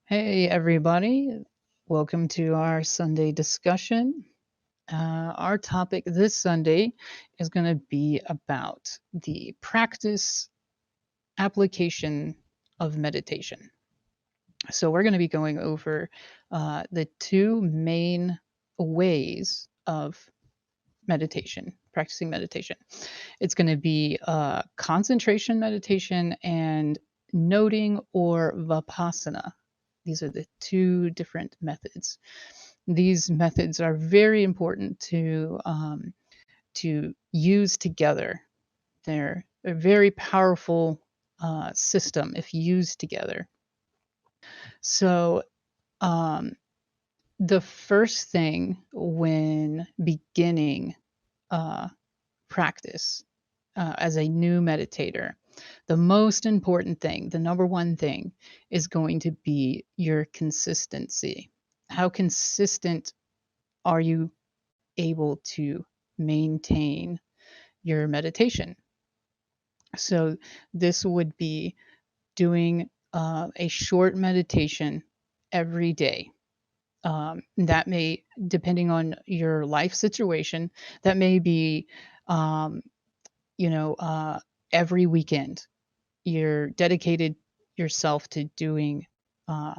Hey, everybody. Welcome to our Sunday discussion. Our topic this Sunday is going to be about the practice application of meditation. So, we're going to be going over the two main ways of meditation, practicing meditation. It's going to be concentration meditation and noting or vipassana. These are the two different methods. These methods are very important to use together. They're a very powerful system if used together. So, um, the first thing when beginning uh, practice as a new meditator, the most important thing, the number one thing, is going to be your consistency. How consistent are you able to maintain your meditation? So, this would be doing a short meditation every day. That may, depending on your life situation, that may be, um, you know, uh, every weekend. You're dedicated yourself to doing, uh,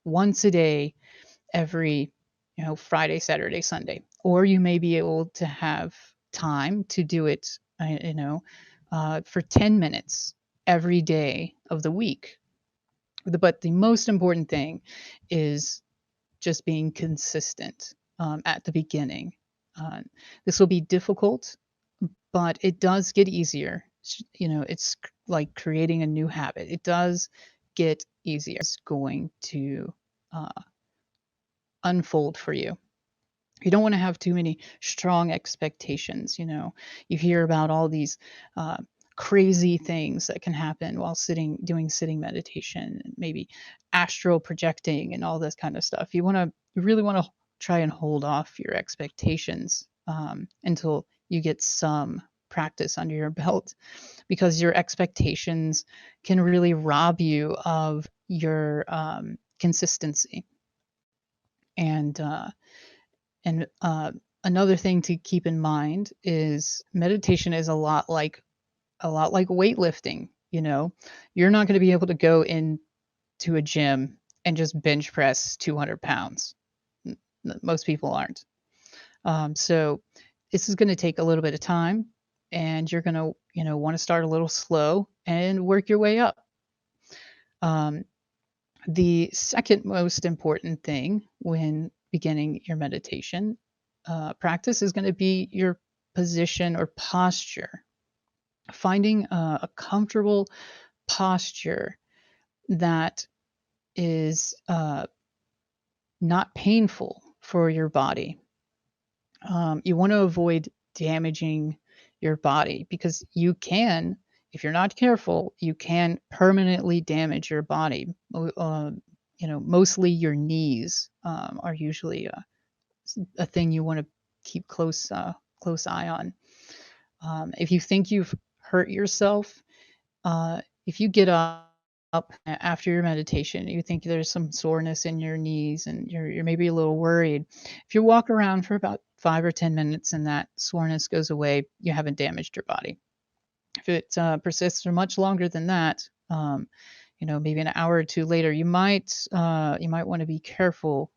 once a day, every, Friday, Saturday, Sunday. Or you may be able to have time to do it, for 10 minutes every day of the week. But the most important thing is just being consistent at the beginning. Uh, this will be difficult, but it does get easier. It's like creating a new habit. It does get easier. It's going to uh, unfold for you. You don't want to have too many strong expectations. You hear about all these uh, crazy things that can happen while doing sitting meditation, and maybe astral projecting and all this kind of stuff. You really want to try and hold off your expectations until you get some practice under your belt, because your expectations can really rob you of your consistency. And uh, and uh, another thing to keep in mind is meditation is a lot like weightlifting. You're not going to be able to go into a gym and just bench press 200 pounds. Most people aren't. So this is going to take a little bit of time, and you're going to want to start a little slow and work your way up. um, the second most important thing when beginning your meditation practice is going to be your position or posture. Finding a comfortable posture that is not painful for your body. You want to avoid damaging your body, because if you're not careful, you can permanently damage your body. Mostly your knees are usually a thing you want to keep close eye on. If you think you've hurt yourself, if you get up after your meditation, you think there's some soreness in your knees and you're maybe a little worried. If you walk around for about 5 or 10 minutes and that soreness goes away, you haven't damaged your body. If it persists for much longer than that, maybe an hour or two later, you might want to be careful.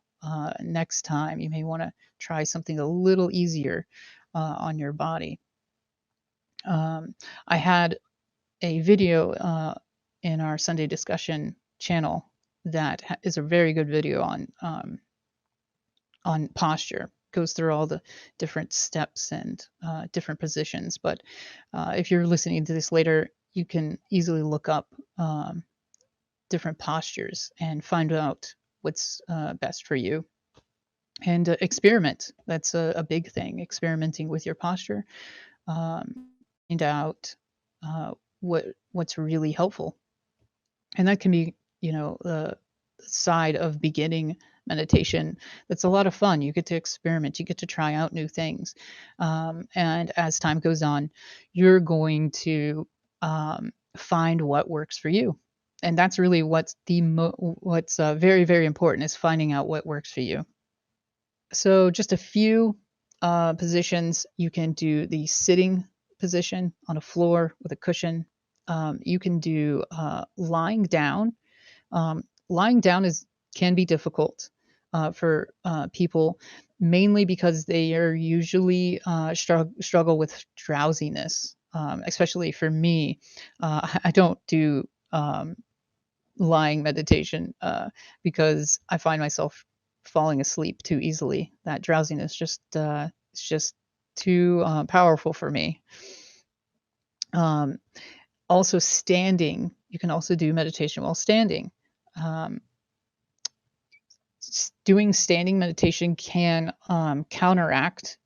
Next time, you may want to try something a little easier on your body. I had a video in our Sunday discussion channel that is a very good video on posture. Goes through all the different steps and different positions. But if you're listening to this later, you can easily look up different postures and find out what's best for you. And experiment. That's a big thing. Experimenting with your posture. Find out uh, what's really helpful. And that can be, the side of beginning meditation. That's a lot of fun. You get to experiment, you get to try out new things. And as time goes on, you're going to find what works for you. And that's really what's very, very important, is finding out what works for you. So just a few positions. You can do the sitting position on a floor with a cushion. You can do lying down. Lying down is can be difficult for people, mainly because they are usually struggle with drowsiness. Especially for me, I don't do lying meditation because I find myself falling asleep too easily. That drowsiness it's just too powerful for me. Um, Also, standing. You can also do meditation while standing. Um, Doing standing meditation can counteract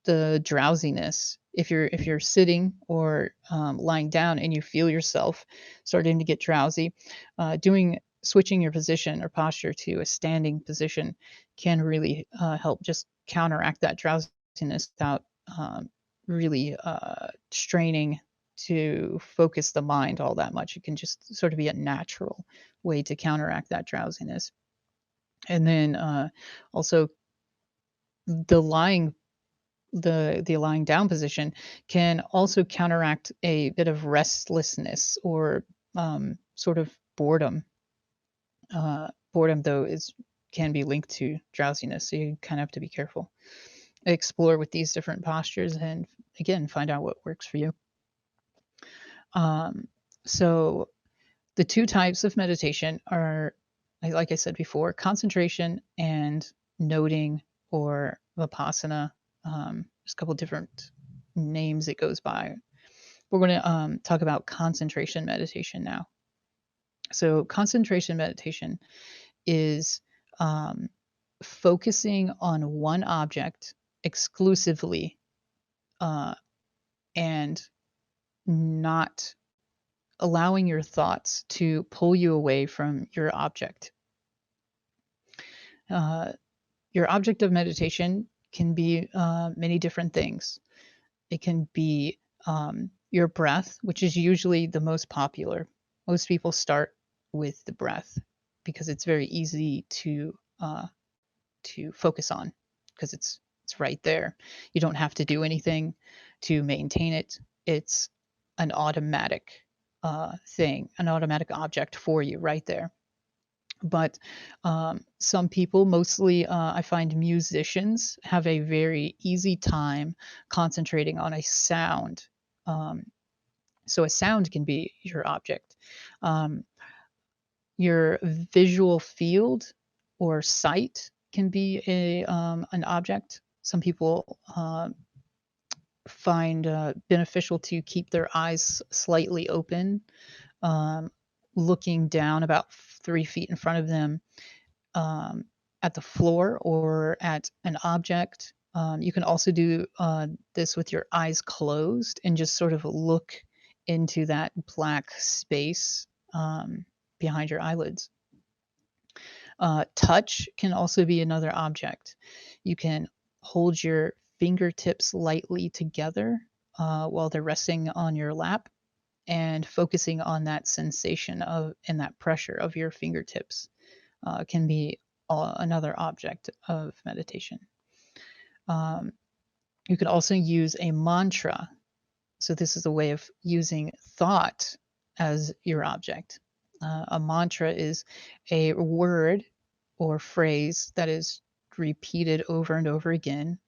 the drowsiness. If you're sitting or lying down and you feel yourself starting to get drowsy, doing switching your position or posture to a standing position can really help just counteract that drowsiness without really straining to focus the mind all that much. It can just sort of be a natural way to counteract that drowsiness. And then also the lying the lying down position can also counteract a bit of restlessness or sort of boredom. Boredom, though, is can be linked to drowsiness, so you kind of have to be careful. Explore with these different postures, and again, find out what works for you. Um, so the two types of meditation are, like I said before, concentration and noting, or vipassana. There's a couple different names it goes by. We're going to talk about concentration meditation now. So, concentration meditation is um, focusing on one object exclusively uh, and not allowing your thoughts to pull you away from your object. Uh, your object of meditation can be many different things. It can be your breath, which is usually the most popular. Most people start with the breath because it's very easy to focus on, because it's right there. You don't have to do anything to maintain it. It's an automatic thing, an automatic object for you right there. But some people, mostly I find musicians, have a very easy time concentrating on a sound. Um, so a sound can be your object. Um, your visual field or sight can be an object. Some people find beneficial to keep their eyes slightly open, um, looking down about 3 feet in front of them, um, at the floor or at an object. You can also do this with your eyes closed and just sort of look into that black space behind your eyelids. Touch can also be another object. You can hold your fingertips lightly together while they're resting on your lap, and focusing on that sensation of and that pressure of your fingertips can be another object of meditation. Um, you could also use a mantra. So, this is a way of using thought as your object. A mantra is a word or phrase that is repeated over and over again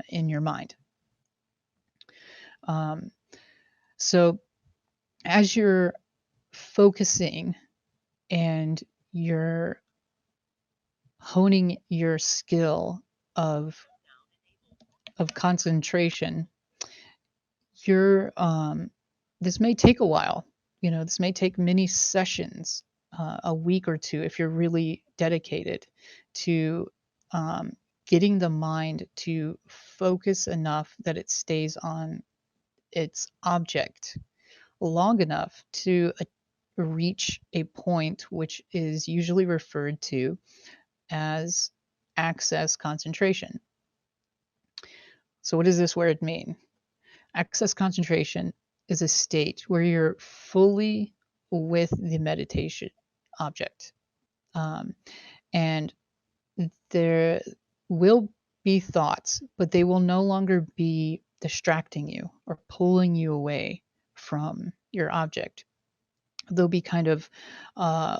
in your mind. Um, so, as you're focusing and you're honing your skill of concentration, you're this may take a while. This may take many sessions, a week or two, if you're really dedicated to um, getting the mind to focus enough that it stays on its object long enough to reach a point which is usually referred to as access concentration. So, what does this word mean? Access concentration is a state where you're fully with the meditation object. Um, and there will be thoughts, but they will no longer be distracting you or pulling you away from your object. They'll be kind of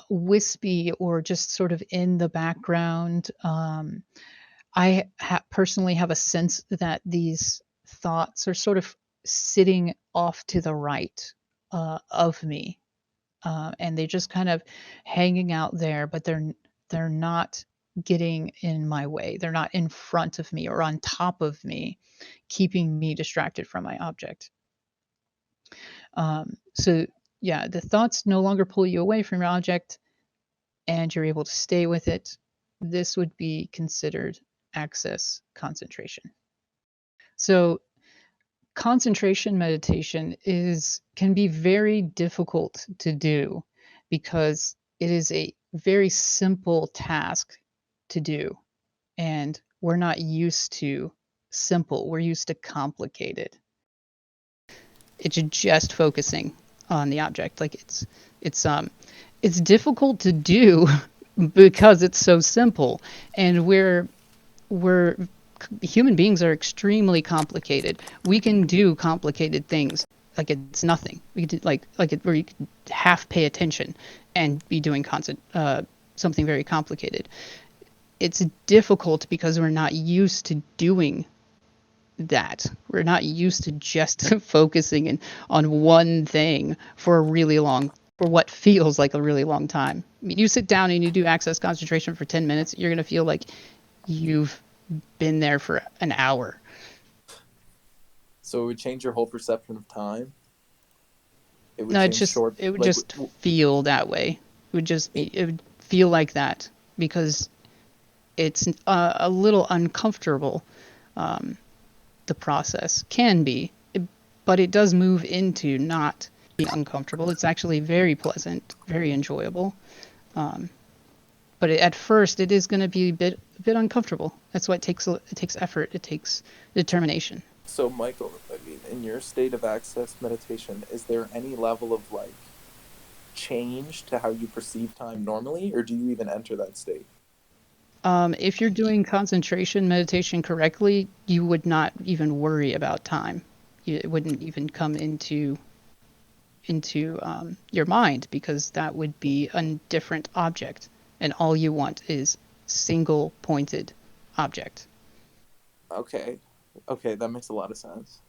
wispy or just sort of in the background. Personally have a sense that these thoughts are sort of sitting off to the right of me, and they just kind of hanging out there, but they're not getting in my way. They're not in front of me or on top of me, keeping me distracted from my object. So yeah, the thoughts no longer pull you away from your object, and you're able to stay with it. This would be considered access concentration. So concentration meditation is can be very difficult to do because it is a very simple task to do, and we're not used to simple, we're used to complicated. It's just focusing on the object. Like it's difficult to do because it's so simple, and we're human beings are extremely complicated. We can do complicated things like it's nothing. We could do like it where you could half pay attention and be doing something very complicated. It's difficult because we're not used to doing that. We're not used to just focusing on one thing for what feels like a really long time. I mean, you sit down and you do access concentration for 10 minutes, you're going to feel like you've been there for an hour. So it would change your whole perception of time? It would No, change short, it would like, just feel that way. It would feel like that because it's a little uncomfortable. Um, the process can be, but it does move into not being uncomfortable. It's actually very pleasant, very enjoyable. But at first, it is going to be a bit uncomfortable. That's why it takes effort. It takes determination. So, Michael, I mean, in your state of access meditation, is there any level of like change to how you perceive time normally, or do you even enter that state? If you're doing concentration meditation correctly, you would not even worry about time. It wouldn't even come into your mind because that would be a different object, and all you want is single pointed object. Okay, okay, that makes a lot of sense.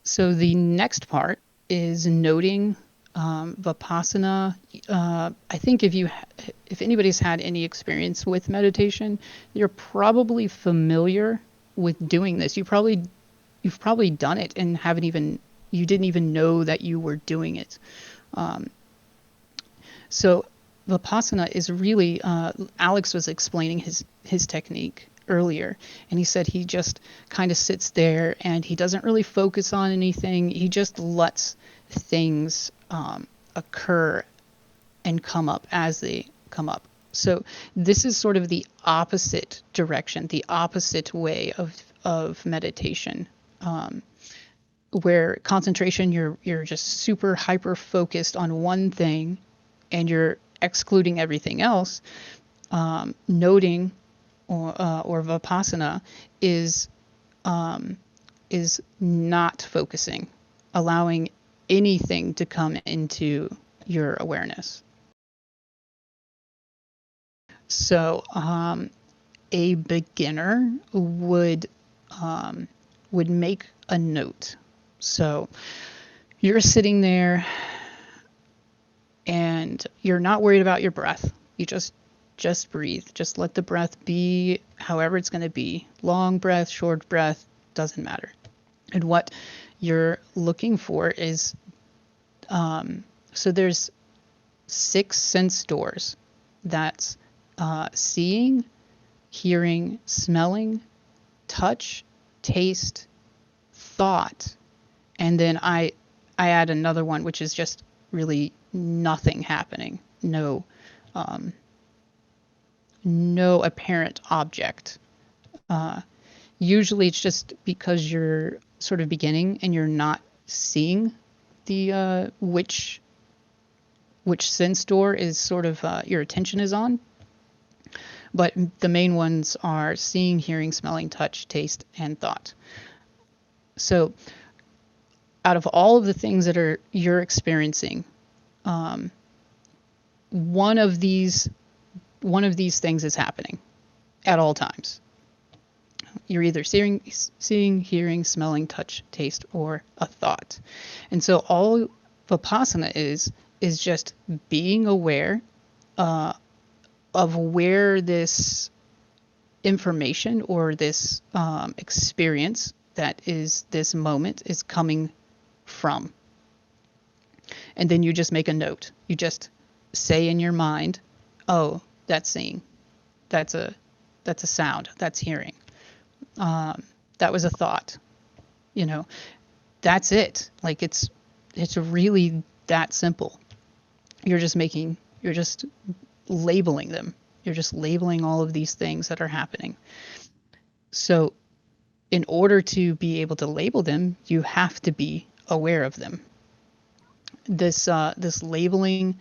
So the next part is noting Vipassana. I think if anybody's had any experience with meditation, you're probably familiar with doing this. You've probably done it and you didn't even know that you were doing it. So Vipassana is really, Alex was explaining his technique earlier, and he said he just kind of sits there and he doesn't really focus on anything. He just lets things occur and come up as they come up. So this is sort of the opposite direction, the opposite way of meditation, where concentration you're just super hyper focused on one thing and you're excluding everything else. Noting or Vipassana is not focusing, allowing anything to come into your awareness. So a beginner would make a note. So you're sitting there and you're not worried about your breath. You just breathe. Just let the breath be however it's going to be. Long breath, short breath, doesn't matter. And what you're looking for is so there's 6 sense doors. That's seeing, hearing, smelling, touch, taste, thought, and then I add another one, which is just really nothing happening. No apparent object. Usually it's just because you're sort of beginning and you're not seeing the which which sense door is sort of your attention is on. But the main ones are seeing, hearing, smelling, touch, taste, and thought. So out of all of the things that you're experiencing, one of these things is happening at all times. You're either seeing, hearing, smelling, touch, taste, or a thought. And so all Vipassana is just being aware of where this information or this experience that is this moment is coming from. And then you just make a note. You just say in your mind, oh, that's seeing. That's a sound. That's hearing. That was a thought. You know, that's it. Like it's really that simple. You're just labeling them. You're just labeling all of these things that are happening. So in order to be able to label them, you have to be aware of them. This labeling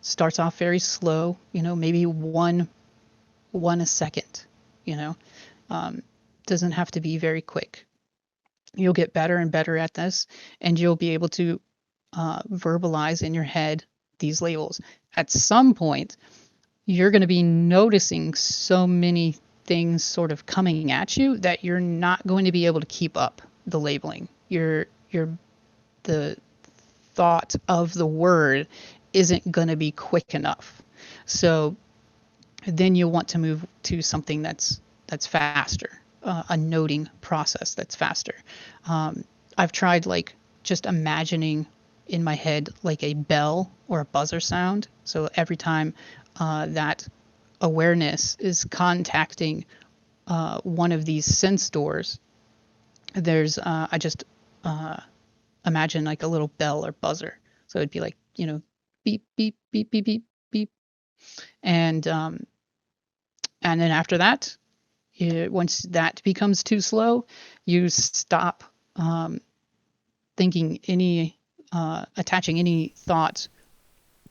starts off very slow, maybe one a second, doesn't have to be very quick. You'll get better and better at this, and you'll be able to verbalize in your head these labels. At some point, you're going to be noticing so many things sort of coming at you that you're not going to be able to keep up the labeling. The thought of the word isn't going to be quick enough. So then you'll want to move to something that's faster, a noting process that's faster. I've tried like just imagining in my head like a bell or a buzzer sound. So every time that awareness is contacting one of these sense doors, there's I just imagine like a little bell or buzzer. So it'd be like, beep, beep, beep, beep, beep, beep. And then after that, once that becomes too slow, you stop thinking attaching any thoughts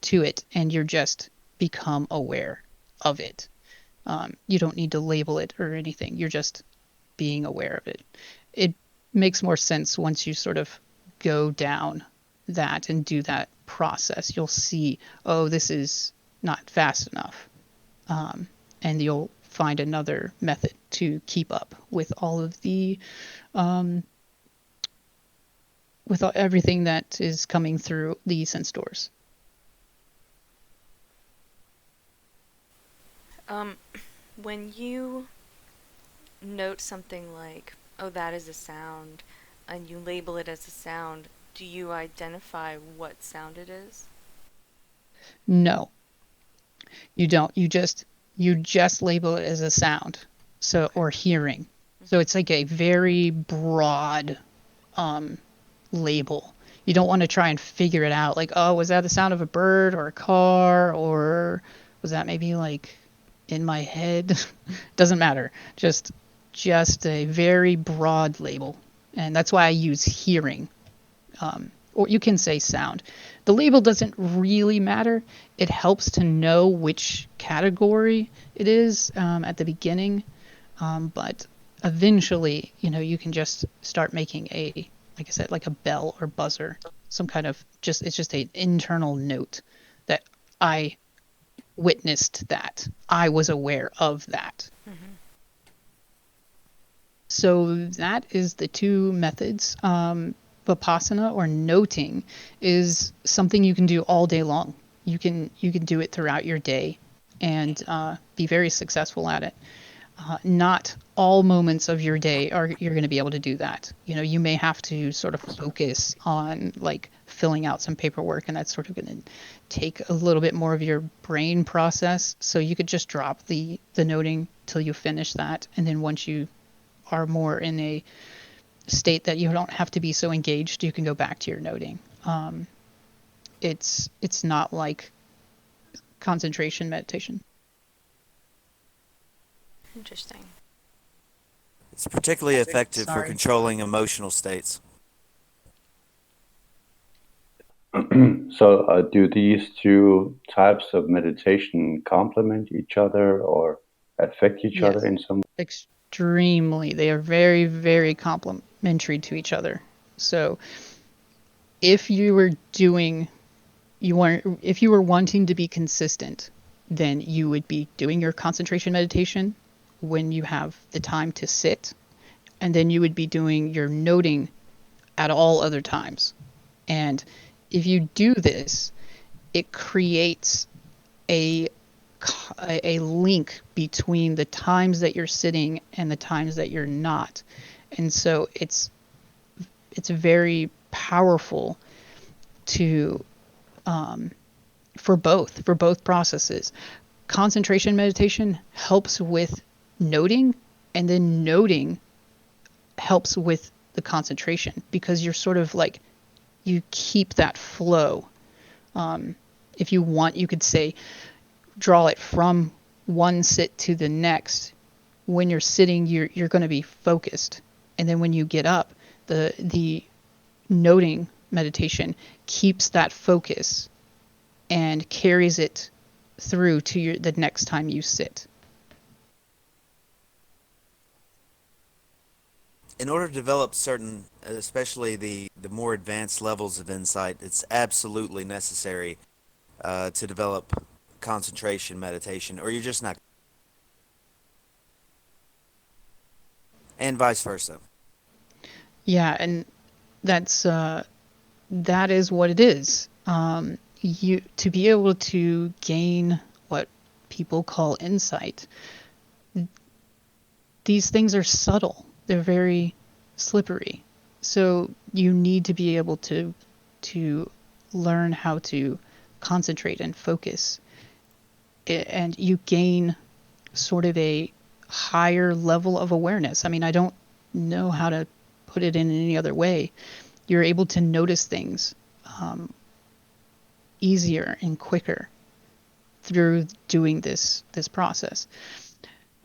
to it, and you're just become aware of it. You don't need to label it or anything. You're just being aware of it. It makes more sense once you sort of go down that and do that process. You'll see, oh, this is not fast enough. And you'll find another method to keep up with all of the with everything that is coming through the sense doors. When you note something like, oh, that is a sound, and you label it as a sound, do you identify what sound it is? No, you don't. You just label it as a sound, so or hearing. So it's like a very broad label. You don't want to try and figure it out. Like, oh, was that the sound of a bird or a car, or was that maybe like in my head? Doesn't matter. Just a very broad label, and that's why I use hearing. Or you can say sound. The label doesn't really matter. It helps to know which category it is at the beginning, but eventually, you can just start making like I said, like a bell or buzzer, some kind of it's just an internal note that I witnessed that. I was aware of that. Mm-hmm. So that is the two methods. Vipassana or noting is something you can do all day long. You can do it throughout your day and be very successful at it. Not all moments of your day you're going to be able to do that. You may have to sort of focus on like filling out some paperwork, and that's sort of going to take a little bit more of your brain process. So you could just drop the noting till you finish that, and then once you are more in a state that you don't have to be so engaged, you can go back to your noting. It's not like concentration meditation. Interesting. It's particularly effective for Sorry. controlling emotional states. So, do these two types of meditation complement each other or affect each other Yes, in some? extremely. They are very, very complementary to each other. So if you were doing if you were wanting to be consistent, then you would be doing your concentration meditation when you have the time to sit, and then you would be doing your noting at all other times. And if you do this, it creates a a link between the times that you're sitting and the times that you're not. And so it's very powerful to for both processes. Concentration meditation helps with noting, and then noting helps with the concentration, because you're sort of like, you keep that flow. If you want, you could say draw it from one sit to the next. When you're sitting, you're going to be focused, and then when you get up, the noting meditation keeps that focus and carries it through to the next time you sit. In order to develop certain, especially the more advanced levels of insight, it's absolutely necessary to develop concentration meditation, or you're just not, and vice versa. Yeah, and that's that is what it is. You to be able to gain what people call insight. These things are subtle. They're very slippery. So you need to be able to learn how to concentrate and focus, and you gain sort of a higher level of awareness. I mean, I don't know how to put it in any other way. You're able to notice things easier and quicker through doing this process.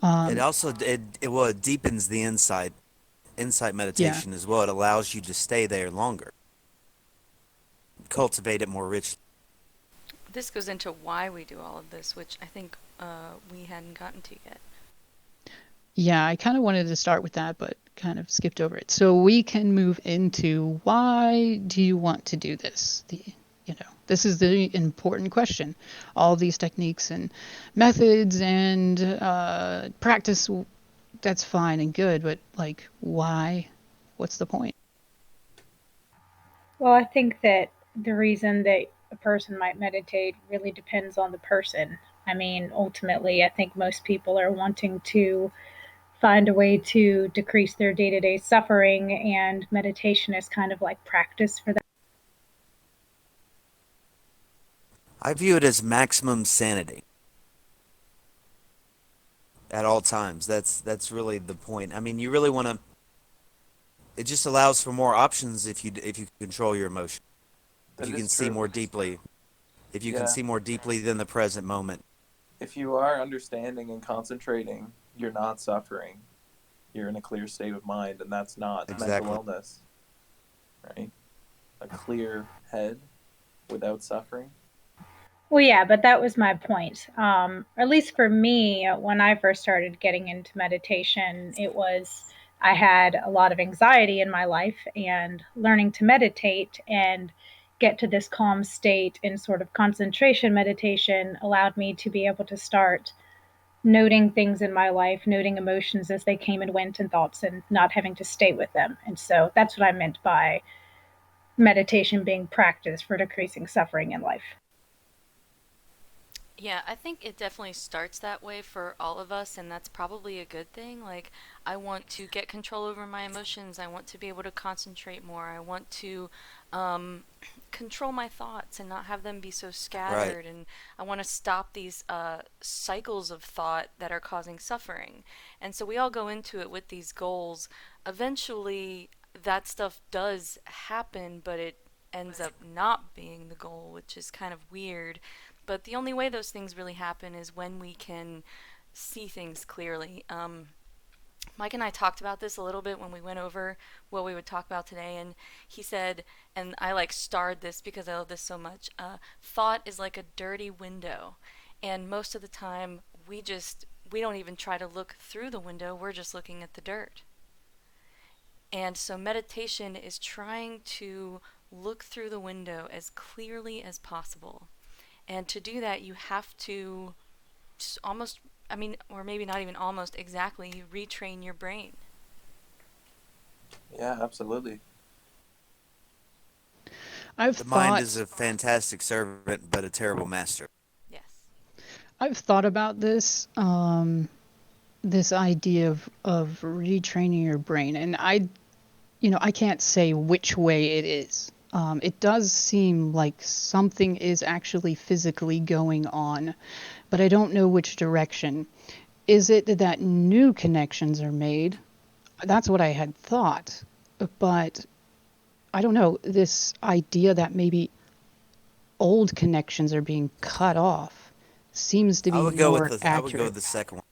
It also it deepens the insight Yeah, meditation as well. It allows you to stay there longer, cultivate it more richly. This goes into why we do all of this, which I think we hadn't gotten to yet. yeah. I kind of wanted to start with that, but kind of skipped over it. So we can move into, why do you want to do this? This is the important question. All these techniques and methods and practice, that's fine and good, but like, why? What's the point? Well, I think that the reason that a person might meditate really depends on the person. I mean, ultimately, I think most people are wanting to find a way to decrease their day to day suffering, and meditation is kind of like practice for that. I view it as maximum sanity at all times. That's really the point. I mean, you really want to. It just allows for more options if you control your emotion. If That you can is see true. more deeply, if you can Yeah. see more deeply than the present moment. If you are understanding and concentrating, you're not suffering. You're in a clear state of mind, and that's not mental Exactly. illness, right? A clear head without suffering. Well, yeah, but that was my point. At least for me, when I first started getting into meditation, it was I had a lot of anxiety in my life, and learning to meditate and get to this calm state in sort of concentration meditation allowed me to be able to start noting things in my life, noting emotions as they came and went and thoughts, and not having to stay with them. And so that's what I meant by meditation being practice for decreasing suffering in life. Yeah, I think it definitely starts that way for all of us, and that's probably a good thing. Like, I want to get control over my emotions. I want to be able to concentrate more. I want to um, control my thoughts and not have them be so Right. scattered. And I want to stop these cycles of thought that are causing suffering. And so we all go into it with these goals. Eventually, that stuff does happen, but it ends up not being the goal, which is kind of weird. But the only way those things really happen is when we can see things clearly. Mike and I talked about this a little bit when we went over what we would talk about today, and he said, and I like starred this because I love this so much. Thought is like a dirty window, and most of the time we don't even try to look through the window. We're just looking at the dirt. And so meditation is trying to look through the window as clearly as possible. And to do that, you have to just almost, I mean, or maybe not even almost exactly, retrain your brain. Yeah, absolutely. I've The mind thought is a fantastic servant, but a terrible master. Yes. I've thought about this this idea of retraining your brain, and I can't say which way it is. It does seem like something is actually physically going on, but I don't know which direction. Is it that new connections are made? That's what I had thought, but I don't know. This idea that maybe old connections are being cut off seems to I be would go with more I would go accurate. with the second one.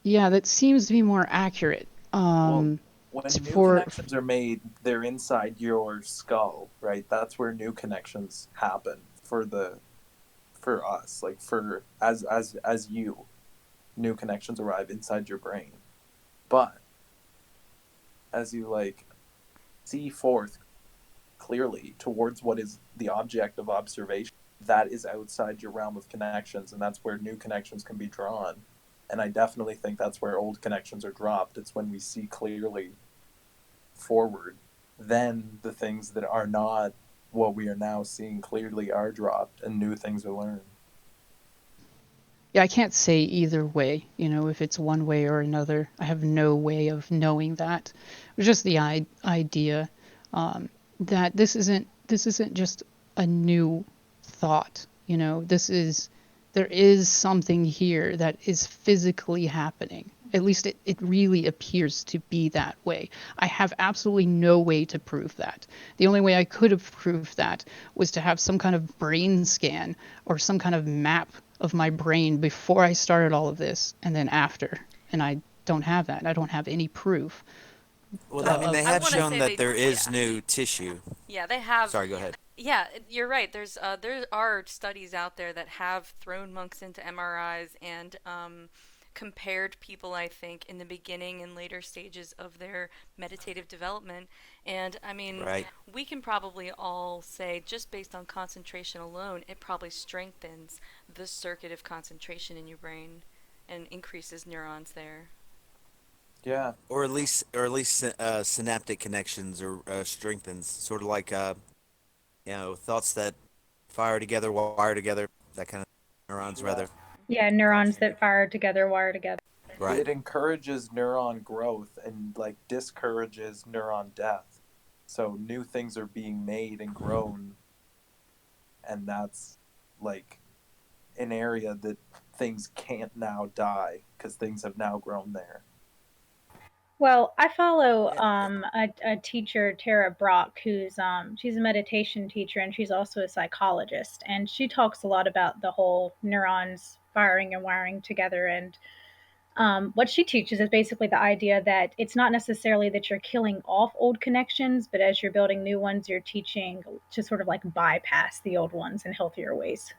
Yeah, that seems to be more accurate. Well, when new For connections are made, they're inside your skull, right? That's where new connections happen for us, like for as you, new connections arrive inside your brain. But as you like see forth clearly towards what is the object of observation, that is outside your realm of connections, and that's where new connections can be drawn. And I definitely think that's where old connections are dropped. It's when we see clearly forward, then the things that are not what we are now seeing clearly are dropped and new things are learned. Yeah, I can't say either way, if it's one way or another. I have no way of knowing that. It was just the idea that this isn't just a new thought. There is something here that is physically happening. At least it really appears to be that way. I have absolutely no way to prove that. The only way I could have proved that was to have some kind of brain scan or some kind of map of my brain before I started all of this and then after. And I don't have that. I don't have any proof. Well, I mean, they Of I have want to shown say that there is yeah. new tissue. Yeah, they have. Sorry, go ahead. Yeah, you're right. There are studies out there that have thrown monks into MRIs and compared people, I think, in the beginning and later stages of their meditative development. And I mean, Right. we can probably all say, just based on concentration alone, it probably strengthens the circuit of concentration in your brain and increases neurons there. Yeah, Or at least synaptic connections or strengthens, sort of like thoughts that fire together, wire together, that kind of neurons rather. Yeah, neurons that fire together wire together. Right. it encourages neuron growth and like discourages neuron death. So new things are being made and grown, and that's like an area that things can't now die because things have now grown there. Well, I follow Yeah. a teacher, Tara Brock, who's she's a meditation teacher and she's also a psychologist, and she talks a lot about the whole neurons firing and wiring together. And what she teaches is basically the idea that it's not necessarily that you're killing off old connections, but as you're building new ones, you're teaching to sort of like bypass the old ones in healthier ways.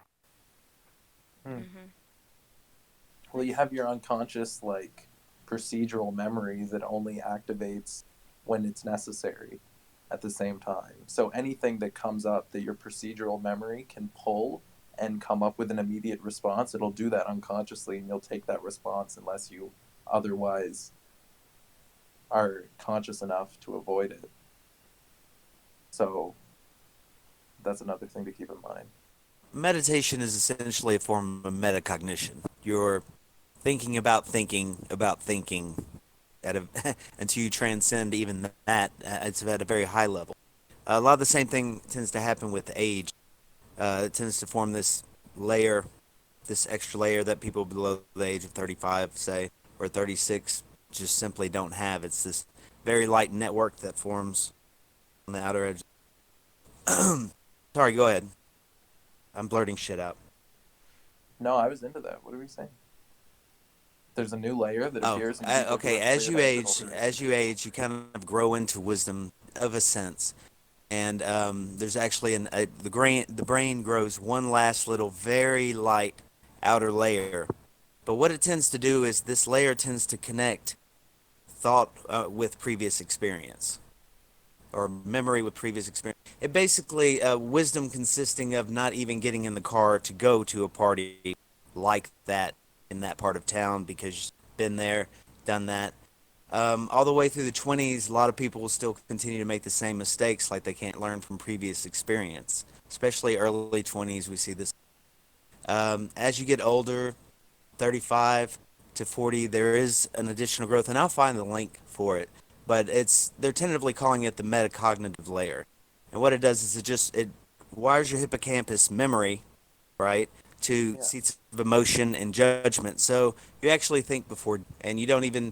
Hmm. Mm-hmm. Well, you have your unconscious like procedural memory that only activates when it's necessary at the same time. So anything that comes up that your procedural memory can pull and come up with an immediate response, it'll do that unconsciously and you'll take that response unless you otherwise are conscious enough to avoid it. So that's another thing to keep in mind. Meditation is essentially a form of metacognition. You're thinking about thinking at a, until you transcend even that. It's at a very high level. A lot of the same thing tends to happen with age. It tends to form this layer, this extra layer that people below the age of 35, say, or 36, just simply don't have. It's this very light network that forms on the outer edge. Sorry, go ahead. I'm blurting shit out. No, I was into that. What are we saying? There's a new layer that Oh, appears in people who okay. have cleared out their older As you kind of grow into wisdom of a sense, and there's actually the brain grows one last little very light outer layer. But what it tends to do is this layer tends to connect thought with previous experience, or memory with previous experience. It basically wisdom consisting of not even getting in the car to go to a party like that in that part of town because you've been there, done that. All the way through the 20s, a lot of people will still continue to make the same mistakes, like they can't learn from previous experience. Especially early 20s, we see this. As you get older, 35 to 40, there is an additional growth, and I'll find the link for it. But they're tentatively calling it the metacognitive layer, and what it does is it wires your hippocampus memory, right, to Yeah. seats of emotion and judgment. So you actually think before, and you don't even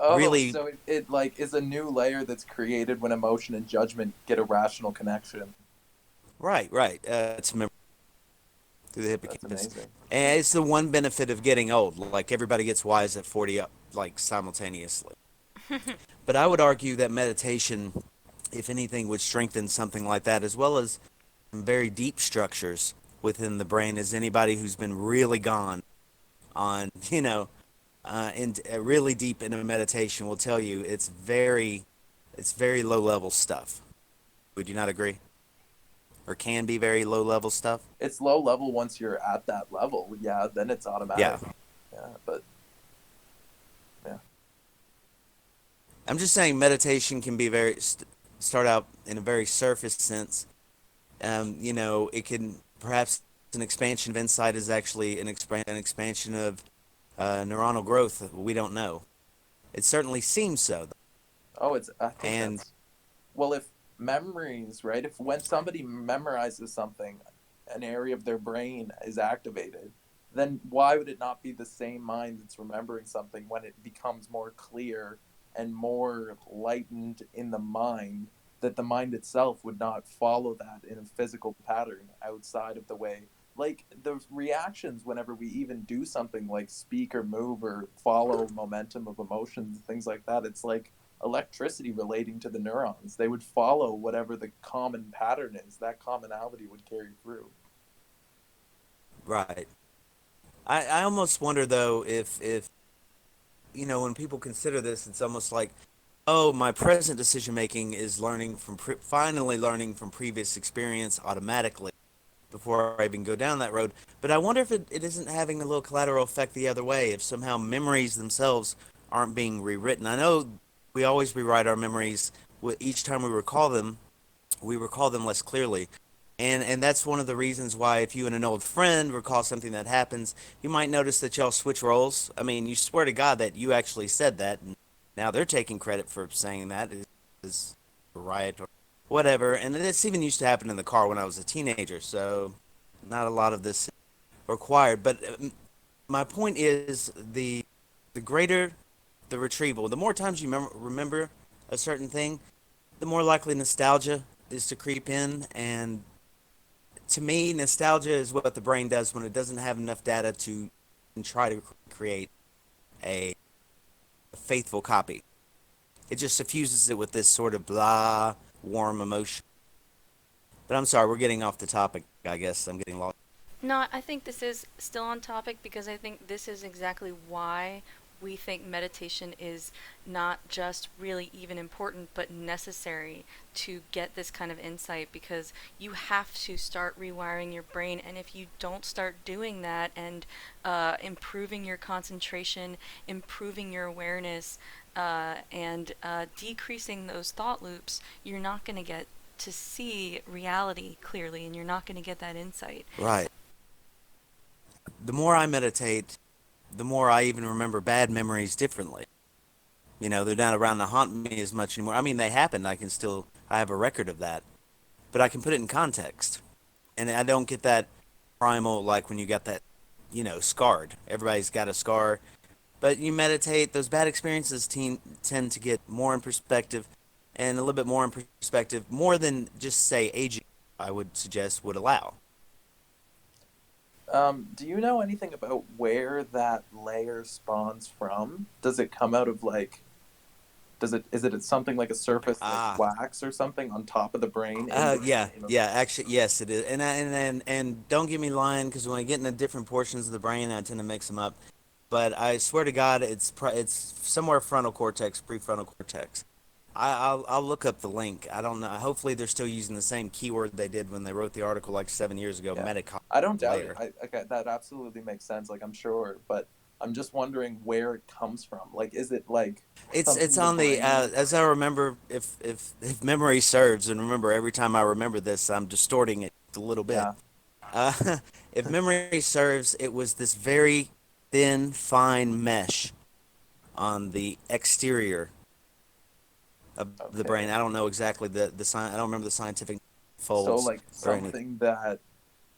Oh, really. so it like is a new layer that's created when emotion and judgment get a rational connection. Right, right. It's memory through the That's hippocampus, amazing. and it's the one benefit of getting old. Like everybody gets wise at 40, like simultaneously. But I would argue that meditation, if anything, would strengthen something like that, as well as some very deep structures within the brain. As anybody who's been really gone on, and really deep into meditation will tell you, it's very low level stuff. Would you not agree? Or can be very low level stuff? It's low level once you're at that level. Yeah, then it's Yeah. automatic. Yeah, but yeah. I'm just saying meditation can be start out in a very surface sense. It can perhaps an expansion of insight is actually an expansion of neuronal growth. We don't know. It certainly seems so. Oh, I think And that's well, if memories, right? If when somebody memorizes something, an area of their brain is activated, then why would it not be the same mind that's remembering something when it becomes more clear and more lightened in the mind, that the mind itself would not follow that in a physical pattern outside of the way, like the reactions whenever we even do something like speak or move or follow momentum of emotions, things like that. It's like electricity relating to the neurons. They would follow whatever the common pattern is. That commonality would carry through. right. I almost wonder though if when people consider this, it's almost like, oh, my present decision making is finally learning from previous experience automatically before I even go down that road. But I wonder if it isn't having a little collateral effect the other way, if somehow memories themselves aren't being rewritten. I know we always rewrite our memories each time we recall them less clearly. And that's one of the reasons why if you and an old friend recall something that happens, you might notice that y'all switch roles. I mean, you swear to God that you actually said that, and now they're taking credit for saying that is right or whatever. And this even used to happen in the car when I was a teenager, so not a lot of this required. But my point is the greater the retrieval, the more times you remember a certain thing, the more likely nostalgia is to creep in. And to me, nostalgia is what the brain does when it doesn't have enough data to try to create a faithful copy. It just suffuses it with this sort of blah, warm emotion. But I'm sorry, we're getting off the topic, I guess. I'm getting lost. No, I think this is still on topic because I think this is exactly why we think meditation is not just really even important but necessary to get this kind of insight, because you have to start rewiring your brain, and if you don't start doing that and improving your concentration, improving your awareness, and decreasing those thought loops, you're not going to get to see reality clearly, and you're not going to get that insight. Right. The more I meditate, the more I even remember bad memories differently. They're not around to haunt me as much anymore. I mean, they happen. I have a record of that, but I can put it in context. And I don't get that primal, like when you got that, scarred. Everybody's got a scar. But you meditate, those bad experiences tend to get more in perspective, and a little bit more in perspective, more than just, say, aging, I would suggest, would allow. Do you know anything about where that layer spawns from? Does it come out of like? Is it something like a surface like Ah, wax or something on top of the brain? In yeah, between? yeah. Actually, yes, it is. And don't get me lying, because when I get into different portions of the brain, I tend to mix them up. But I swear to God, it's somewhere frontal cortex, prefrontal cortex. I'll look up the link. I don't know. Hopefully, they're still using the same keyword they did when they wrote the article like 7 years ago. Yeah, Metacognitive I don't doubt it. layer. Okay, that absolutely makes sense. Like I'm sure, but I'm just wondering where it comes from. Like, is it like It's something the on the brain? as I remember, if memory serves, and remember every time I remember this, I'm distorting it a little bit. Yeah. Uh, if memory serves, it was this very thin, fine mesh on the exterior of the brain. Okay. I don't know exactly the I don't remember the scientific So folds like or anything. something that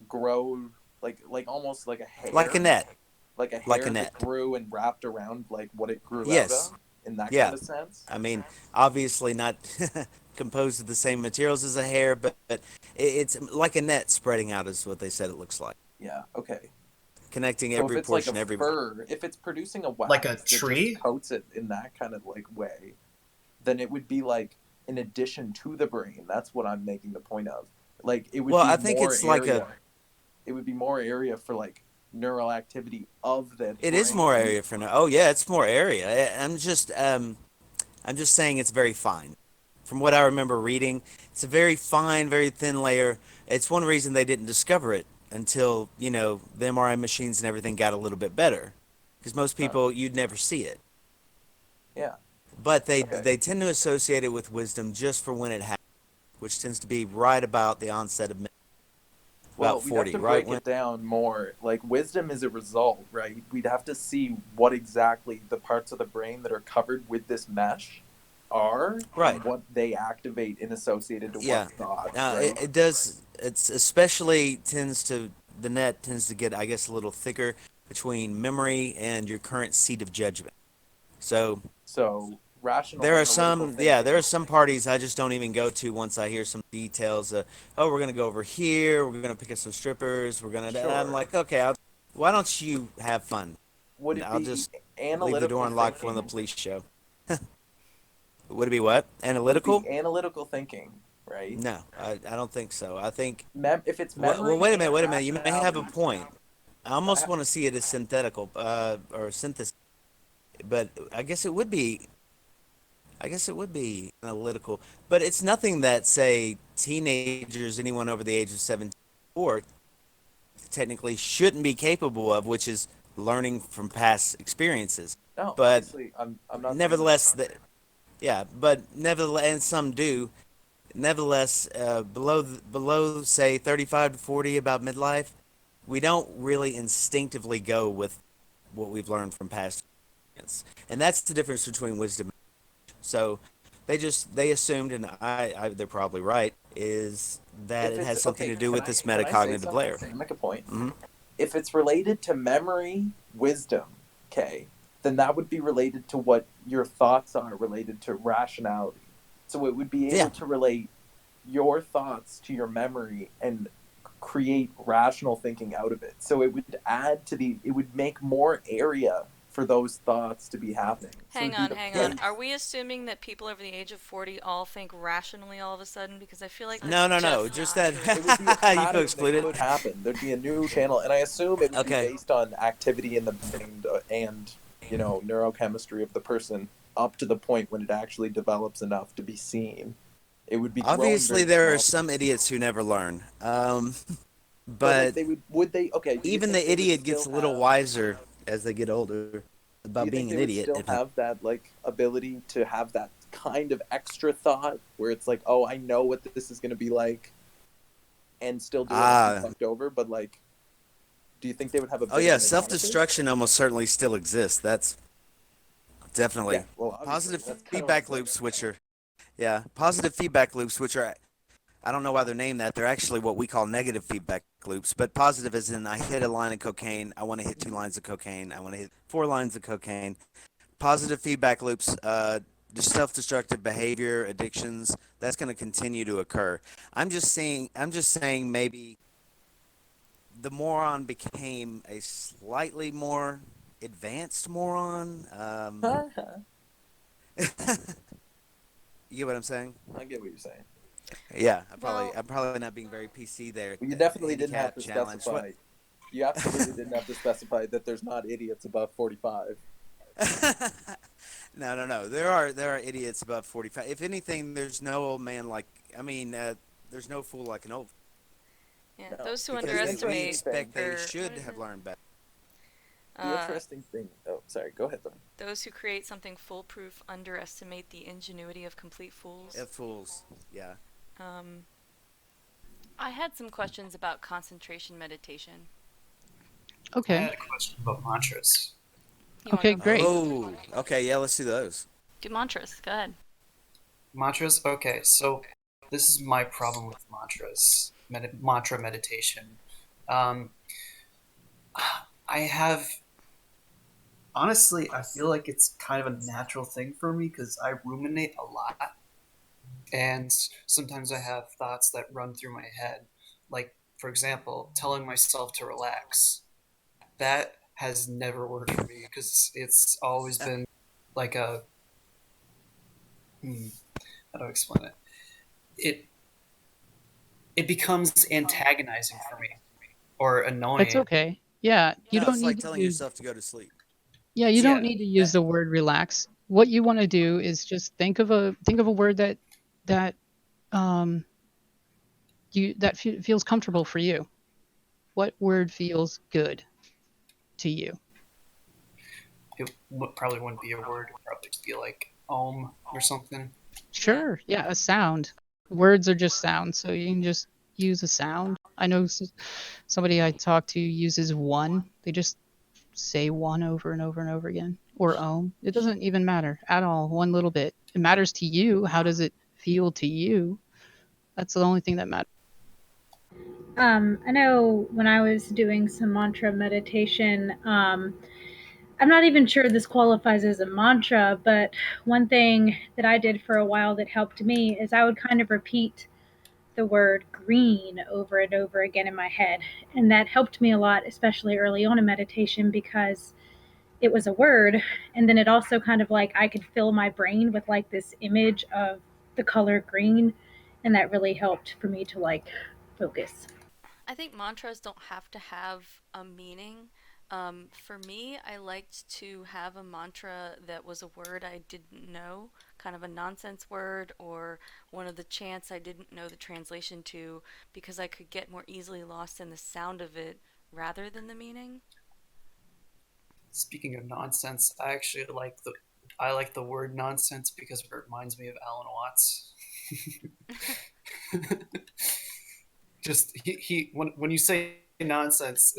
grow like almost like a Like a hair, net, like a like a hair that net. grew and wrapped around like what it grew out Yes, of, in that kind yeah. of sense. I mean, obviously not composed of the same materials as a hair, but it's like a net spreading out is what they said it looks like, Yeah. Okay. connecting So if every it's like a portion, every. fur, if it's producing a Like a wax that just tree? coats it in that kind of like way, then it would be like in addition to the brain. That's what I'm making the point of. Like it would Well, be I think more it's like a. area. It would be more area for like neural activity of the It is more brain. area for now. Oh yeah, it's more area. I'm just saying it's very fine. From what I remember reading, it's a very fine, very thin layer. It's one reason they didn't discover it until, the MRI machines and everything got a little bit better. Because most Huh. people, you'd never see it. Yeah. But they Okay. they tend to associate it with wisdom just for when it happens, which tends to be right about the onset of Well, about we'd have 40, to right? break it down more. Like wisdom is a result, right? We'd have to see what exactly the parts of the brain that are covered with this mesh are Right. and what they activate in associated to Yeah. what thoughts, Now right? it does. It's especially tends to the net tends to get, I guess, a little thicker between memory and your current seat of judgment. So So rational there are analytical some, yeah, there thinking. are some parties I just don't even go to once I hear some details. Oh, we're gonna go over here. We're gonna pick up some strippers. We're gonna. And I'm Sure. like, okay, why don't you have fun? Would it I'll be just leave the door analytical unlocked when the thinking? police show. Would it be what? Would it be Analytical? analytical thinking, right? No, I don't think so. I think. If it's Well, memory wait a minute, and wait a minute. You may have a rationality, point. I almost I, want to see it as synthetical, or synthesis, but I guess it would be. I guess it would be analytical, but it's nothing that, say, teenagers, anyone over the age of 17 or technically shouldn't be capable of, which is learning from past experiences. no, But obviously, I'm not saying that. nevertheless, yeah, but nevertheless, and some do. Nevertheless, below say 35 to 40, about midlife, we don't really instinctively go with what we've learned from past experience, and that's the difference between wisdom. So they assumed, and they're probably right, is that If it it's has something okay, to do with this can I say metacognitive something? layer. Can I make a point? Hmm. If it's related to memory, wisdom, okay, then that would be related to what your thoughts are related to rationality. So it would be Yeah. able to relate your thoughts to your memory and create rational thinking out of it. So it would add to it would make more area for those thoughts to be happening. So Hang it'd be on, the hang Yeah. on. Are we assuming that people over the age of 40 all think rationally all of a sudden? Because I feel like that's No, no, no. just Just not that true. it would be a you pattern feel that excluded. could happen. There'd be a new channel, and I assume it would be Okay. based on activity in the brain and neurochemistry of the person up to the point when it actually develops enough to be seen. It would be growing Obviously, very there are slowly. some idiots who never learn. But like But they would they okay? Do you even think the they would idiot gets still a little have? wiser as they get older Do about you think being they an would idiot. still have that like ability to have that kind of extra thought where it's like, oh, I know what this is going to be like, and still do it and be Ah, fucked over? But like, do you think they would have a oh bit of yeah, an advantage? self-destruction almost certainly still exists. That's Yeah, definitely well, obviously, positive that's kind of what I'm feedback saying. loops, which are yeah, positive feedback loops, which are I don't know why they're named that. They're actually what we call negative feedback loops. But positive is in I hit a line of cocaine, I want to hit 2 lines of cocaine, I want to hit 4 lines of cocaine. Positive feedback loops, self-destructive behavior, addictions, that's going to continue to occur. I'm just saying maybe the moron became a slightly more advanced moron. You get what I'm saying? I get what you're saying. Yeah, Well- I'm probably not being very PC there. You definitely didn't have Handicap to challenge. specify. You absolutely didn't have to specify that there's not idiots above 45. No. There are idiots above 45. If anything, there's no old man like. I mean, there's no fool like an old. Yeah, No, those who because We underestimate expect they or- should what is have it? learned better. The interesting thing. Oh, sorry. Go ahead, Lauren. Those who create something foolproof underestimate the ingenuity of complete fools. Fools. Yeah. I had some questions about concentration meditation. I Okay. had a question about mantras. You wanna Okay, go great. Oh, okay. Yeah, let's do those. Do mantras. Go ahead. Mantras? Okay, so this is my problem with mantras, mantra meditation. I have, honestly, I feel like it's kind of a natural thing for me because I ruminate a lot. And sometimes I have thoughts that run through my head. Like, for example, telling myself to relax. That has never worked for me because it's always been like a. How do I explain it? It becomes antagonizing for me or annoying. That's okay. Yeah, you No, don't it's need like to telling use, yourself to go to sleep. yeah, you don't Yeah, need to use the word relax. What you want to do is just think of a word that um feels comfortable for you. What word feels good to you? Probably wouldn't be a word. It would probably just be like om or something. Sure. Yeah, a sound. Words are just sounds, so you can just use a sound. I know somebody I talked to uses one. They just say one over and over and over again, or ohm. It doesn't even matter at all, one little bit. It matters to you. How does it feel to you? That's the only thing that matters. I know when I was doing some mantra meditation, I'm not even sure this qualifies as a mantra, but one thing that I did for a while that helped me is I would kind of repeat the word green over and over again in my head. And that helped me a lot, especially early on in meditation, because it was a word. And then it also kind of like I could fill my brain with like this image of the color green. And that really helped for me to like focus. I think mantras don't have to have a meaning. For me, I liked to have a mantra that was a word I didn't know, kind of a nonsense word, or one of the chants I didn't know the translation to, because I could get more easily lost in the sound of it rather than the meaning. Speaking of nonsense, I like the word nonsense because it reminds me of Alan Watts. Just he when you say nonsense,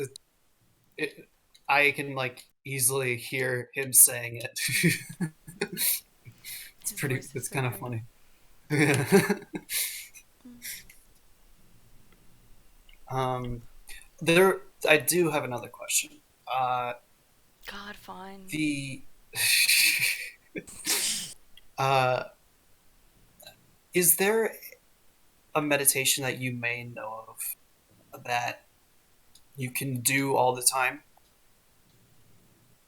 I can like easily hear him saying it. His Pretty. voice is It's so kind of great. funny. There. I do have another question. God, fine. The uh, is there a meditation that you may know of that you can do all the time?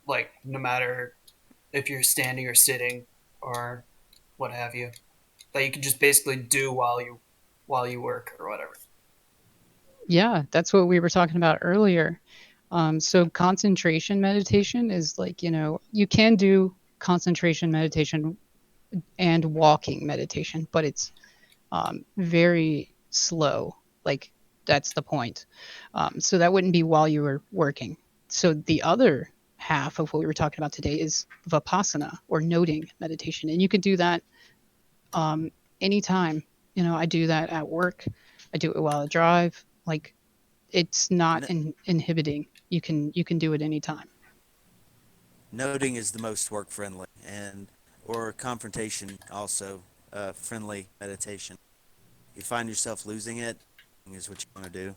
Like no matter if you're standing or sitting or what have you, that you can just basically do while you work or whatever. Yeah, that's what we were talking about earlier. So concentration meditation is like, you can do concentration meditation and walking meditation, but it's very slow. Like that's the point. So that wouldn't be while you were working. So the other half of what we were talking about today is vipassana or noting meditation, and you can do that anytime. I do that at work. I do it while I drive. Like it's not inhibiting. You can do it anytime. Noting is the most work friendly, and or confrontation also friendly meditation. You find yourself losing it, is what you want to do.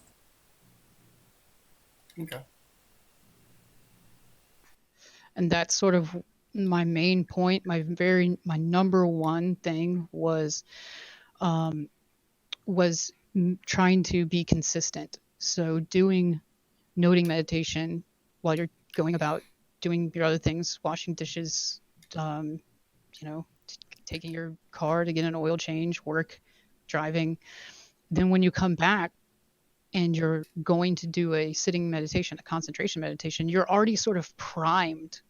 Okay. And that's sort of my main point. My number one thing was trying to be consistent. So doing noting meditation while you're going about doing your other things, washing dishes, um, taking your car to get an oil change, work, driving. Then when you come back and you're going to do a sitting meditation, a concentration meditation, you're already sort of primed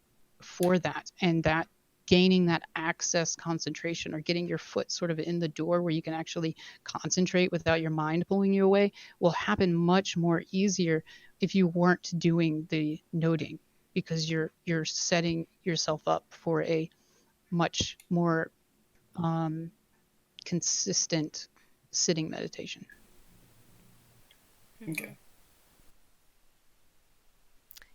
for that. And that gaining that access concentration, or getting your foot sort of in the door where you can actually concentrate without your mind pulling you away, will happen much more easier if you weren't doing the noting, because you're setting yourself up for a much more consistent sitting meditation. Okay.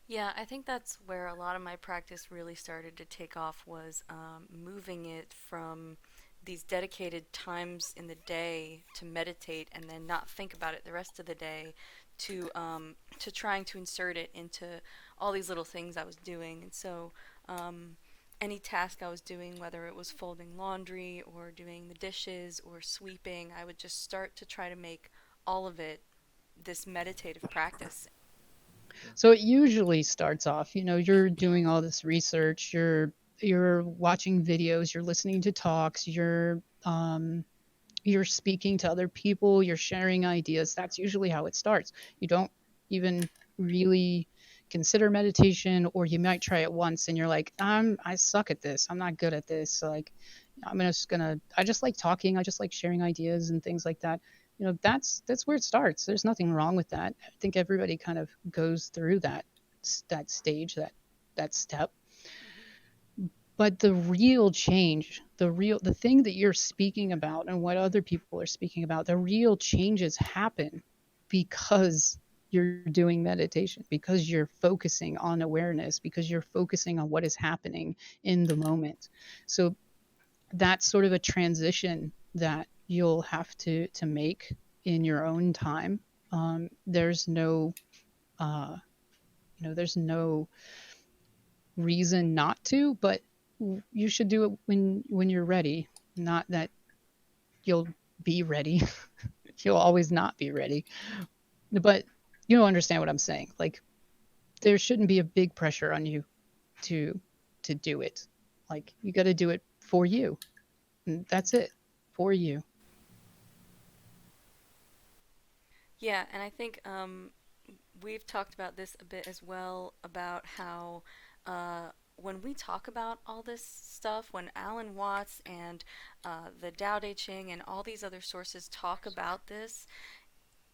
Yeah, I think that's where a lot of my practice really started to take off, was moving it from these dedicated times in the day to meditate and then not think about it the rest of the day, to trying to insert it into all these little things I was doing. And so any task I was doing, whether it was folding laundry or doing the dishes or sweeping, I would just start to try to make all of it this meditative practice. So it usually starts off, you're doing all this research, you're watching videos, you're listening to talks, you're speaking to other people, you're sharing ideas. That's usually how it starts. You don't even really consider meditation, or you might try it once and you're like, I suck at this. I'm not good at this. So, like, I just like talking. I just like sharing ideas and things like that. That's where it starts. There's nothing wrong with that. I think everybody kind of goes through that stage, that step. But the real change, the thing that you're speaking about and what other people are speaking about, the real changes happen because you're doing meditation, because you're focusing on awareness, because you're focusing on what is happening in the moment. So that's sort of a transition that you'll have to make in your own time. There's no there's no reason not to, but you should do it when you're ready. Not that you'll be ready. You'll always not be ready. But you don't understand what I'm saying. Like, there shouldn't be a big pressure on you to do it. Like, you got to do it for you. And that's it. For you. Yeah, and I think we've talked about this a bit as well, about how when we talk about all this stuff, when Alan Watts and the Tao Te Ching and all these other sources talk about this,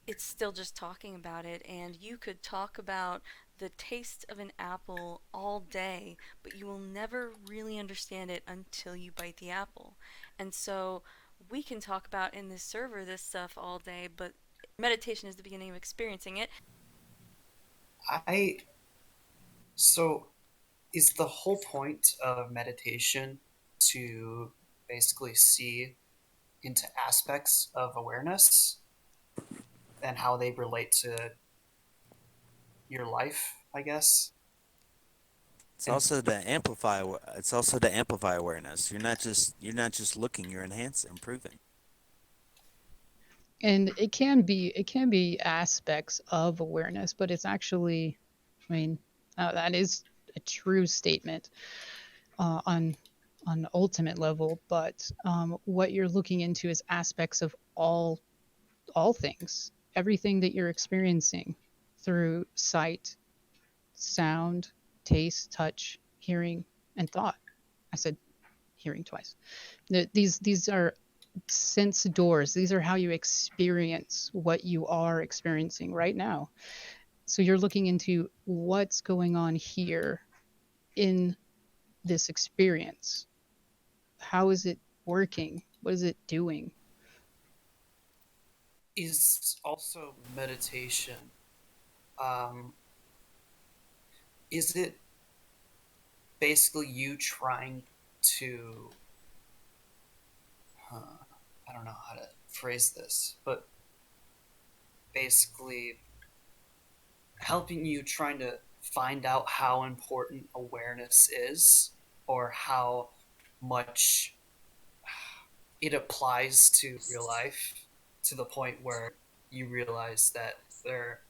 it's still just talking about it. And you could talk about the taste of an apple all day, but you will never really understand it until you bite the apple. And so we can talk about in this server this stuff all day, but meditation is the beginning of experiencing it. I so is the whole point of meditation to basically see into aspects of awareness and how they relate to your life, I guess. It's And also to amplify. It's also to amplify awareness. You're not just looking. You're enhancing, improving. And it can be aspects of awareness, but it's actually, I mean, that is a true statement on ultimate level. But what you're looking into is aspects of all things, everything that you're experiencing through sight, sound, taste, touch, hearing, and thought. I said hearing twice. These are sense doors. These are how you experience what you are experiencing right now. So you're looking into what's going on here in this experience. How is it working? What is it doing? is also meditation. Um, is it basically you trying to? I don't know how to phrase this, but basically helping you trying to find out how important awareness is, or how much it applies to real life, to the point where you realize that there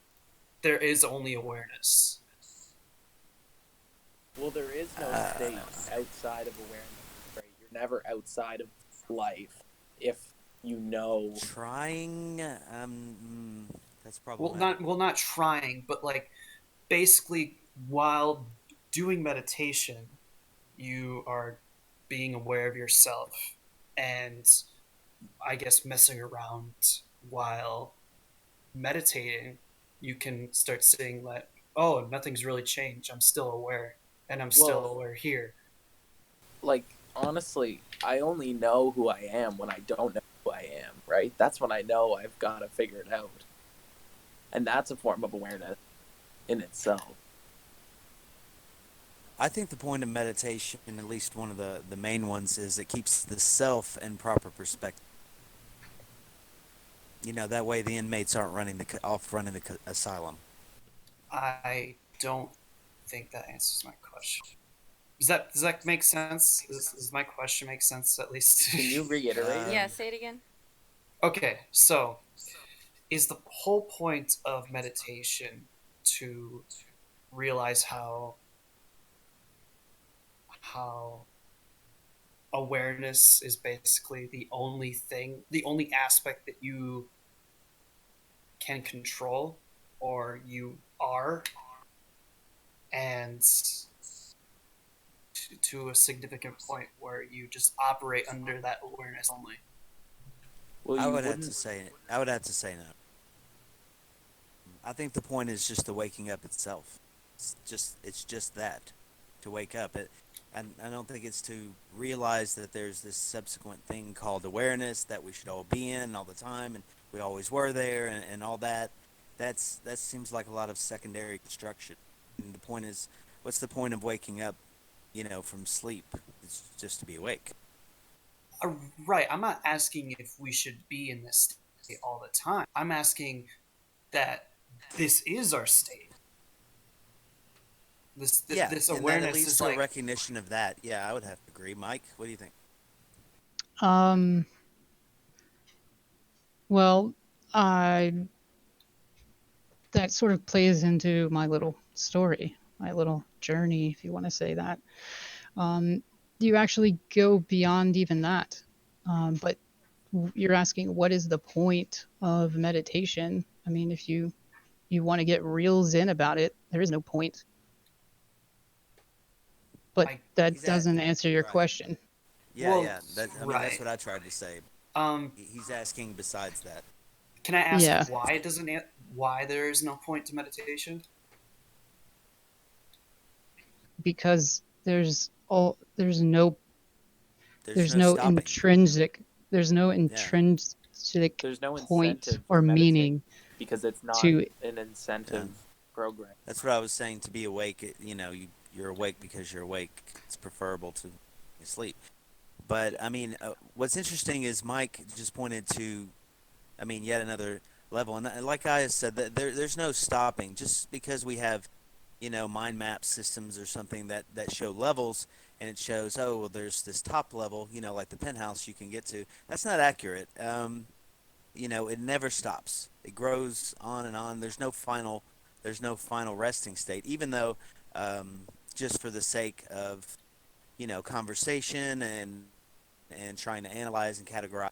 there is only awareness. Well, there is no state outside of awareness, right? You're never outside of life if you know. Trying, that's Well, problematic. not trying, but like basically while doing meditation, you are being aware of yourself and I guess messing around while meditating. You can start seeing that, oh, nothing's really changed. I'm still aware, and I'm still Well, aware here. like, honestly, I only know who I am when I don't know who I am, right? That's when I know I've got to figure it out. And that's a form of awareness in itself. I think the point of meditation, at least one of the main ones, is it keeps the self in proper perspective. You know, that way the inmates aren't running running the asylum. I don't think that answers my question. Does that make sense? Does my question make sense at least? Can you reiterate it? Yeah, say it again. Okay, so is the whole point of meditation to realize how awareness is basically the only thing, the only aspect that you can control or you are, and to a significant point where you just operate under that awareness only? Well, I you would have wouldn't. to say no. I think the point is just the waking up itself. It's just that, to wake up. And I don't think it's to realize that there's this subsequent thing called awareness that we should all be in all the time, and we always were there, and all that. That seems like a lot of secondary construction. And the point is, what's the point of waking up, from sleep? It's just to be awake. Right. I'm not asking if we should be in this state all the time. I'm asking that this is our state. Yeah, This and that awareness leads is to a like, recognition of that. Yeah, I would have to agree. Mike, what do you think? Well, I that sort of plays into my little story, my little journey, if you want to say that. You actually go beyond even that. But you're asking, what is the point of meditation? I mean, if you want to get real zen about it, there is no point. But I that He's at doesn't answer your right. question. Yeah, well, yeah. That's right. what I tried to say. Um, He's asking besides that. can I ask Yeah, why it doesn't? Why there is no point to meditation? because there's no There's no stopping. there's no Yeah, intrinsic There's no point incentive or to meditate meaning because it's not to an yeah. incentive program. That's what I was saying. To be awake, you're awake because you're awake. It's preferable to sleep. But I mean, what's interesting is Mike just pointed to, yet another level, and like I said, that there's no stopping. Just because we have, mind map systems or something that show levels, and it shows, oh, well, there's this top level, like the penthouse you can get to. That's not accurate. It never stops. It grows on and on. There's no final resting state, even though, just for the sake of, conversation and trying to analyze and categorize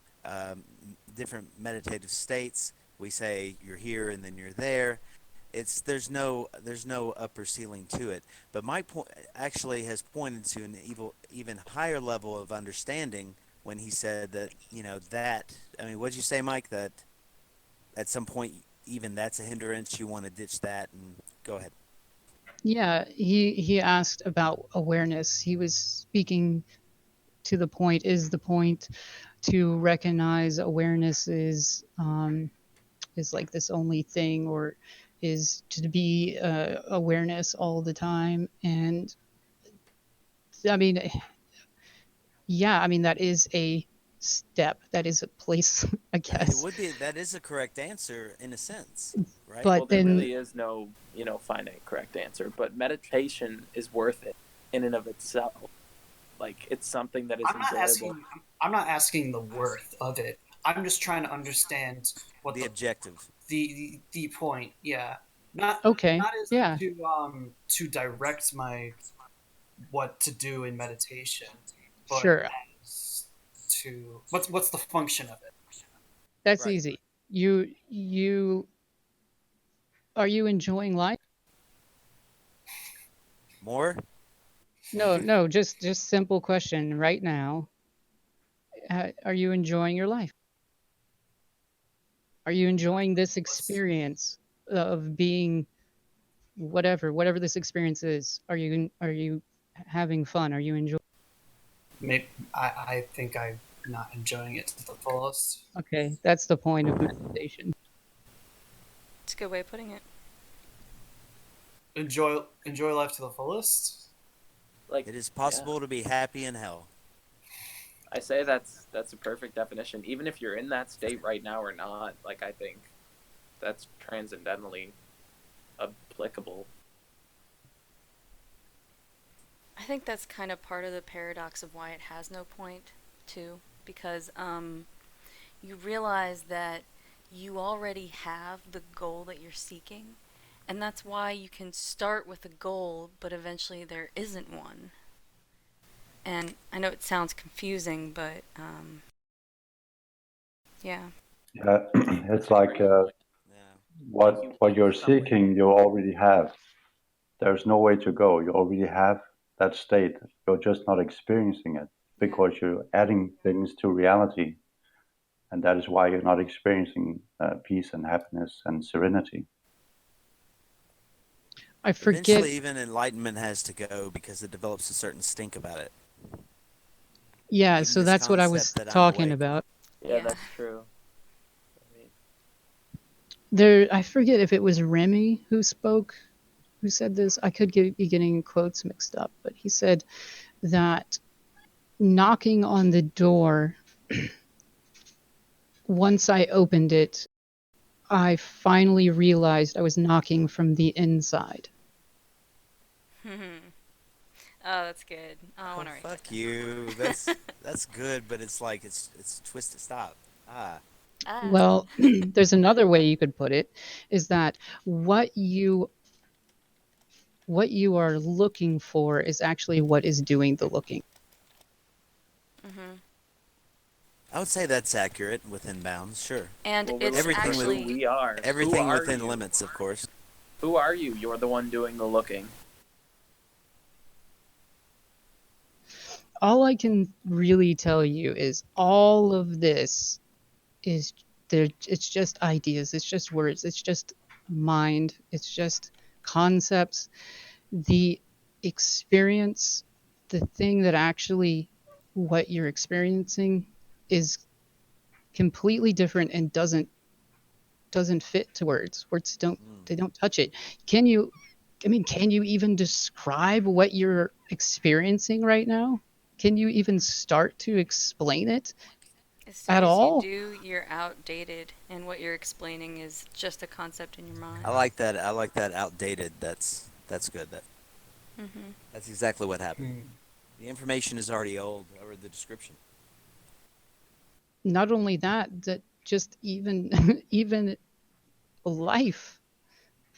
different meditative states, we say you're here and then you're there. There's no upper ceiling to it. But Mike actually has pointed to an even higher level of understanding when he said that, what'd you say, Mike? That at some point even that's a hindrance. You want to ditch that and go ahead. Yeah, he asked about awareness. He was speaking to the point, is the point to recognize awareness is like this only thing, or is to be awareness all the time? And I mean, yeah, I mean, that is a step, that is a place, I It guess. would be that is a correct answer in a sense, right? But Well, there then, really is no, finite correct answer, but meditation is worth it in and of itself. Like, it's something that is enjoyable. I'm not asking the worth of it. I'm just trying to understand what The objective. the point. Yeah. Not Okay. not as Yeah. to direct my what to do in meditation, but Sure. as to what's the function of it? That's Right. easy. You are you enjoying life? More? No, no, just simple question right now. Are you enjoying your life? Are you enjoying this Let's experience of being whatever this experience is? Are you having fun? Are you enjoying? maybe I think I'm not enjoying it to the fullest. Okay, that's the point of meditation. It's a good way of putting it. Enjoy life to the fullest. Like, It is yeah, possible to be happy in hell. I say that's a perfect definition. Even if you're in that state right now or not, like I think that's transcendentally applicable. I think that's kind of part of the paradox of why it has no point, too, because you realize that you already have the goal that you're seeking, and that's why you can start with a goal, but eventually there isn't one. And I know it sounds confusing, but yeah. Yeah, it's I like agree. Yeah. what you're Somewhere. seeking, you already have. There's no way to go. You already have that state. You're just not experiencing it Yeah. because you're adding things to reality, and that is why you're not experiencing peace and happiness and serenity. I forget. Eventually, even enlightenment has to go because it develops a certain stink about it. Yeah, Even so this that's what I was concept that I'm talking awake. about. Yeah, Yeah. that's true. I mean, I forget if it was Remy who said this. I could be getting quotes mixed up, but he said that knocking on the door, once I opened it, I finally realized I was knocking from the inside. Oh, that's good. Oh, I Oh want to write that fuck down. you. That's good, but it's like it's twisted. Stop. Ah. Ah. Well, there's another way you could put it, is that what you what you are looking for is actually what is doing the looking. Mhm. I would say that's accurate within bounds. Sure. And well, we're it's looking for Everything with who actually we are. Who everything are within you? limits, of course. Who are you? You're the one doing the looking. All I can really tell you is all of this is there. It's just ideas, it's just words, it's just mind, it's just concepts. The experience, the thing that actually what you're experiencing is completely different and doesn't fit to words. Words don't Mm. they don't touch it. Can you can you even describe what you're experiencing right now? Can you even start to explain it as soon at as you all? do, you're outdated, and what you're explaining is just a concept in your I mind. like that. I like that. Outdated. That's good. Mhm. That's exactly what happened. Hmm. The information is already old, or the description. Not only that, that just even even life,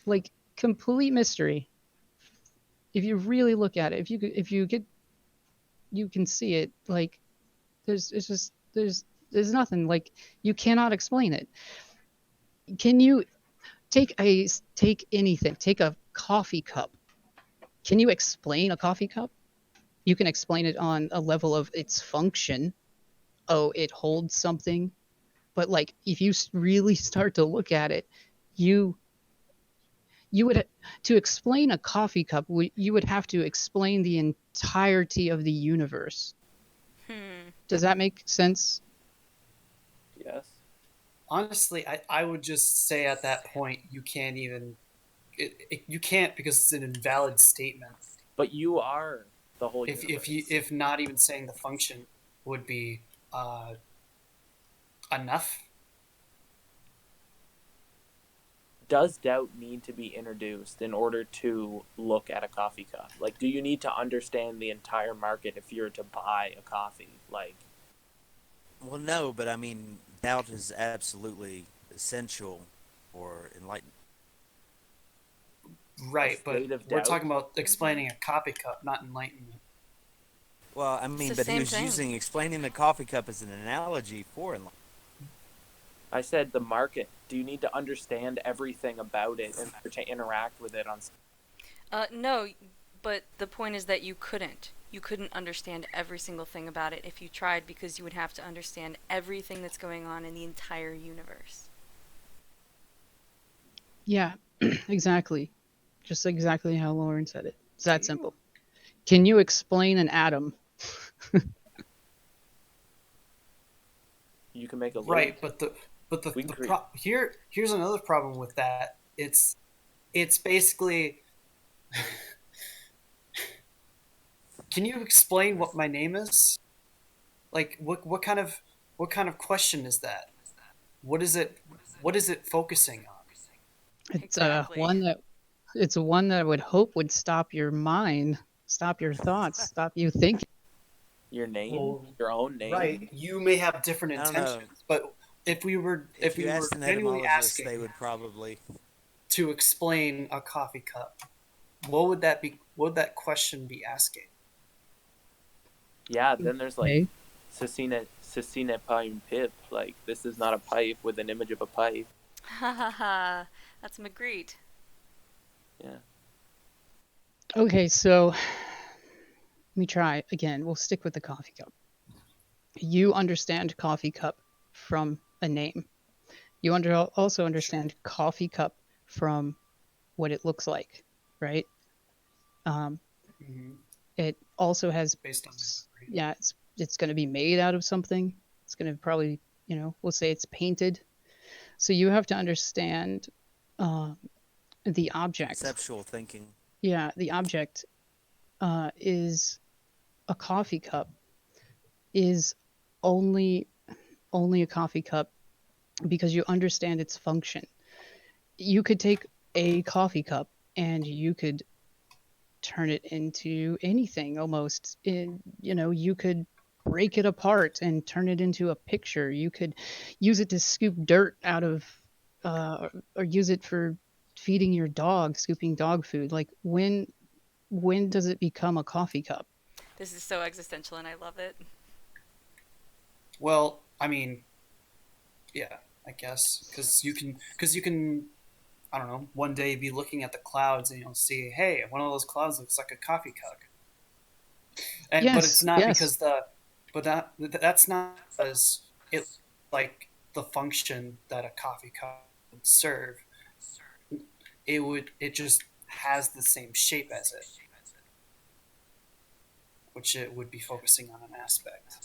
like complete mystery. If you really look at it, if you get you can see it, like it's just there's nothing, like you cannot explain it. Can you take anything, take a coffee cup? Can you explain a coffee cup? You can explain it on a level of its function. Oh, it holds something. But like if you really start to look at it, you you would to explain a coffee cup, you would have to explain the entirety of the universe. Hmm. Does that make sense? Yes. Honestly, I would just say at that point you can't even you can't because it's an invalid statement. But you are the whole If universe. if not even saying the function would be uh, enough. Does doubt need to be introduced in order to look at a coffee cup? Like, do you need to understand the entire market if you're to buy a coffee? Like, Well, no, but I mean, doubt is absolutely essential for enlightenment. Right, but state of we're doubt. talking about explaining a coffee cup, not enlightenment. Well, I mean, the but he same was thing. explaining the coffee cup as an analogy for enlightenment. I said the market. Do you need to understand everything about it in order to interact with it on? No, but the point is that you couldn't. You couldn't understand every single thing about it if you tried, because you would have to understand everything that's going on in the entire universe. Yeah, exactly. Just exactly how Lauren said it. It's that simple. Can you explain an atom? You can make a little. Right, but the We can create. here's another problem with that. It's basically. Can you explain what my name is? Like what kind of question is that? What is it focusing on? It's Exactly. one that I would hope would stop your mind, stop your thoughts, stop you thinking. Your name, Well, your own name. Right, you may have different I don't know. intentions, but if we were If you asked an genuinely etymologist, asking they would probably. to explain a coffee cup, what would that be? What would that question be asking? Yeah, then there's like Okay. Cecine pipe pip. Like, this is not a pipe with an image of a pipe. Ha ha ha. That's Magritte. Yeah. Okay, so let me try again. We'll stick with the coffee cup. You understand coffee cup from a name. You also understand coffee cup from what it looks like, right? Mm-hmm. It also has, Based on yeah, it's going to be made out of something. It's going to probably, we'll say it's painted. So you have to understand the object. Conceptual thinking. Yeah, the object is a coffee cup. Is only a coffee cup because you understand its function. You could take a coffee cup and you could turn it into anything almost. You could break it apart and turn it into a picture. You could use it to scoop dirt out of, or use it for feeding your dog, scooping dog food. Like when does it become a coffee cup? This is so existential and I love it. Well, I mean, yeah, I guess because you can, I don't know, one day be looking at the clouds and you'll see, hey, one of those clouds looks like a coffee cup, but it's not because that's not because it like the function that a coffee cup would serve. It just has the same shape as it, which it would be focusing on an aspect.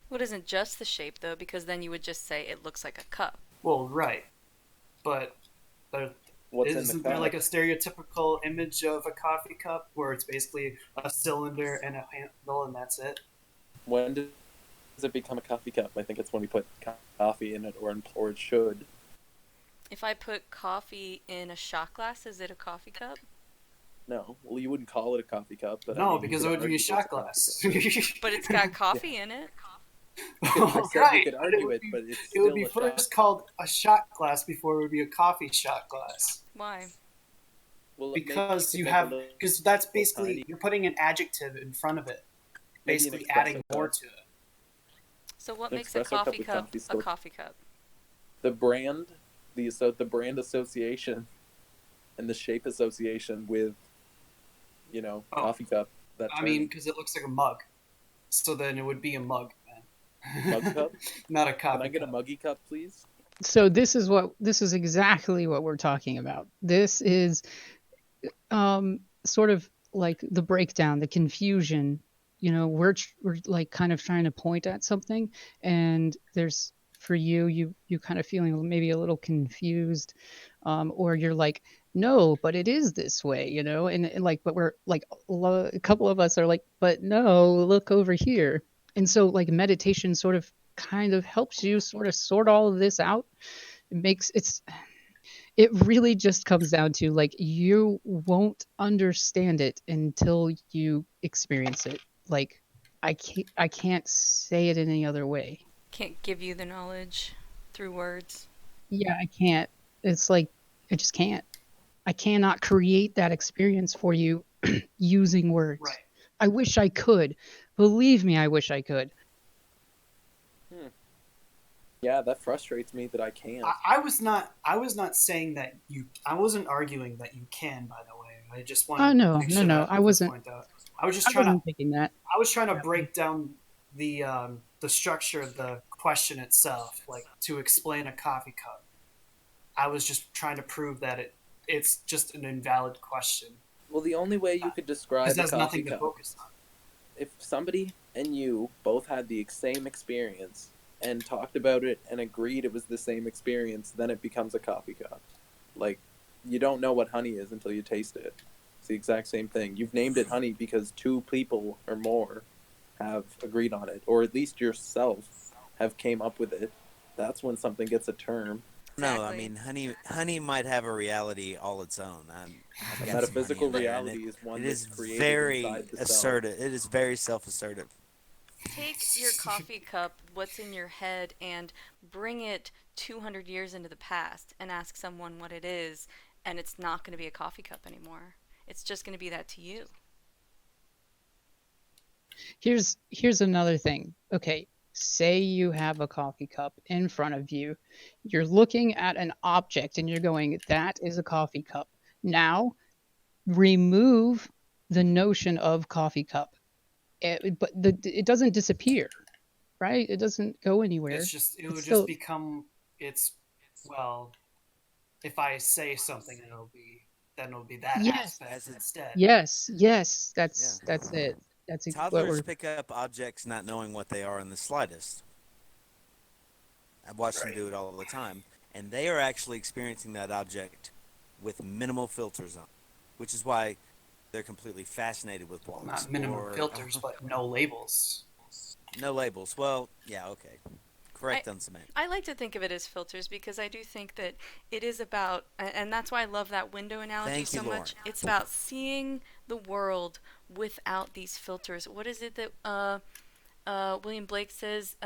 Well, it isn't just the shape, though, because then you would just say it looks like a cup. Well, right, but What's in the isn't there cup? like a stereotypical image of a coffee cup where it's basically a cylinder and a handle and that's it? When does it become a coffee cup? I think it's when we put coffee in it, or it should. If I put coffee in a shot glass, is it a coffee cup? No, well, you wouldn't call it a coffee cup, but No, I mean, because it would be a shot glass. But it's got coffee in it. I said Right, you could argue it, be, but it's it still would be a first shot. called a shot glass before it would be a coffee shot glass. Why? Well, Because maybe you make have, a little because that's basically tiny- you're putting an adjective in front of it, maybe an basically espresso adding more cup. to it. So what An makes a espresso cup coffee with cup coffee a still- coffee cup? The brand, the brand association, and the shape association with, coffee cup. That I term. mean, because it looks like a mug, so then it would be a mug then. Mug cup? Not a coffee Can I get a cup. muggy cup, please? So this is exactly what we're talking about. This is sort of like the breakdown, the confusion. We're like kind of trying to point at something, and there's for you kind of feeling maybe a little confused, or you're like, no, but it is this way, and like, but we're like a couple of us are like, but no, look over here. And so like meditation sort of kind of helps you sort of sort all of this out. It really just comes down to like you won't understand it until you experience it. Like I can't say it in any other way. Can't give you the knowledge through words. Yeah, I can't. It's like I just can't. I cannot create that experience for you using words. Right. I wish I could. Believe me, I wish I could. Yeah, that frustrates me that I can't. I was not saying that you. I wasn't arguing that you can. By the way, I just wanted Oh to no, make no, sure no. that I was wasn't. pointed out. I was just I trying to. wasn't thinking that. I was trying to break down the structure of the question itself, like to explain a coffee cup. I was just trying to prove that it's just an invalid question Well, the only way you could describe because a there's coffee nothing to cup, focus on. if somebody and you both had the same experience and talked about it and agreed it was the same experience, then it becomes a coffee cup. Like, you don't know what honey is until you taste it. It's the exact same thing. You've named it honey because two people or more have agreed on it, or at least yourself have came up with it. That's when something gets a term. No, I Exactly. mean honey might have a reality all its own. I've A got some honey metaphysical in there, and reality is one it that's is created very inside the cell. assertive. It is very self-assertive. Take your coffee cup, what's in your head, and bring it 200 years into the past and ask someone what it is, and it's not going to be a coffee cup anymore. It's just going to be that to you. Here's another thing. Okay, say you have a coffee cup in front of you. You're looking at an object and you're going, that is a coffee cup. Now, remove the notion of coffee cup. But it doesn't disappear, right? It doesn't go anywhere. It It's would still just become well. If I say something, it'll be that yes, aspect instead. yes, yes. Yeah. That's it. That's what Toddlers we're. pick up objects not knowing what they are in the slightest. I've watched them do it all the time, and they are actually experiencing that object with minimal filters on, which is why they're completely fascinated with Well, blocks not minimum or filters, but no labels. no labels. Well, yeah, okay, correct I- on semantics. I like to think of it as filters because I do think that it is about, and that's why I love that window analogy Thank you, so much. Lauren. It's about seeing the world without these filters. What is it that William Blake says?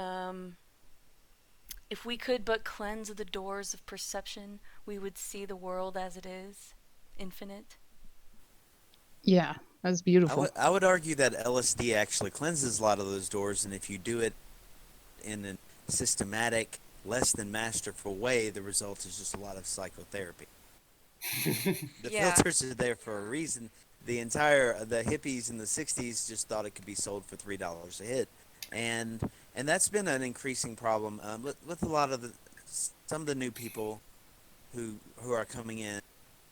If we could but cleanse the doors of perception, we would see the world as it is, infinite. Yeah, that's beautiful. I would argue that LSD actually cleanses a lot of those doors, and if you do it in a systematic, less than masterful way, the result is just a lot of psychotherapy. The Yeah. filters are there for a reason. The hippies in the '60s just thought it could be sold for $3 a hit, and that's been an increasing problem with a lot of some of the new people who are coming in,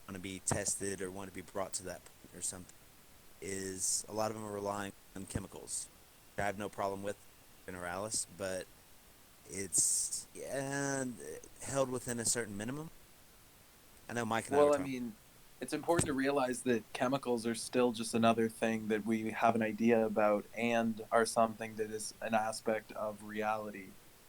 want to be tested or want to be brought to that point or something. Is a lot of them are relying on chemicals. I have no problem with Generalis, but it's held within a certain minimum. I know Mike and I Well, were I talking. mean, it's important to realize that chemicals are still just another thing that we have an idea about and are something that is an aspect of reality.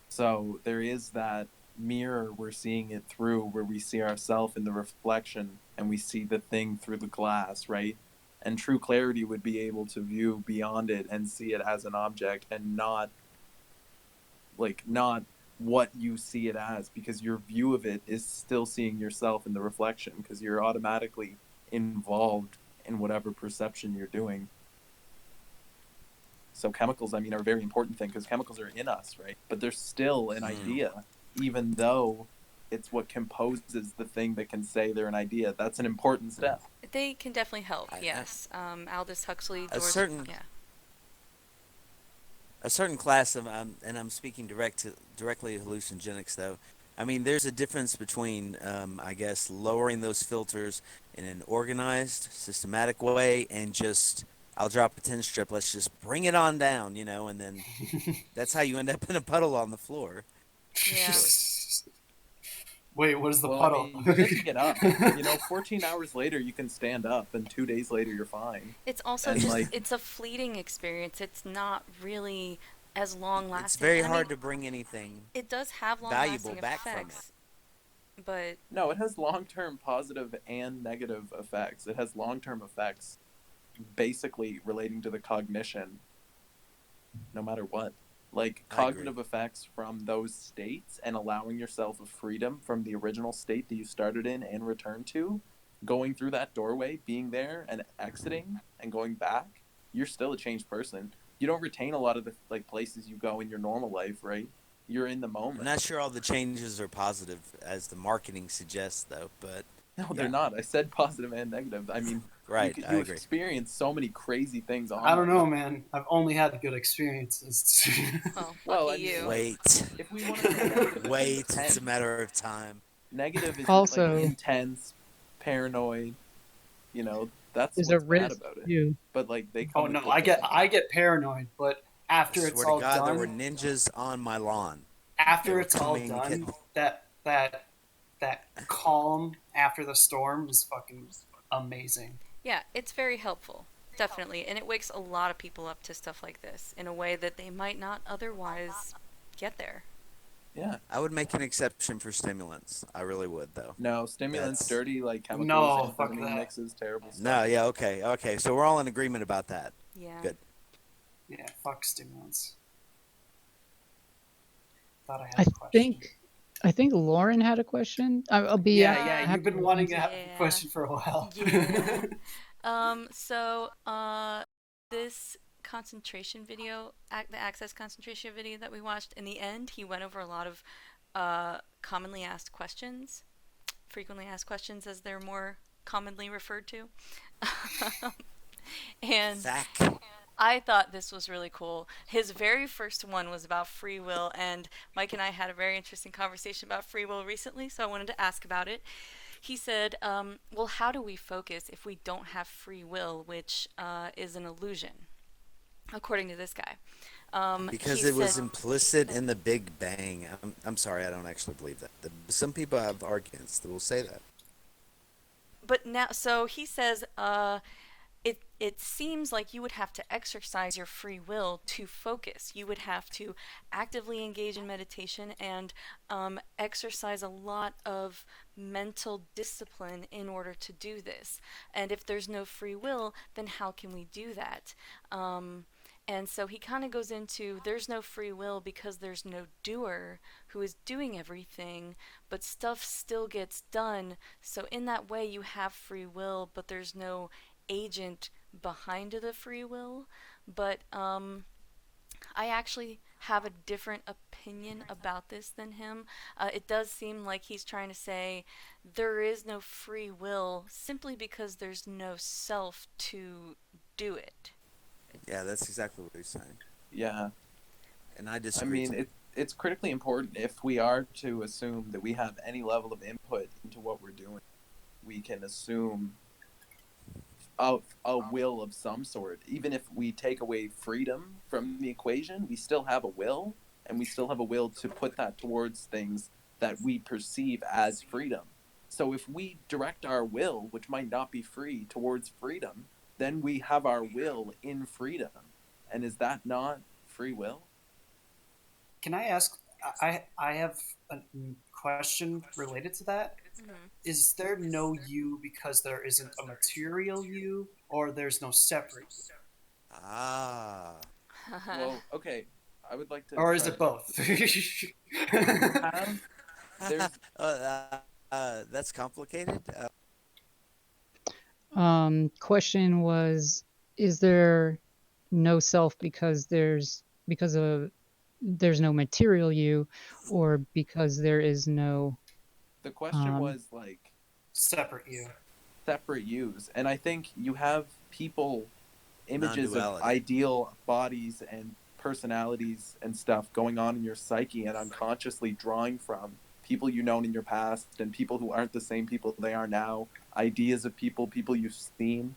So there is that mirror we're seeing it through where we see ourselves in the reflection and we see the thing through the glass, right? And true clarity would be able to view beyond it and see it as an object and not what you see it as, because your view of it is still seeing yourself in the reflection because you're automatically involved in whatever perception you're doing. So chemicals, I mean, are a very important thing because chemicals are in us, right? But they're still an idea, even though it's what composes the thing that can say they're an idea. That's an important step. They can definitely help, yes. Aldous Huxley, A George, certain- yeah. A certain class of, and I'm speaking directly to hallucinogenics, though. I mean, there's a difference between, I guess, lowering those filters in an organized, systematic way, and just, I'll drop a 10 strip, let's just bring it on down, and then that's how you end up in a puddle on the floor. Yeah. Wait, what is the Well, puddle? I mean, you get to get up. 14 hours later, you can stand up, and 2 days later, you're fine. It's also And, just, like- it's a fleeting experience. It's not really as long lasting. It's very hard to bring anything. It does have long valuable lasting back from effects. But No, it has long-term positive and negative effects. It has long-term effects basically relating to the cognition, no matter what. Like, I agree. cognitive effects from those states and allowing yourself a freedom from the original state that you started in and returned to going through that doorway, being there and exiting and going back, you're still a changed person. You don't retain a lot of the like places you go in your normal life, right? You're in the I'm moment. not sure all the changes are positive as the marketing suggests, though. But No, Yeah. they're not. I said positive and negative. I mean, right, I you agree. experience so many crazy things online. I don't know, man. I've only had good experiences. Well, Well, lucky I mean, you. like, Wait, if we want to say negative, is wait. It's a intense. matter of time. Negative is Also- like intense, paranoid. You know, that's There's what's a bad risk about it. too. But like they come Oh with no, good I things. get paranoid, but after I it's swear to all God, there were done, ninjas on my lawn. They after were it's all coming to done, get- that calm after the storm is fucking amazing. Yeah, it's very helpful. Definitely. And it wakes a lot of people up to stuff like this in a way that they might not otherwise get there. Yeah. I would make an exception for stimulants. I really would, though. No, stimulants, That's- dirty, like chemicals, No, fuck amphetamine that. mixes, terrible stuff. No, yeah, okay. So we're all in agreement about that. Yeah. Good. Yeah, fuck stimulants. Thought I had I a question. think Lauren had a question. I'll be Yeah, happy you've been to wanting to answer. have a Yeah. question for a while. Yeah. This concentration video, the access concentration video that we watched, in the end, he went over a lot of commonly asked questions, frequently asked questions as they're more commonly referred to. And Zach. I thought this was really cool. His very first one was about free will, and Mike and I had a very interesting conversation about free will recently, so I wanted to ask about it. He said, well, how do we focus if we don't have free will, which is an illusion, according to this guy? Because he it was said- implicit in the Big Bang. I'm sorry, I don't actually believe that. Some people have arguments that will say that. But now, so he says, it seems like you would have to exercise your free will to focus. You would have to actively engage in meditation and exercise a lot of mental discipline in order to do this. And if there's no free will, then how can we do that? And so he kind of goes into there's no free will because there's no doer who is doing everything, but stuff still gets done. So in that way, you have free will, but there's no agent behind the free will. But I actually have a different opinion about this than him. It does seem like he's trying to say there is no free will simply because there's no self to do it. Yeah, that's exactly what he's saying. Yeah. And I I disagree. mean, it's critically important if we are to assume that we have any level of input into what we're doing. We can assume a will of some sort. Even if we take away freedom from the equation, we still have a will, and we still have a will to put that towards things that we perceive as freedom. So if we direct our will, which might not be free, towards freedom, then we have our will in freedom. And is that not free will? Can I ask? I have a question related to that. Is there no you because there isn't a material you, or there's no separate you? Ah. Well, okay. I would like to. Or is try it both? to have- there's That's complicated. Question was, is there no self because there's no material you, or because there is no the question Um, was like Separate you. separate yous, and I think you have people, images of Non-duality. ideal bodies and personalities and stuff going on in your psyche and unconsciously drawing from people you known in your past and people who aren't the same people they are now, ideas of people you've seen,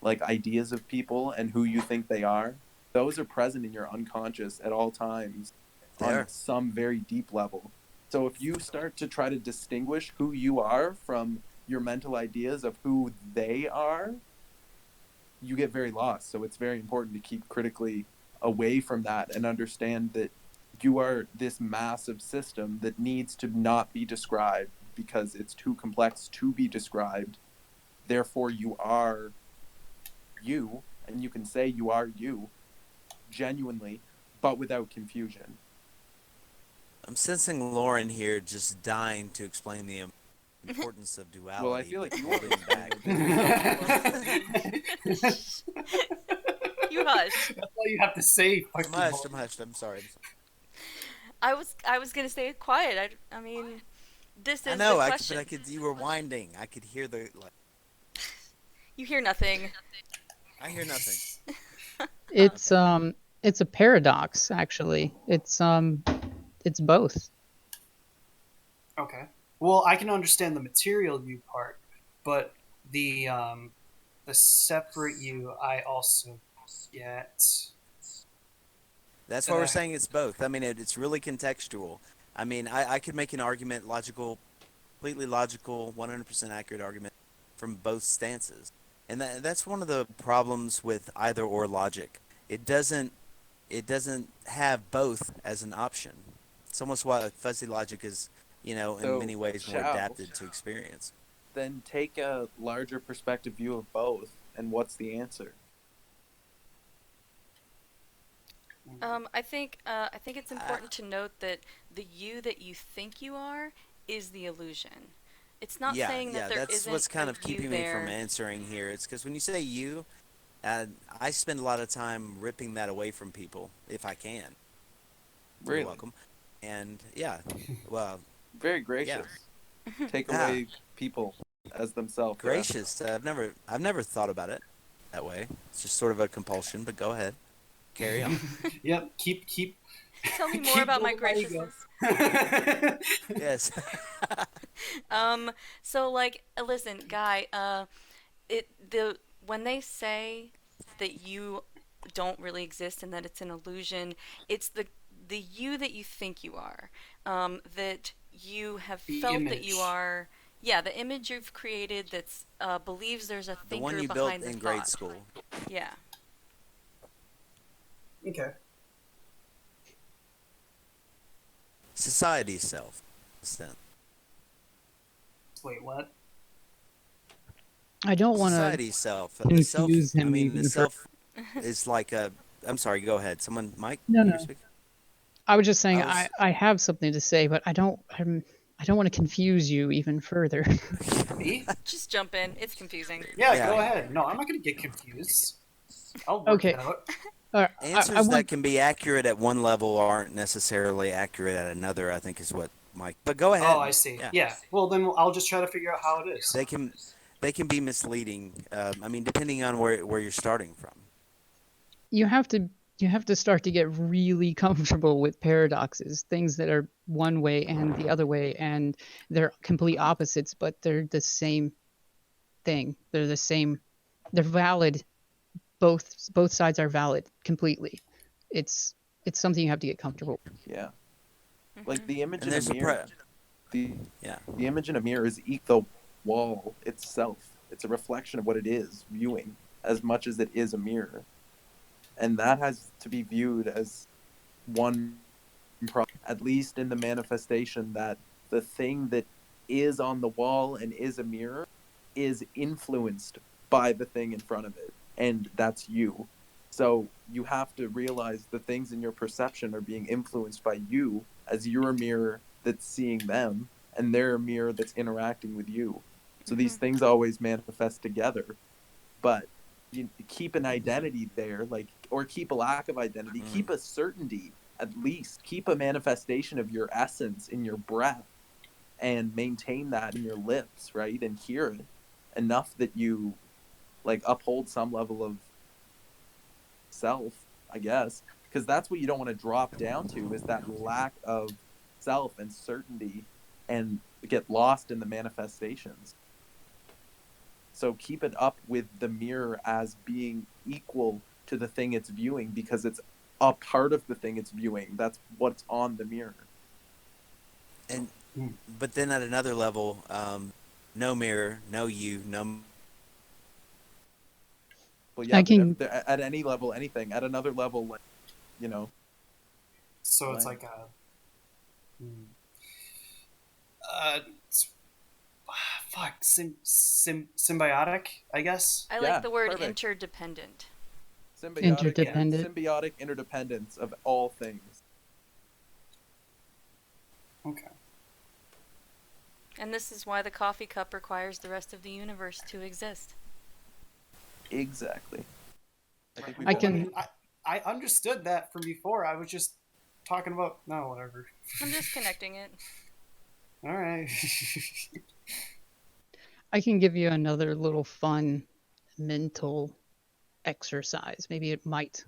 like ideas of people and who you think they are. Those are present in your unconscious at all times There. on some very deep level. So if you start to try to distinguish who you are from your mental ideas of who they are, you get very lost. So it's very important to keep critically away from that and understand that you are this massive system that needs to not be described because it's too complex to be described. Therefore, you are you, and you can say you are you genuinely, but without confusion. I'm sensing Lauren here just dying to explain the importance of duality. Well, I feel like you holding want back. You hush. That's all you have to say. I'm fucking hushed. Paul. I'm hushed. I'm sorry. I was gonna stay quiet. I mean, this I is know. the But question. I could. You were winding. I could hear the like. You hear nothing. I hear nothing. It's a paradox actually. It's both. Okay. Well, I can understand the material you part, but the separate you, I also get. That's why we're saying it's both. I mean, it's really contextual. I mean, I could make an argument, completely logical, 100% accurate argument from both stances. And that's one of the problems with either or logic. It doesn't have both as an option. It's almost why fuzzy logic is, in So, many ways more Shao, adapted to experience. Then take a larger perspective view of both, and what's the answer? I think it's important to note that the you that you think you are is the illusion. It's not saying that there that's isn't what's kind a of you keeping me from there. answering here. It's because when you say you, I spend a lot of time ripping that away from people if I can. Really? You're welcome. And yeah, well, Very gracious. Take away people as themselves. yeah. gracious. I've never thought about it that way. It's just sort of a compulsion. But go ahead, carry on. Yep. Keep. Tell me more keep about my building ego. graciousness. Yes. So like, listen, Guy, when they say that you don't really exist and that it's an illusion, it's the you that you think you are, that you have The felt that you image. are. Yeah, the image you've created that's believes there's a The thinker one you built behind the in grade thought. school. Yeah. Okay. Society self. Then. Wait, what? I don't want to Society self. The self. confuse I him mean, even the further. self is like a. I'm sorry. Go ahead. Someone, Mike. No, you no. speak? I was just saying I was- I have something to say, but I don't want to confuse you even further. Me? Just jump in. It's confusing. Yeah, go ahead. No, I'm not gonna get confused. I'll work Okay. it out. Answers I want that can be accurate at one level aren't necessarily accurate at another. I think is what Mike. But go ahead. Oh, I see. Yeah. Yeah. Well, then I'll just try to figure out how it is. They can be misleading. I mean, depending on where you're starting from. you have to start to get really comfortable with paradoxes, things that are one way and the other way, and they're complete opposites, but they're the same thing. They're the same. They're valid. Both sides are valid completely. It's something you have to get comfortable with. Yeah. Like the image And in a there's a mirror. The Yeah. image in a mirror is the wall itself. It's a reflection of what it is viewing, as much as it is a mirror, and that has to be viewed as one problem, at least in the manifestation that the thing that is on the wall and is a mirror is influenced by the thing in front of it, and that's you. So you have to realize the things in your perception are being influenced by you, as you're a mirror that's seeing them, and they're a mirror that's interacting with you. So these things always manifest together, but you keep an identity there, like, or keep a lack of identity, keep a certainty, at least keep a manifestation of your essence in your breath, and maintain that in your lips, right? And hear it enough that you like uphold some level of self, I guess, because that's what you don't want to drop down to, is that lack of self and certainty, and get lost in the manifestations. So keep it up with the mirror as being equal to the thing it's viewing, because it's a part of the thing it's viewing. That's what's on the mirror. And but then at another level, no mirror, no you, no. Well, I yeah, can- but at any level, anything. At another level, like, you know. So it's Right. like symbiotic, I guess. I Yeah, like the word perfect. interdependent. Interdependent. Symbiotic interdependence of all things. Okay. And this is why the coffee cup requires the rest of the universe to exist. Exactly. I think we've I got can- it. I understood that from before. I was just talking about no, whatever. I'm just connecting it. All right. I can give you another little fun mental exercise. Maybe it might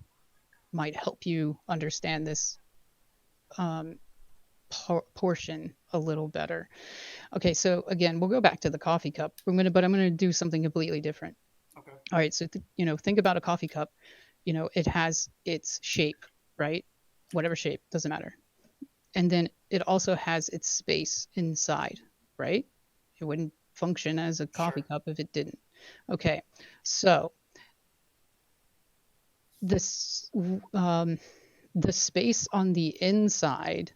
help you understand this portion a little better. Okay, so again, we'll go back to the coffee cup. I'm gonna do something completely different. Okay. All right, so think about a coffee cup. It has its shape, right? Whatever shape, doesn't matter. And then it also has its space inside, right? It wouldn't function as a coffee Sure. cup if it didn't. Okay, so this the space on the inside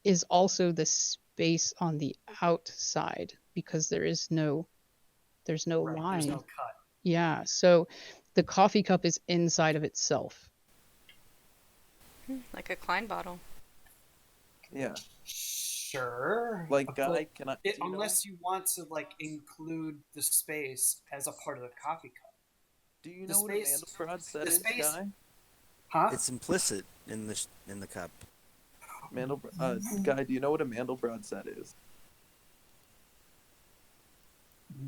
is also the space on the outside because there's no Right. line. There's no cut. Yeah, so the coffee cup is inside of itself. Like a Klein bottle. Yeah. Sure. Like, But Guy, can I? do you know- unless you want to like include the space as a part of the coffee cup. do you the know what space- a Mandelbrot set the is, space- Guy? Huh? It's implicit in the cup. Guy, do you know what a Mandelbrot set is?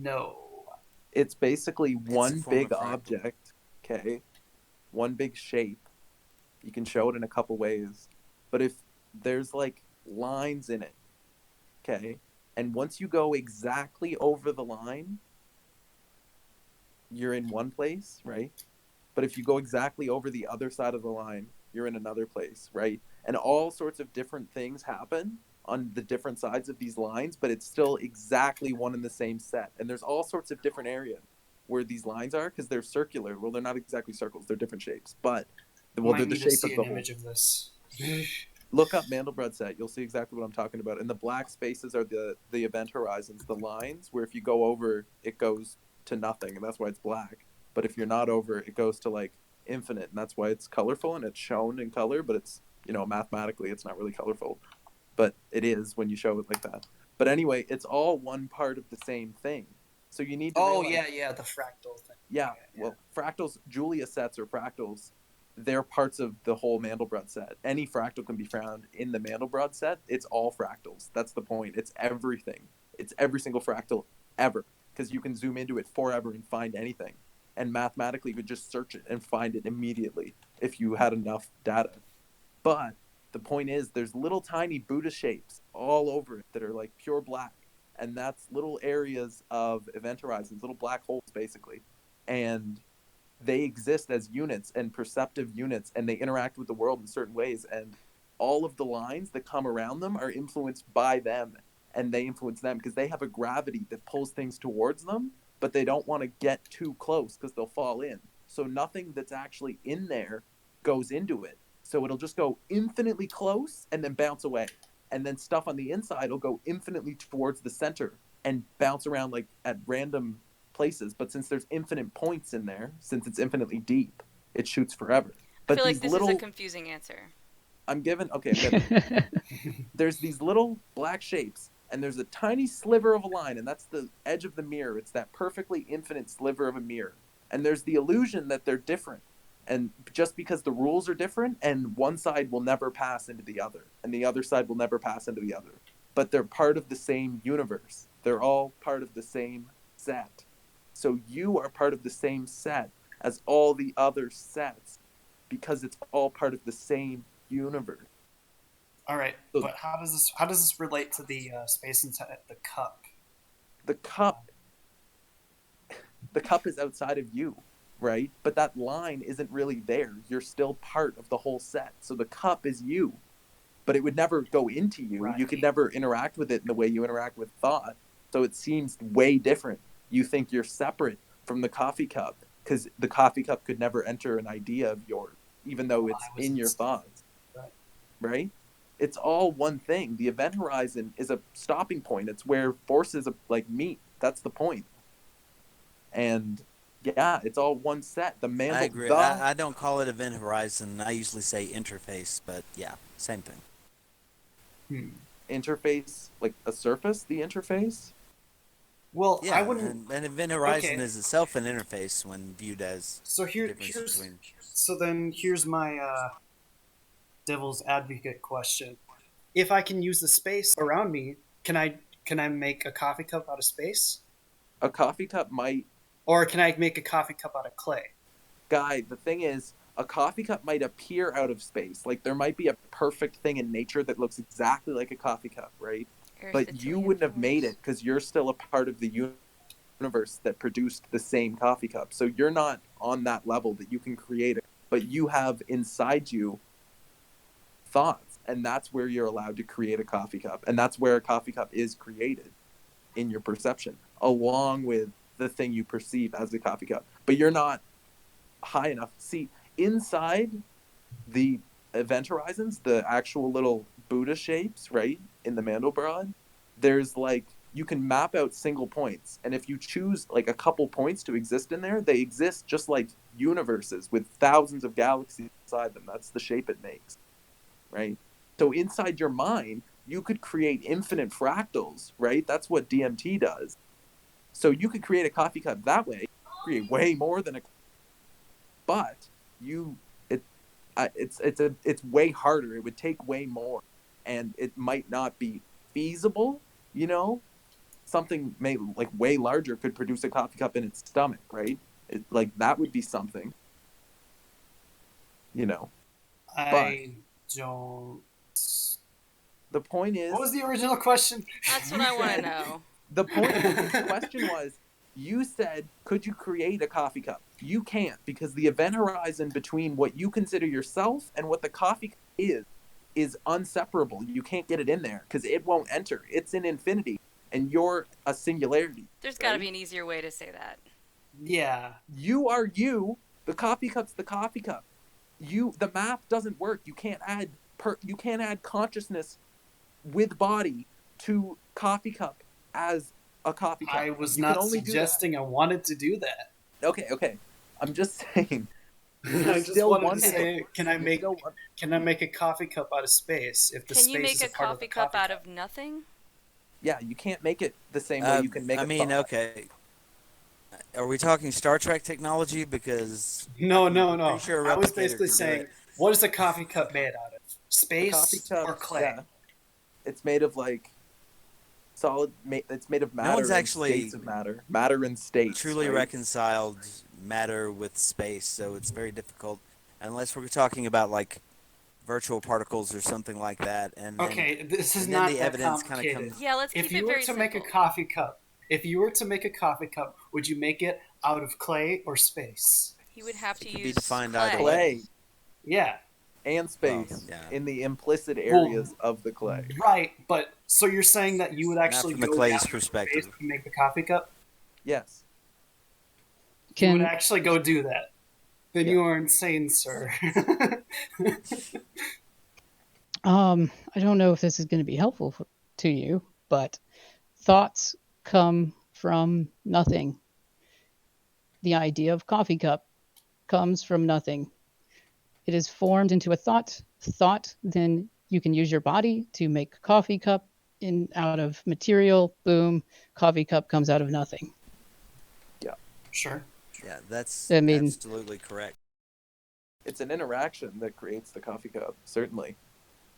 No. It's basically a one form big of fractal. object, okay? One big shape. You can show it in a couple ways. But if there's like lines in it, okay? And once you go exactly over the line, you're in one place, right? But if you go exactly over the other side of the line, you're in another place, right? And all sorts of different things happen on the different sides of these lines, but it's still exactly one and the same set. And there's all sorts of different areas where these lines are because they're circular. Well, they're not exactly circles; they're different shapes, but Might they're the need to shape see of the an whole. image of this. Look up Mandelbrot set. You'll see exactly what I'm talking about. And the black spaces are the event horizons, the lines where if you go over, it goes to nothing, and that's why it's black. But if you're not over, it goes to like infinite, and that's why it's colorful and it's shown in color. But it's mathematically, it's not really colorful, but it is when you show it like that. But anyway, it's all one part of the same thing. So you need to. Oh realize, yeah, the fractal thing. yeah. Okay, yeah. Well, fractals, Julia sets or fractals, they're parts of the whole Mandelbrot set. Any fractal can be found in the Mandelbrot set. It's all fractals. That's the point. It's everything. It's every single fractal ever because you can zoom into it forever and find anything. And mathematically, you could just search it and find it immediately if you had enough data. But the point is, there's little tiny Buddha shapes all over it that are like pure black. And that's little areas of event horizons, little black holes, basically. And they exist as units and perceptive units, and they interact with the world in certain ways. And all of the lines that come around them are influenced by them, and they influence them because they have a gravity that pulls things towards them, but they don't want to get too close because they'll fall in. So nothing that's actually in there goes into it. So it'll just go infinitely close and then bounce away. And then stuff on the inside will go infinitely towards the center and bounce around like at random places. But since there's infinite points in there, since it's infinitely deep, it shoots forever. I But feel like these this little, is a confusing answer. there's these little black shapes, and there's a tiny sliver of a line, and that's the edge of the mirror. It's that perfectly infinite sliver of a mirror. And there's the illusion that they're different. And just because the rules are different, and one side will never pass into the other, and the other side will never pass into the other. But they're part of the same universe. They're all part of the same set. So you are part of the same set as all the other sets because it's all part of the same universe. All right, So- but how does this relate to the space inside the cup? The cup is outside of you, right? But that line isn't really there. You're still part of the whole set. So the cup is you, but it would never go into you. You could Right. never interact with it in the way you interact with thought. So it seems way different. You think you're separate from the coffee cup because the coffee cup could never enter an idea of yours, even though Well, it's I was in your inside. thoughts. Right. Right? It's all one thing. The event horizon is a stopping point. It's where forces like meet. That's the point. And yeah, it's all one set. The I agree. I don't call it event horizon. I usually say interface, but yeah, same thing. interface, like a surface, the interface. Well, I Yeah, wouldn't. and Event Horizon Okay. is itself an interface when viewed as So the difference between. here's my devil's advocate question. If I can use the space around me, can I make a coffee cup out of space, A coffee cup might, or can I make a coffee cup out of clay? guy, the thing is, a coffee cup might appear out of space. Like there might be a perfect thing in nature that looks exactly like a coffee cup, right? Earth But fits you alien wouldn't have made forms. it because you're still a part of the universe that produced the same coffee cup. So you're not on that level that you can create it, but you have inside you thoughts, and that's where you're allowed to create a coffee cup, and that's where a coffee cup is created in your perception, along with the thing you perceive as a coffee cup. But you're not high enough. See, inside the event horizons, the actual little Buddha shapes, right, in the Mandelbrot, there's like you can map out single points, and if you choose like a couple points to exist in there, they exist just like universes with thousands of galaxies inside them. That's the shape it makes, right? So inside your mind, you could create infinite fractals, right? That's what DMT does. So you could create a coffee cup that way, create way more than a, but you it's way harder. It would take way more, and it might not be feasible. You know, something may like way larger could produce a coffee cup in its stomach, right? Like that would be something. You know, but I don't. the point is, What was the original question? That's what You I want to said- know. the the question was, you said, could you create a coffee cup? You can't, because the event horizon between what you consider yourself and what the coffee cup is inseparable. You can't get it in there because it won't enter. It's in infinity, and you're a singularity. There's got to right? be an easier way to say that. Yeah. You are you. The coffee cup's the coffee cup. The math doesn't work. You can't add consciousness with body to coffee cup as a coffee cup. I was You can not only do that. suggesting I wanted to do that. Okay. I'm just saying. I just still wanted to wanted say, it. can I You make still want- can I make a coffee cup out of space if the Can space you make is a a part of coffee the cup coffee out cup? of nothing? Yeah, you can't make it the same way you can make I a mean, thought. okay. Are we talking Star Trek technology? Because No. pretty sure a I was replicator basically can do saying, it. what is a coffee cup made out of? The coffee Space cup, or clay? yeah, it's made of like solid. It's made of matter. one's and actually states of matter and states. truly right? reconciled matter with space, so it's very difficult unless we're talking about like virtual particles or something like that. And then, Okay, this is and then not the that evidence kind of complicated. comes. Yeah, let's If keep you it were very to make a simple. coffee cup, would you make it out of clay or space? He would have to It could be use defined clay. either way. Clay Yeah, and space yeah. in the implicit areas of the clay. right. But so you're saying that you would actually from the go clay's down to perspective. space to make the coffee cup? Yes. You would Can actually go do that? Then Yeah. you are insane, sir. I don't know if this is going to be helpful to you, but thoughts come from nothing. The idea of coffee cup comes from nothing. It is formed into a thought. Thought, then you can use your body to make a coffee cup out of material. Boom, coffee cup comes out of nothing. Sure. Yeah, that's I mean- absolutely correct. It's an interaction that creates the coffee cup. Certainly,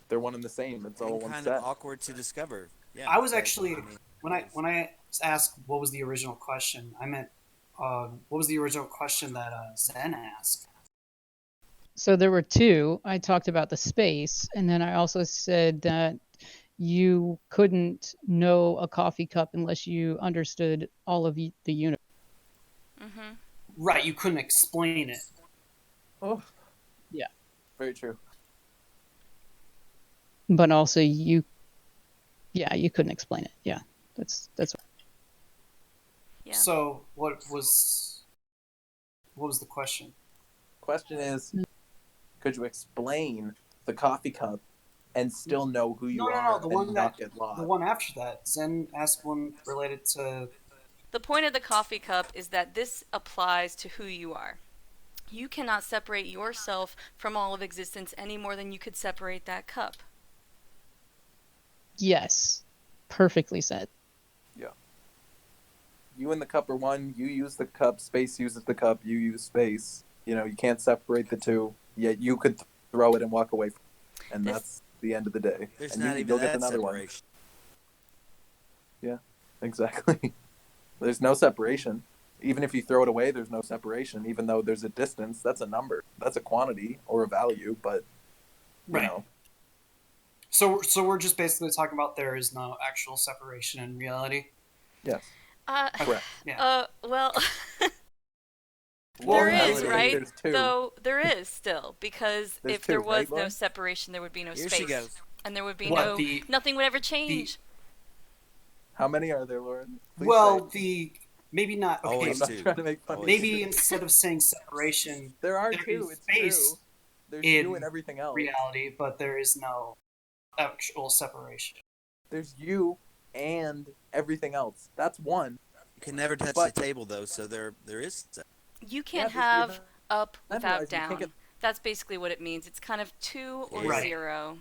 they're one and the same. It's all And one kind set. of awkward to discover. Yeah, I was but, actually- I mean, When I asked what was the original question, I meant what was the original question that Zen asked? So there were two. I talked about the space, and then I also said that you couldn't know a coffee cup unless you understood all of the universe. Mm-hmm. Right, you couldn't explain it. Oh. Yeah. Very true. But also you couldn't explain it. Yeah, that's Yeah. So what was the question? Question is, could you explain the coffee cup and still know who you No, are the and one not that get lost? the one after that. Zen asked one related to. The point of the coffee cup is that this applies to who you are. You cannot separate yourself from all of existence any more than you could separate that cup. Yes, perfectly said. You and the cup are one. You use the cup. Space uses the cup. You use space. You know, you can't separate the two. Yet you could throw it and walk away from it, and This- that's the end of the day. There's and not you'll even get that another separation. one. Exactly. There's no separation. Even if you throw it away, there's no separation. Even though there's a distance, that's a number. That's a quantity or a value. But you Right. know, So we're just basically talking about there is no actual separation in reality. yes, Uh, correct. Yeah. well, Well, there no, is, I think right? There's two. Though there is still, because There's if there two, was right, no Lauren? separation, there would be no Here space, she goes. and there would be What, no the- nothing would ever change. How many are there, Lauren? Please Well, say. maybe not. Okay, Always I'm not two. trying to make fun. Always of maybe you. instead of saying separation, There are there two. is It's space true. There's in you and everything else. reality, but there is no actual separation. There's you and everything else. That's one. You can never touch But- the table though, so there is. You can't there's have behind- up Otherwise, without you can't down. get- That's basically what it means. It's kind of 2 or Right. 0.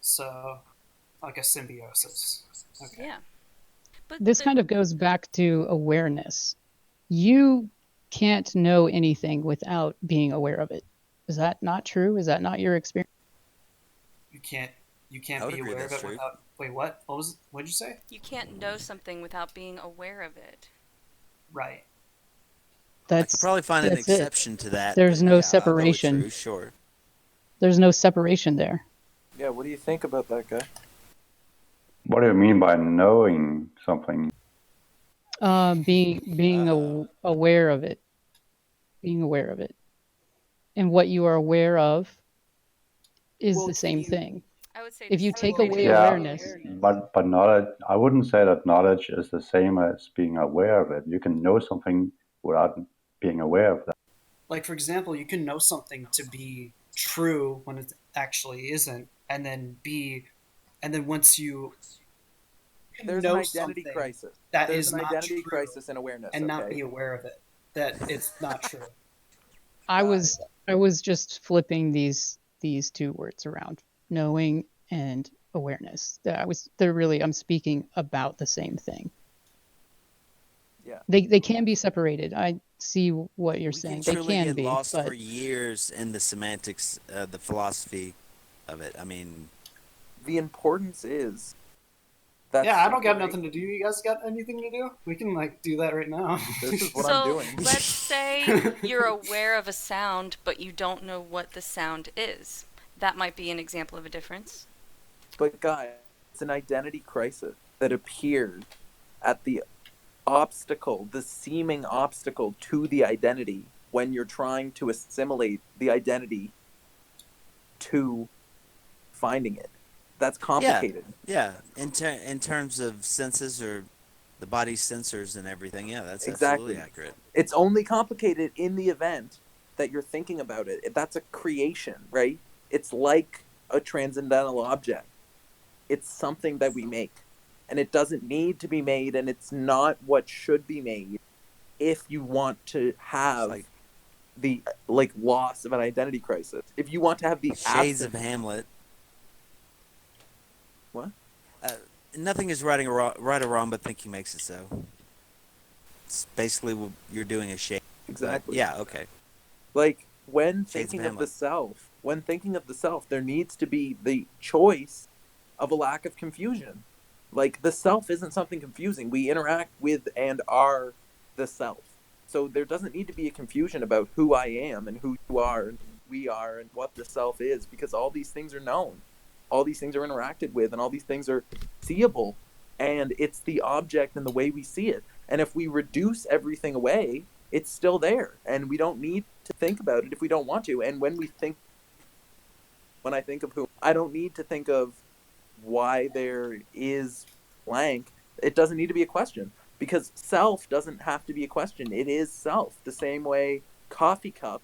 So, like a symbiosis. Okay. Yeah. But This kind of goes back to awareness. You can't know anything without being aware of it. Is that not true? Is that not your experience? You can't I would be agree aware of that's it true. without. Wait, what? What'd you say? you can't know something without being aware of it. Right. I That's could probably find an that's it. exception to that. There's but no yeah, I'll go with separation. true, sure. There's no separation there. Yeah, what do you think about that guy? What do you mean by knowing something? Being aware of it, being aware of it, and what you are aware of is Well, the same you- thing. I would say If you the take same away thing. awareness, But knowledge, I wouldn't say that knowledge is the same as being aware of it. You can know something without being aware of that. Like, for example, you can know something to be true when it actually isn't, and then once you There's know an identity something crisis. that There's is an not identity true crisis in awareness. and not okay? be aware of it, that it's not true. I was just flipping these two words around, knowing and awareness. I'm speaking about the same thing. Yeah. They can be separated. I see what you're We saying. can They truly can get be, lost but for years in the semantics, the philosophy of it. I mean, The importance is that Yeah, I don't got separate- nothing to do. You guys got anything to do? We can do that right now. This is what So I'm doing. let's say you're aware of a sound, but you don't know what the sound is. That might be an example of a difference. But guys, it's an identity crisis that appeared at the obstacle, the seeming obstacle to the identity when you're trying to assimilate the identity to finding it. That's complicated. yeah, in terms of senses or the body's sensors and everything, yeah, that's Exactly. absolutely accurate. It's only complicated in the event that you're thinking about it. That's a creation, right? It's like a transcendental object. It's something that we make. And it doesn't need to be made, and it's not what should be made if you want to have It's like the loss of an identity crisis. If you want to have the Shades of absence- Hamlet. What? Nothing is right or wrong, but thinking makes it so. It's basically what you're doing a shade. but Exactly. yeah. Okay. Like when Shades of thinking of Hamlet. the self, there needs to be the choice of a lack of confusion. Like the self isn't something confusing. We interact with and are the self. So there doesn't need to be a confusion about who I am and who you are and we are and what the self is, because all these things are known. All these things are interacted with and all these things are seeable. And it's the object and the way we see it. And if we reduce everything away, it's still there. And we don't need to think about it if we don't want to. And when I think of who, I don't need to think of why there is blank. It doesn't need to be a question, because self doesn't have to be a question. It is self, the same way coffee cup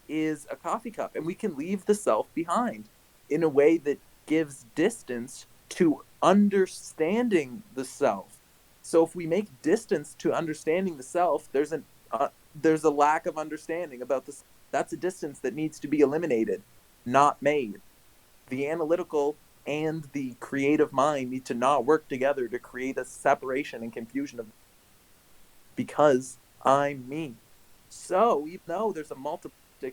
is a coffee cup, and we can leave the self behind in a way that gives distance to understanding the self. So if we make distance to understanding the self, there's a lack of understanding about this. That's a distance that needs to be eliminated, not made. The analytical and the creative mind need to not work together to create a separation and confusion of because I'm me. So even though there's a multiplistic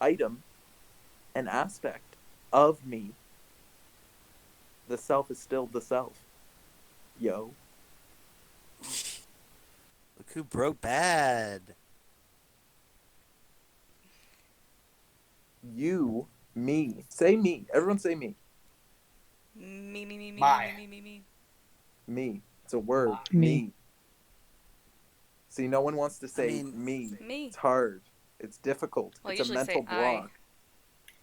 item and aspect of me, the self is still the self. Yo. Look who broke bad. You, me. Say me. Everyone say me. Me, me, me, me, My. me, me, me, me. Me. It's a word. Me. Me. See, no one wants to say mean- me. Me. It's hard. It's difficult. Well, I it's a usually mental say I. block.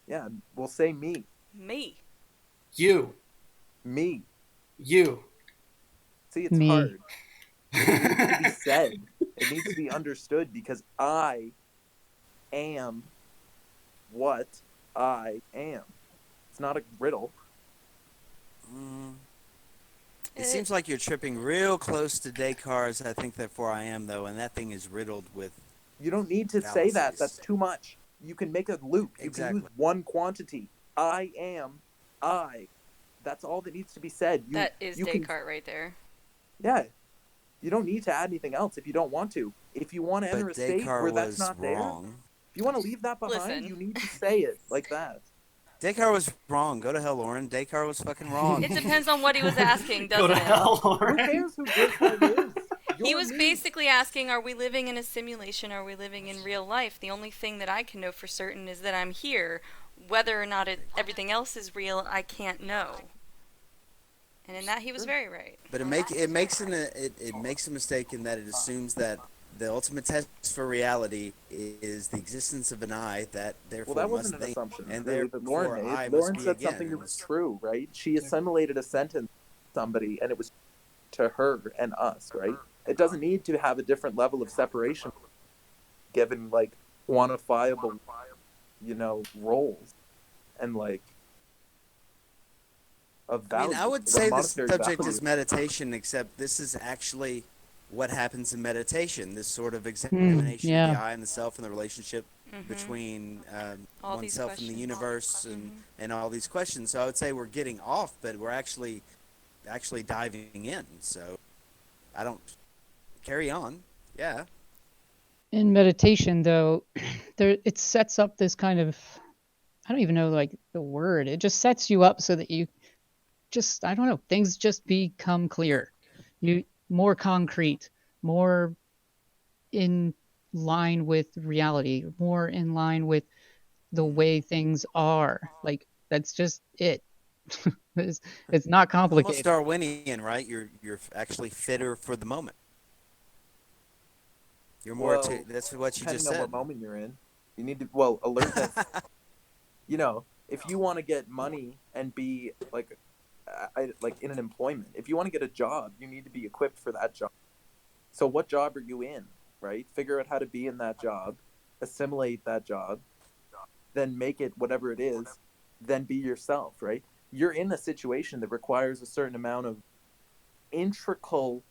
Yeah, we'll say me. Me. You. Me. You. See, it's Me. hard. It needs to be said. It needs to be understood because I am what I am. It's not a riddle. Mm. It seems like you're tripping real close to Descartes' I think therefore I am, though, and that thing is riddled with You don't need to say that. fallacies. That's too much. You can make a loop. You can Exactly. use one quantity. I am I. That's all that needs to be said. That is you can, Descartes right there. yeah. You don't need to add anything else if you don't want to. If you want to enter But a state Descartes where that's was not there, wrong. if you want to leave that behind, Listen. you need to say it like that. Descartes was wrong. Go to hell, Lauren. Descartes was fucking wrong. It depends on what he was asking, Go doesn't to it? hell, Who Lauren. cares who Descartes is? He You're was me. basically asking, are we living in a simulation? Are we living in real life? The only thing that I can know for certain is that I'm here. Whether or not everything else is real, I can't know. And in that, he was very right. But it makes a mistake in that it assumes that the ultimate test for reality is the existence of an I that therefore Well, that must wasn't an think, assumption, and really, that Lauren therefore made. I Lauren must be said again. something that And was true, right? She assimilated a sentence to somebody, and it was to her and us, right? It doesn't need to have a different level of separation given, like, quantifiable, roles and, like, of I value. mean, I would of say the monetary subject value. is meditation, except this is actually what happens in meditation. This sort of examination yeah. of the I and the self and the relationship Mhm. between All these oneself and the questions. universe and, Mhm. and all these questions. So I would say we're getting off, but we're actually diving in. So I don't carry on. Yeah. In meditation, though, it sets up this kind of, I don't even know like the word. It just sets you up so that you just, I don't know, things just become clear. You more concrete, more in line with reality, more in line with the way things are. Like that's just it. It's not Almost complicated. Darwinian, right? You're actually fitter for the moment. You're more Well, that's what you just depending on said. what moment you're in, you need to, alertness. If you want to get money and be like in an employment, if you want to get a job, you need to be equipped for that job. So what job are you in, right? Figure out how to be in that job, assimilate that job, then make it whatever it is, then be yourself, right? You're in a situation that requires a certain amount of integral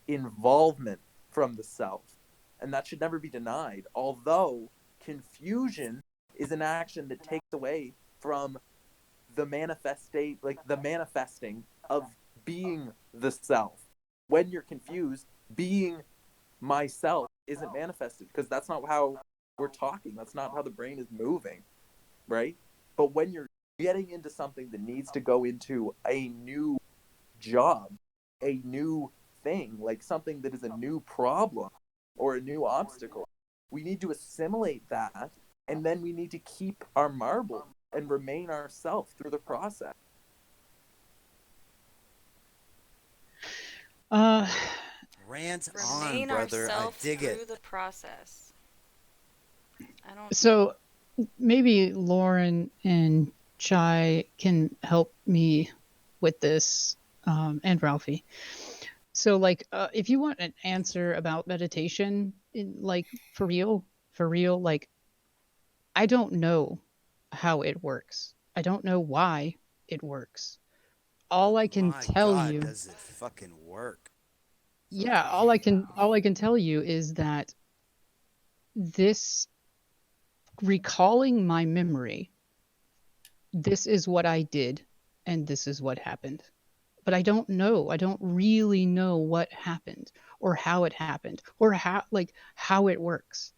involvement from the self, and that should never be denied, although confusion is an action that takes away from the manifesting of being the self. When you're confused, being myself isn't manifested because that's not how we're talking. That's not how the brain is moving, right? But when you're getting into something that needs to go into a new job, a new thing, like something that is a new problem or a new obstacle, we need to assimilate that, and then we need to keep our marble and remain ourselves through the process. Rant on, Remain brother. I ourself dig through it. the process. I don't. So maybe Lauren and Chai can help me with this, and Ralphie. So, like, if you want an answer about meditation, like for real, like, I don't know how it works. I don't know why it works. All I can My tell God, you, does it fucking work? yeah, all I can tell you is that this recalling my memory, this is what I did and this is what happened. But I don't know. I don't really know what happened or how it happened or how it works.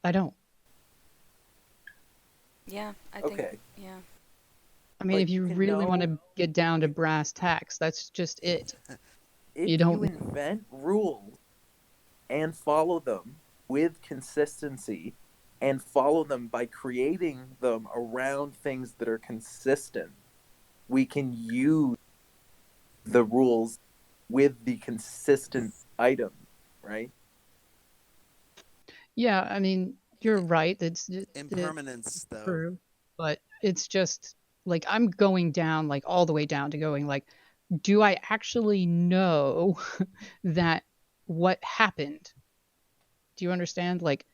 I don't. Yeah, I think. Okay. Yeah. I mean, But if you you can really want know to get down to brass tacks, that's just it. if You you don't. invent rules and follow them with consistency and follow them by creating them around things that are consistent, we can use the rules with the consistent item, right? Yeah, I mean, you're right. It's Impermanence, though. true, but it's just like I'm going down, like all the way down to going like, do I actually know that what happened? Do you understand? Like,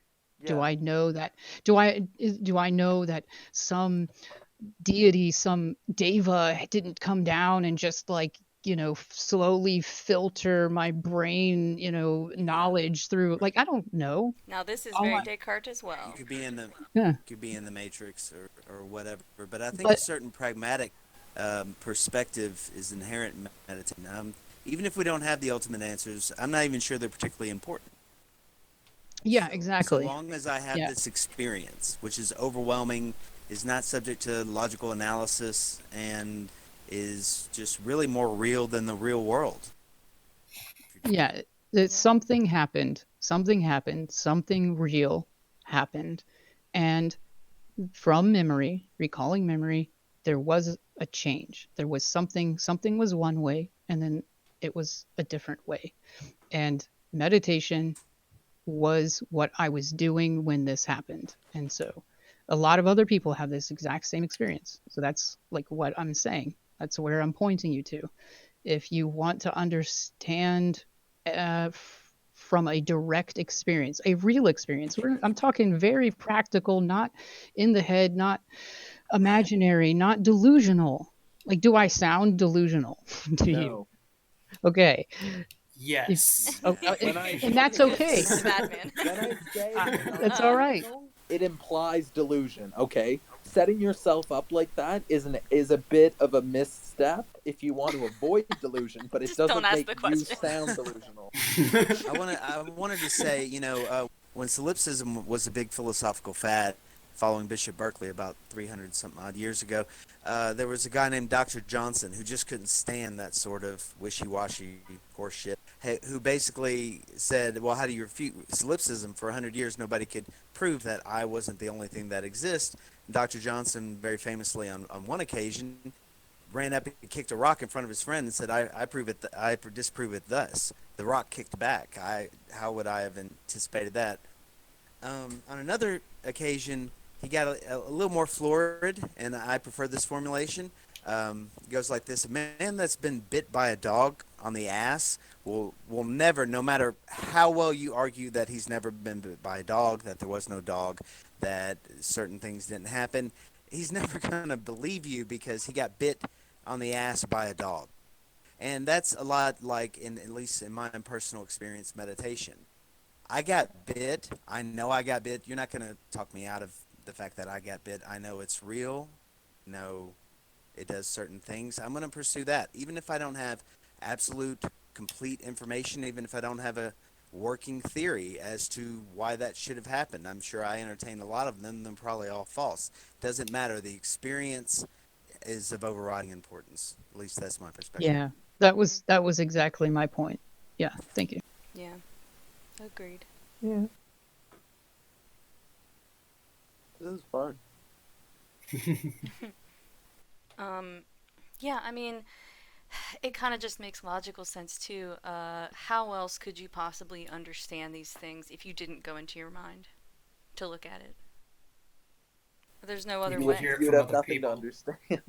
do Yeah. I know that? Do I know that some deity, some deva didn't come down and just like, slowly filter my brain, knowledge through, like, I don't know. Now this is All very I, Descartes as You well. could be in the yeah, Matrix or whatever. But I think a but certain pragmatic perspective is inherent in meditating. Even if we don't have the ultimate answers, I'm not even sure they're particularly important. yeah, So exactly. long as I have Yeah. this experience, which is overwhelming, is not subject to logical analysis, and is just really more real than the real world. Yeah, something happened. Something real happened. And from memory, recalling memory, there was a change. There was something was one way, and then it was a different way. And meditation was what I was doing when this happened. And so a lot of other people have this exact same experience. So that's like what I'm saying. That's where I'm pointing you to. If you want to understand from a direct experience, a real experience, I'm talking very practical, not in the head, not imaginary, not delusional. Like, do I sound delusional to you? No. Okay. If Yes. When I and that's okay. He's the bad man. when I say That's all right. non-delusional, it implies delusion. Okay, setting yourself up like that is a bit of a misstep if you want to avoid delusion, but it Just don't doesn't ask make the you question. sound delusional. I wanted to say, when solipsism was a big philosophical fad, following Bishop Berkeley about 300 something odd years ago, there was a guy named Dr. Johnson who just couldn't stand that sort of wishy-washy horse shit, who basically said, well, how do you refute solipsism? For 100 years, nobody could prove that I wasn't the only thing that exists. Dr. Johnson, very famously on one occasion, ran up and kicked a rock in front of his friend and said, I prove it, I disprove it thus. The rock kicked back. How would I have anticipated that? On another occasion, he got a little more florid, and I prefer this formulation. It goes like this: a man that's been bit by a dog on the ass will never, no matter how well you argue that he's never been bit by a dog, that there was no dog, that certain things didn't happen, he's never gonna believe you because he got bit on the ass by a dog. And that's a lot like, at least in my personal experience, meditation. I got bit. I know I got bit. You're not going to talk me out of the fact that I got bit. I know it's real. No, it does certain things. I'm going to pursue that. Even if I don't have absolute, complete information, even if I don't have a working theory as to why that should have happened. I'm sure I entertain a lot of them. They're probably all false. Doesn't matter. The experience is of overriding importance. At least that's my perspective. Yeah. That was exactly my point. Yeah, thank you. Yeah. Agreed. Yeah, this is fun. Yeah, I mean, it kind of just makes logical sense too. How else could you possibly understand these things if you didn't go into your mind to look at it? There's no other You way. hear it You'd from have other nothing people. to understand.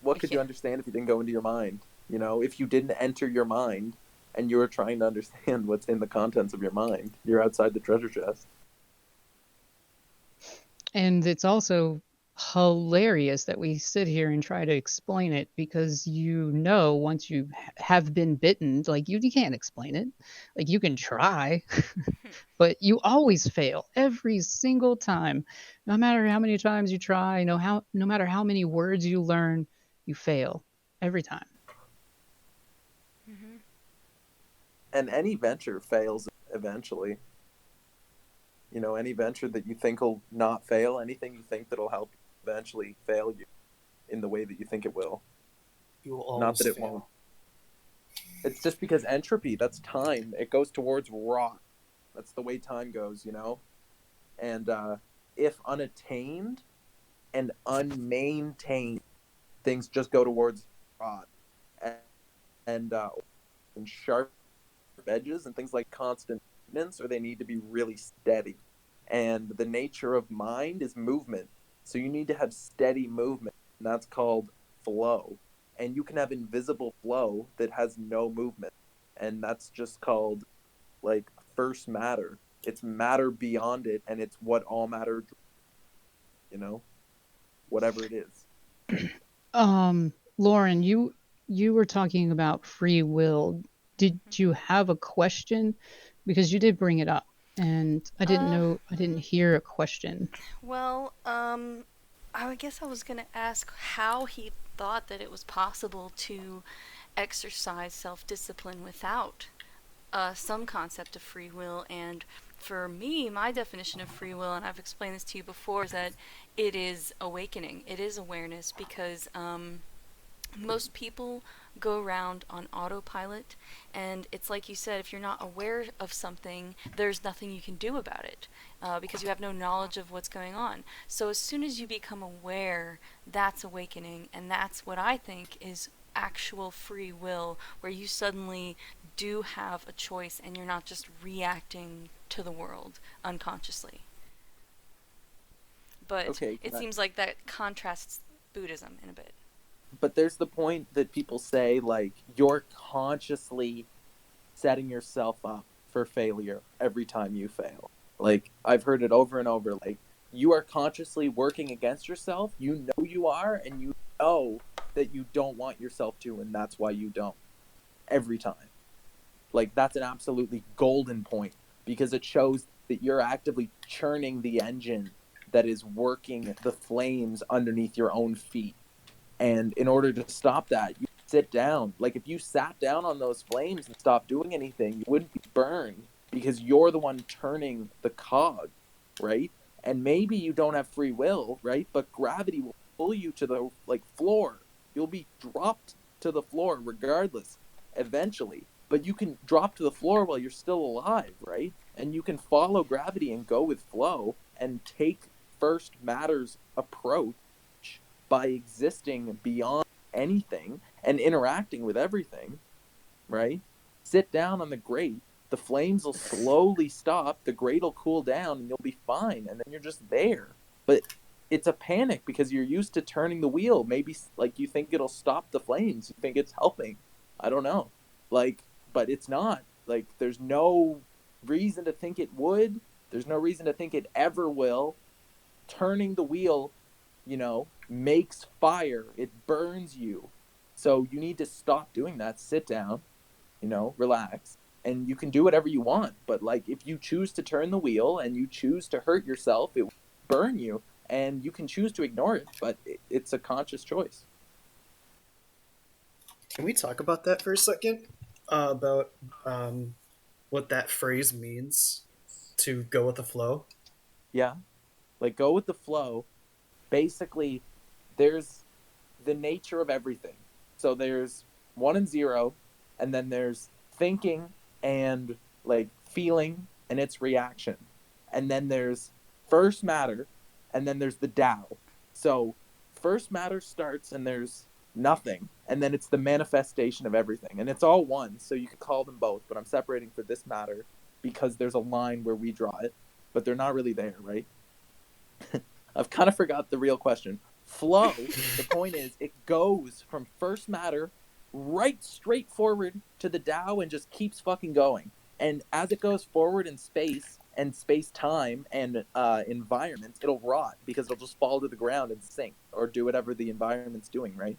What could you Yeah. understand if you didn't go into your mind? You know, if you didn't enter your mind and you were trying to understand what's in the contents of your mind, you're outside the treasure chest. And it's also hilarious that we sit here and try to explain it because once you have been bitten, like you can't explain it. Like you can try, but you always fail every single time. No matter how many times you try, no matter how many words you learn, you fail every time. Hmm. And any venture fails eventually. You know, any venture that you think will not fail, anything you think that'll help eventually fail you in the way that you think it will. You will Not always that it fail. won't. It's just because entropy, that's time. It goes towards rot. That's the way time goes, you know? And if unattained and unmaintained, things just go towards rot. And, and sharp edges and things like constant maintenance, or they need to be really steady. And the nature of mind is movement. So you need to have steady movement, and that's called flow. And you can have invisible flow that has no movement, and that's just called like first matter. It's matter beyond it, and it's what all matter, you know, whatever it is. Lauren, you were talking about free will. Did you have a question? Because you did bring it up, and I didn't hear a question. Well, I guess I was going to ask how he thought that it was possible to exercise self-discipline without some concept of free will. And for me, my definition of free will, and I've explained this to you before, is that it is awakening. It is awareness, because most people go around on autopilot, and it's like you said, if you're not aware of something, there's nothing you can do about it, because you have no knowledge of what's going on. So as soon as you become aware, that's awakening, and that's what I think is actual free will, where you suddenly do have a choice and you're not just reacting to the world unconsciously. But Okay, it seems like that contrasts Buddhism in a bit. but there's the point that people say, like, you're consciously setting yourself up for failure every time you fail. Like, I've heard it over and over. Like, you are consciously working against yourself. You know you are, and you know that you don't want yourself to, and that's why you don't. Every time. Like, that's an absolutely golden point, because it shows that you're actively churning the engine that is working the flames underneath your own feet. And in order to stop that, you sit down. Like, if you sat down on those flames and stopped doing anything, you wouldn't be burned, because you're the one turning the cog, right? And maybe you don't have free will, right? But gravity will pull you to the floor. You'll be dropped to the floor regardless, eventually. But you can drop to the floor while you're still alive, right? And you can follow gravity and go with flow and take first matter's approach by existing beyond anything and interacting with everything, right? Sit down on the grate. The flames will slowly stop. The grate will cool down, and you'll be fine. And then you're just there. But it's a panic because you're used to turning the wheel. Maybe like you think it'll stop the flames. You think it's helping. I don't know. Like, but it's not. Like, there's no reason to think it would. There's no reason to think it ever will. Turning the wheel, you know, makes fire. It burns you. So you need to stop doing that. Sit down, you know, relax, and you can do whatever you want. But like, if you choose to turn the wheel and you choose to hurt yourself, it will burn you, and you can choose to ignore it, but it's a conscious choice. Can we talk about that for a second? About what that phrase means, to go with the flow? Yeah. Like, go with the flow. Basically, there's the nature of everything. So there's 1 and 0, and then there's thinking and like feeling and its reaction. And then there's first matter, and then there's the Tao. So first matter starts and there's nothing, and then it's the manifestation of everything. And it's all one, so you could call them both, but I'm separating for this matter because there's a line where we draw it, but they're not really there, right? I've kind of forgot the real question. Flow, the point is, it goes from first matter right straight forward to the Tao and just keeps fucking going. And as it goes forward in space and space-time and environments, it'll rot because it'll just fall to the ground and sink or do whatever the environment's doing, right?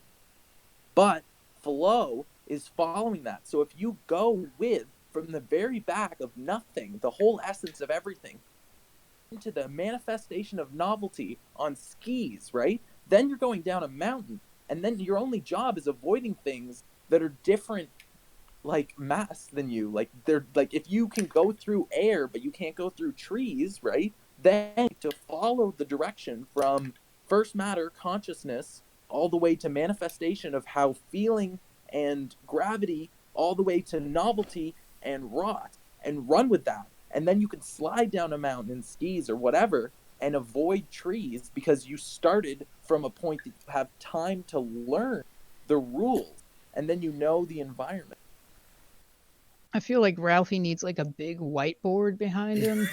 But flow is following that. So if you go with, from the very back of nothing, the whole essence of everything, into the manifestation of novelty on skis, right? Then you're going down a mountain. and then your only job is avoiding things that are different, like mass than you. Like they're like, if you can go through air but you can't go through trees, right? Then to follow the direction from first matter consciousness all the way to manifestation of how feeling and gravity, all the way to novelty and rot, and run with that. And then you can slide down a mountain in skis or whatever and avoid trees because you started from a point that you have time to learn the rules, and then you know the environment. I feel like Ralphie needs like a big whiteboard behind him.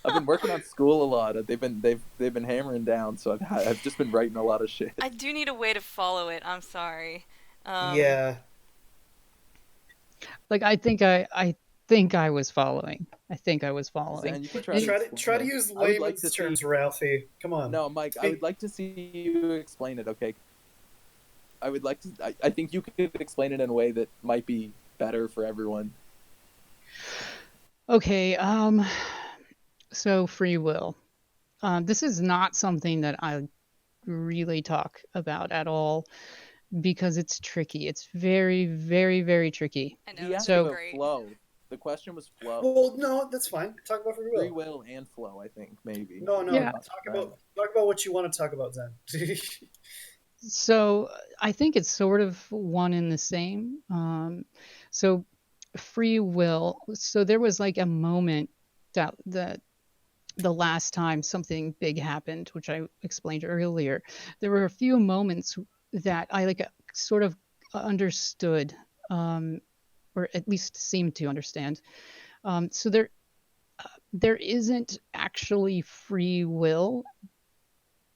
I've been working on school a lot. They've been hammering down, so I've just been writing a lot of shit. I do need a way to follow it. I'm sorry. Yeah. Like I think I was following. I think I was following. Zen, you can try to Try explain to it. use I would like layman's to see. terms, Ralphie. Come on. No, Mike, I Speak- would like to see you explain it. Okay. I would like to. I think you could explain it in a way that might be better for everyone. Okay, so free will. This is not something that I really talk about at all because it's tricky. It's very, very, very tricky. I know. He It's asked So- about great. flow. The question was flow. Well, no, that's fine. Talk about free will. Free will and flow, I think, maybe. No, Yeah. talk about what you want to talk about, Zen. So I think it's sort of one and the same. So free will. So there was like a moment that the last time something big happened, which I explained earlier, there were a few moments that I like sort of understood, or at least seemed to understand. So there isn't actually free will,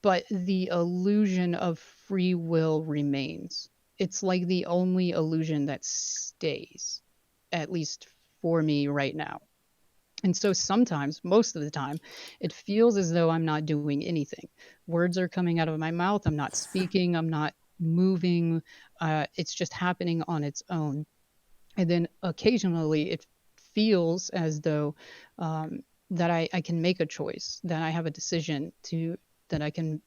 but the illusion of free will remains. It's like the only illusion that stays, at least for me right now. And so sometimes, most of the time, it feels as though I'm not doing anything. Words are coming out of my mouth. I'm not speaking. I'm not moving. It's just happening on its own. And then occasionally it feels as though that I can make a choice, that I have a decision that I can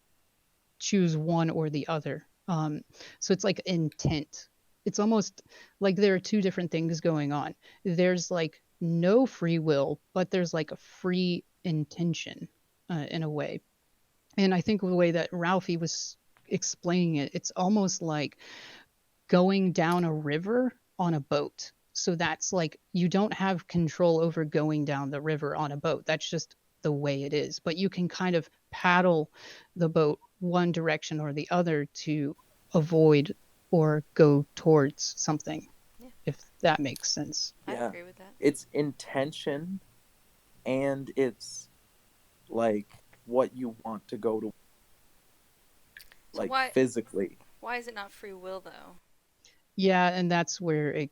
choose one or the other. So it's like intent. It's almost like there are two different things going on. There's like no free will, but there's like a free intention in a way. And I think the way that Ralphie was explaining it, it's almost like going down a river on a boat. So that's like you don't have control over going down the river on a boat. That's just the way it is. But you can kind of paddle the boat one direction or the other to avoid or go towards something, Yeah. if that makes sense. I Yeah. agree with that. It's intention, and it's like what you want to go to, So like why- physically. Why is it not free will though? Yeah, and that's where it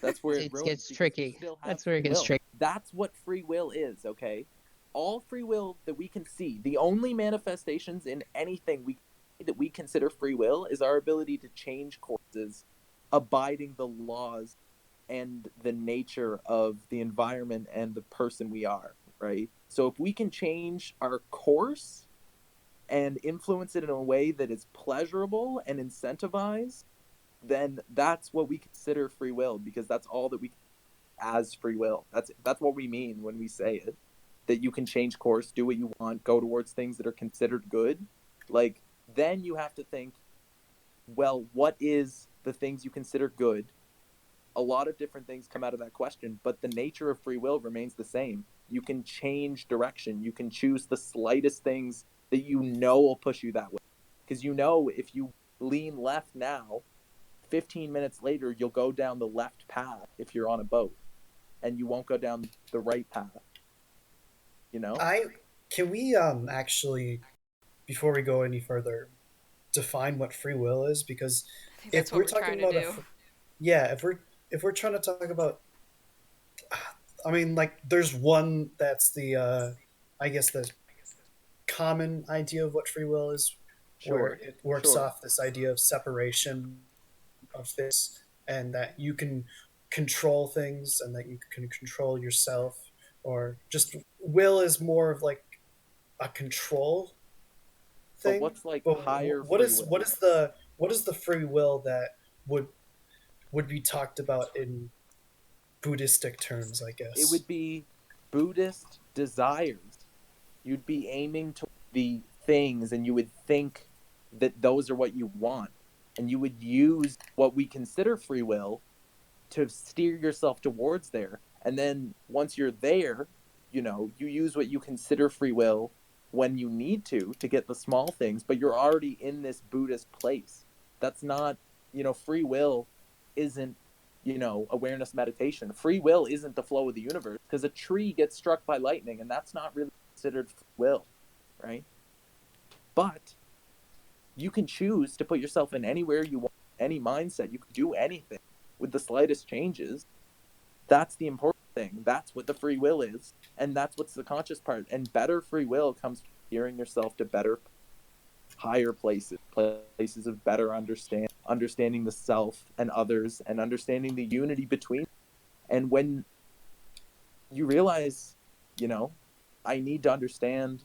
That's where It ruins, gets because you tricky. still have That's where it free gets will. tricky. That's what free will is, okay? All free will that we can see, the only manifestations in anything that we consider free will is our ability to change courses, abiding the laws and the nature of the environment and the person we are, right? So if we can change our course and influence it in a way that is pleasurable and incentivized, then that's what we consider free will, because that's all that we as free will. That's what we mean when we say it. That you can change course, do what you want, go towards things that are considered good. Like, then you have to think, well, what is the things you consider good? A lot of different things come out of that question, but the nature of free will remains the same. You can change direction. You can choose the slightest things that you know will push you that way. Because you know if you lean left now, 15 minutes later, you'll go down the left path if you're on a boat, and you won't go down the right path. You know? Can we actually, before we go any further, define what free will is? Because I think that's if what we're we're talking trying to about do. if we're trying to talk about, I mean, like, there's one that's the I guess the common idea of what free will is, where Sure. it works Sure. off this idea of separation of this, and that you can control things and that you can control yourself, or just will is more of like a control But thing. what's like But higher what free is will? what is the free will that would be talked about in Buddhistic terms, I It guess? would be Buddhist desires. You'd be aiming to the things, and you would think that those are what you want, and you would use what we consider free will to steer yourself towards there. And then once you're there, you use what you consider free will when you need to get the small things, but you're already in this Buddhist place. That's not, free will isn't, awareness meditation. Free will isn't the flow of the universe, because a tree gets struck by lightning, and that's not really considered free will, right? But you can choose to put yourself in anywhere you want, any mindset. You can do anything with the slightest changes. That's the important thing. That's what the free will is, and that's what's the conscious part. And better free will comes from steering yourself to better, higher places of better understanding the self and others, and understanding the unity between. And when you realize, I need to understand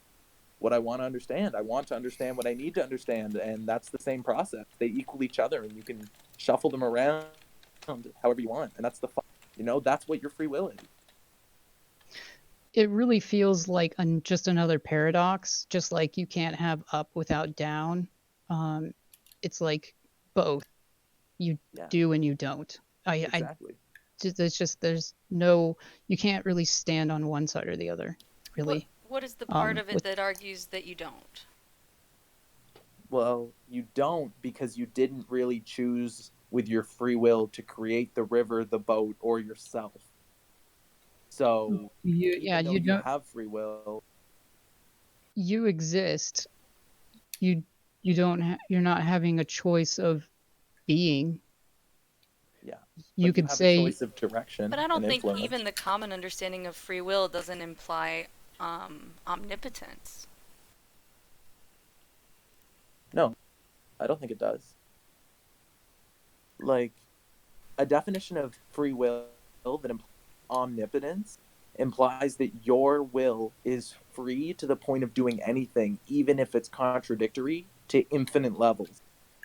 what I want to understand. I want to understand what I need to understand, and that's the same process. They equal each other, and you can shuffle them around however you want, and that's the fun. That's what your free will is. It really feels like just another paradox, just like you can't have up without down. It's like both. You Yeah, do and you don't. exactly. There's no, you can't really stand on one side or the other, really. What is the part of it with that argues that you don't? Well, you don't, because you didn't really choose with your free will to create the river, the boat, or yourself. So you, even though you you don't, have free will, you exist. You you're not having a choice of being. yeah, You but you could have a say, choice of direction But I don't and think influence. even the common understanding of free will doesn't imply omnipotence. No, I don't think it does. Like, a definition of free will that implies omnipotence implies that your will is free to the point of doing anything, even if it's contradictory, to infinite levels.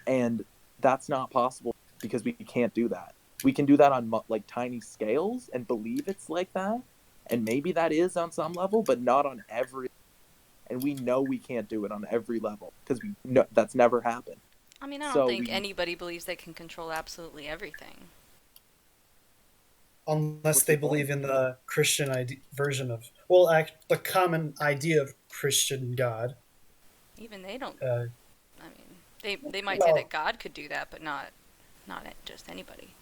And that's not possible, because we can't do that. We can do that on like tiny scales and believe it's like that, and maybe that is on some level, but not on every. And we know we can't do it on every level, because we know that's never happened. I mean, I don't So think anybody believes they can control absolutely everything. Unless What's they your point? believe in the Christian version of, the common idea of Christian God. Even they don't. Uh, I mean, they might say well, that God could do that, but not just anybody.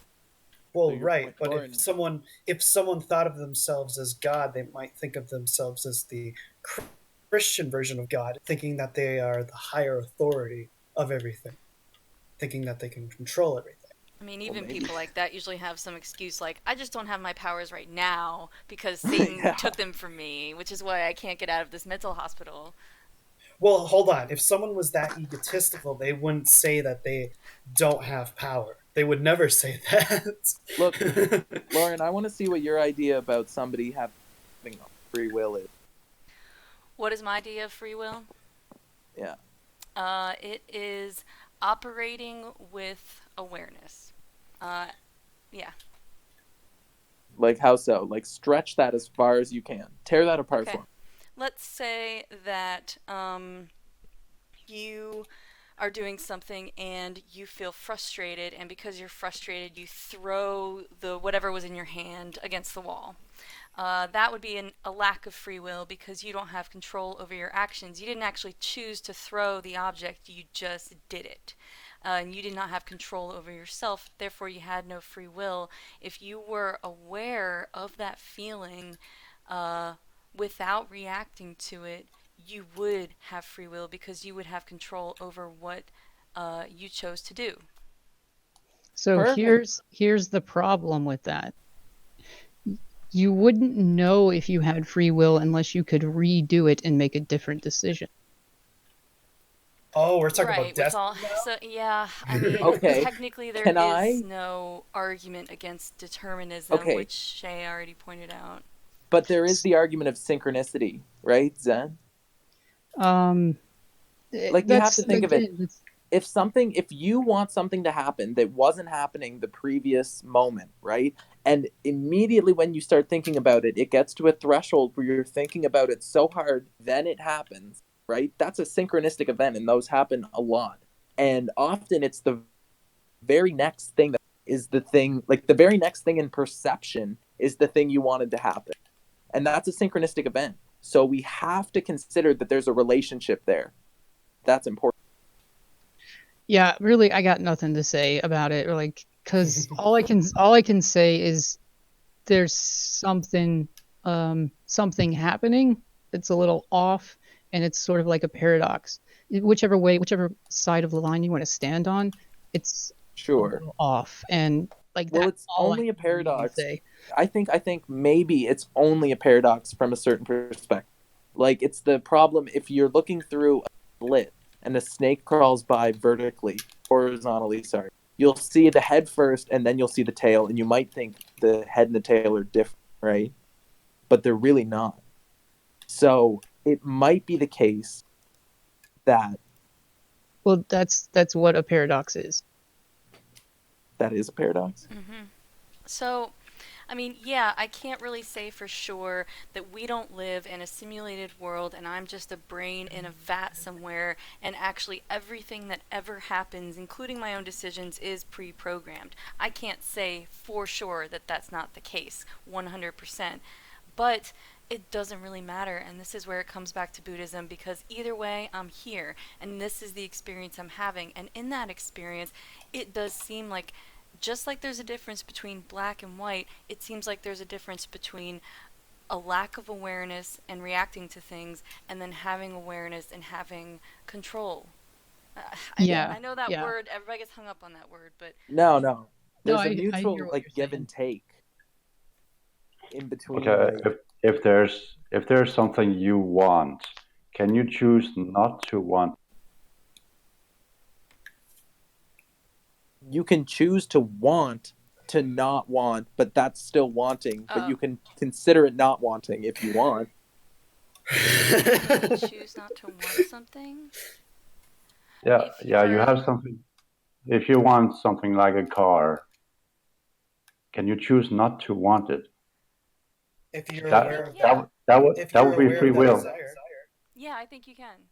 well, So your right, point, but Lauren, if someone thought of themselves as God, they might think of themselves as the Christian version of God, thinking that they are the higher authority of everything, thinking that they can control everything. I mean, well, even maybe. people like that usually have some excuse like, I just don't have my powers right now because Satan Yeah. took them from me, which is why I can't get out of this mental hospital. Well, hold on. If someone was that egotistical, they wouldn't say that they don't have power. They would never say that. Look, Lauren, I want to see what your idea about somebody having free will is. What is my idea of free will? Yeah. It is operating with awareness. Yeah. Like, how so? Like, stretch that as far as you can. Tear that apart Okay. for me. Let's say that you are doing something and you feel frustrated, and because you're frustrated, you throw the whatever was in your hand against the wall. That would be a lack of free will, because you don't have control over your actions. You didn't actually choose to throw the object, you just did it. And you did not have control over yourself, therefore you had no free will. If you were aware of that feeling without reacting to it, you would have free will, because you would have control over what you chose to do. so Perfect. here's the problem with that. You wouldn't know if you had free will unless you could redo it and make a different decision. Oh, we're talking about Right, with death all now? so yeah, I mean, Okay. technically there Can is I? no argument against determinism, Okay. which Shay already pointed out. But there is the argument of synchronicity, right, Zen? Um, Like, you have to think of it. again, that's If you want something to happen that wasn't happening the previous moment, right? And immediately when you start thinking about it, it gets to a threshold where you're thinking about it so hard, then it happens, right? That's a synchronistic event, and those happen a lot. And often it's the very next thing that is the thing, like the very next thing in perception is the thing you wanted to happen. And that's a synchronistic event. So we have to consider that there's a relationship there. That's important. yeah, really, I got nothing to say about it, like, because all I can say is there's something happening that's a little off, and it's sort of like a paradox. Whichever side of the line you want to stand on, it's a Sure. little off, and like Well, that's it's all only I a can really paradox. say. I think maybe it's only a paradox from a certain perspective. Like, it's the problem if you're looking through a slit and a snake crawls by horizontally, sorry. You'll see the head first and then you'll see the tail, and you might think the head and the tail are different, right? But they're really not. So it might be the case that Well, that's what a paradox is. that is a paradox. So, I mean, yeah, I can't really say for sure that we don't live in a simulated world and I'm just a brain in a vat somewhere, and actually everything that ever happens, including my own decisions, is pre-programmed. I can't say for sure that that's not the case, 100%. But it doesn't really matter, and this is where it comes back to Buddhism, because either way, I'm here, and this is the experience I'm having. And in that experience, it does seem like, just like there's a difference between black and white, it seems like there's a difference between a lack of awareness and reacting to things, and then having awareness and having control. Yeah, I know that yeah. word, everybody gets hung up on that word, but No. No, There's I a hear mutual what like you're give saying. and take in between. Okay, Like, if there's something you want, can you choose not to want? you can choose to want to not want, but that's still wanting. But Oh. you can consider it not wanting if you want. can you choose not to want something? Yeah, If yeah, you you're- have something. If you want something like a car, can you choose not to want it? If you're That aware of Yeah. that, if that you're would be aware free of that will. desire. Yeah, I think you can.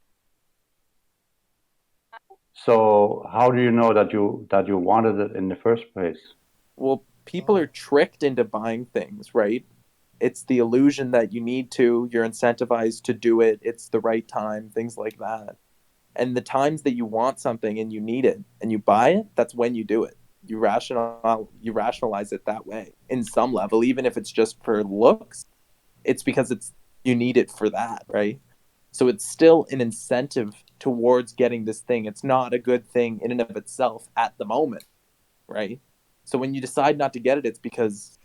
So how do you know that you wanted it in the first place? Well, people are tricked into buying things, right? It's the illusion that you need to, you're incentivized to do it, it's the right time, things like that. And the times that you want something and you need it and you buy it, that's when you do it. You rationalize it that way in some level, even if it's just for looks. It's because you need it for that, right? So it's still an incentive towards getting this thing. It's not a good thing in and of itself at the moment, right? So when you decide not to get it, it's because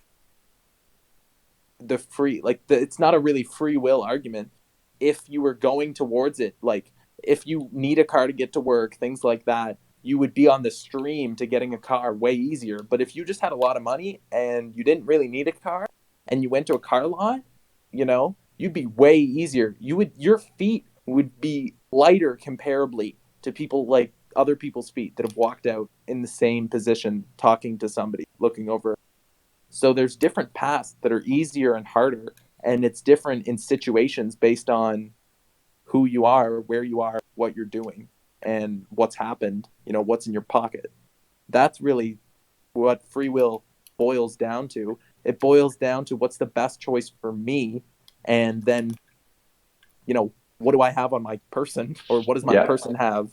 it's not a really free will argument. If you were going towards it, like if you need a car to get to work, things like that, you would be on the stream to getting a car way easier. But if you just had a lot of money and you didn't really need a car and you went to a car lot, you'd be way easier. Your feet would be lighter comparably to people, like other people's feet that have walked out in the same position talking to somebody looking over. So there's different paths that are easier and harder, and it's different in situations based on who you are, where you are, what you're doing, and what's happened, what's in your pocket. That's really what free will boils down to. It boils down to what's the best choice for me, and then, what do I have on my person, or what does my person have?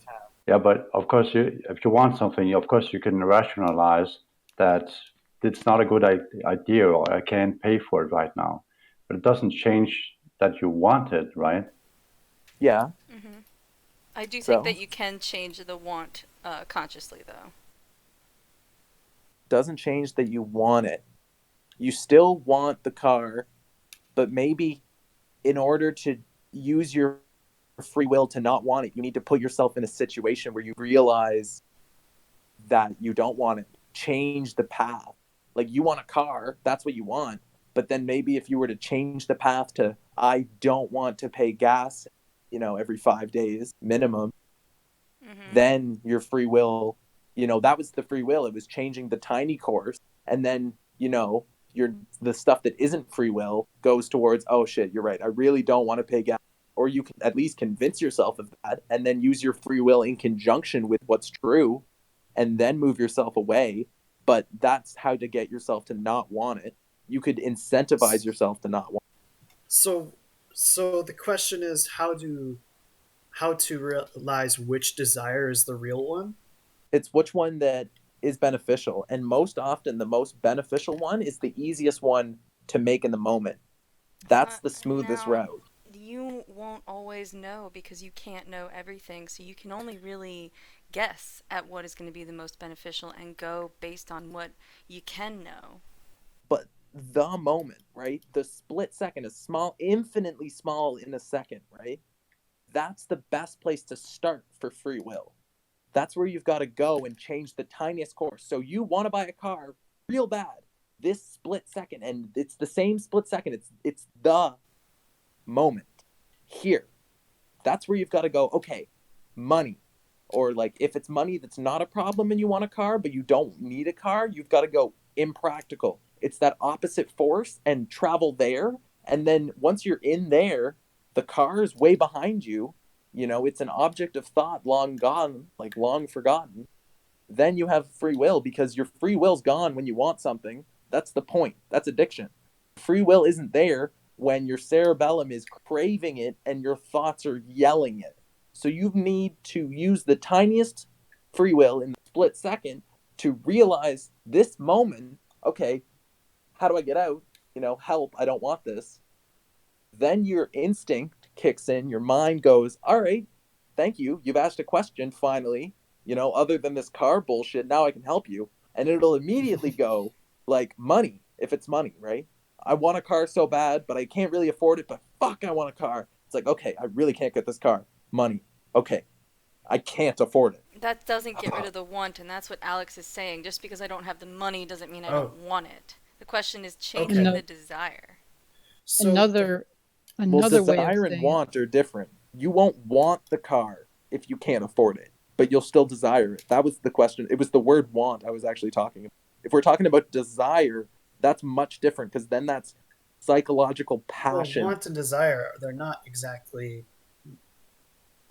Yeah, but of course, if you want something, of course you can rationalize that it's not a good idea, or I can't pay for it right now. But it doesn't change that you want it, right? Yeah. Mm-hmm. I do think that you can change the want consciously, though. Doesn't change that you want it. You still want the car, but maybe in order to use your free will to not want it, you need to put yourself in a situation where you realize that you don't want it. Change the path. Like, you want a car, that's what you want. But then maybe if you were to change the path to, I don't want to pay gas, every 5 days minimum, then your free will, that was the free will. It was changing the tiny course. And then, the stuff that isn't free will goes towards, oh shit, you're right, I really don't want to pay gas. Or you can at least convince yourself of that and then use your free will in conjunction with what's true and then move yourself away. But that's how to get yourself to not want it. You could incentivize yourself to not want it. So the question is how to realize which desire is the real one? It's which one that is beneficial. And most often, the most beneficial one is the easiest one to make in the moment. That's the smoothest Now, route. you won't always know because you can't know everything, so you can only really guess at what is going to be the most beneficial and go based on what you can know. But the moment, right? The split second is small, infinitely small in a second, right? That's the best place to start for free will. That's where you've got to go and change the tiniest course. So you want to buy a car real bad this split second, and it's the same split second. It's the moment here. That's where you've got to go, okay, money. Or like if it's money that's not a problem and you want a car, but you don't need a car, you've got to go impractical. It's that opposite force and travel there. And then once you're in there, the car is way behind you. It's an object of thought long gone, like long forgotten. Then you have free will because your free will's gone when you want something. That's the point. That's addiction. Free will isn't there when your cerebellum is craving it and your thoughts are yelling it. So you need to use the tiniest free will in the split second to realize this moment, okay, how do I get out? Help, I don't want this. Then your instinct kicks in, your mind goes, all right, thank you. You've asked a question finally, other than this car bullshit, now I can help you. And it'll immediately go like money, if it's money, right? I want a car so bad, but I can't really afford it, but fuck, I want a car. It's like, okay, I really can't get this car. Money. Okay. I can't afford it. That doesn't get rid of the want, and that's what Alex is saying. Just because I don't have the money doesn't mean I don't want it. The question is changing the desire. So another Well, way desire of and saying want are different. You won't want the car if you can't afford it, but you'll still desire it. That was the question. It was the word want I was actually talking about. If we're talking about desire, that's much different because then that's psychological passion. want and desire, they're not exactly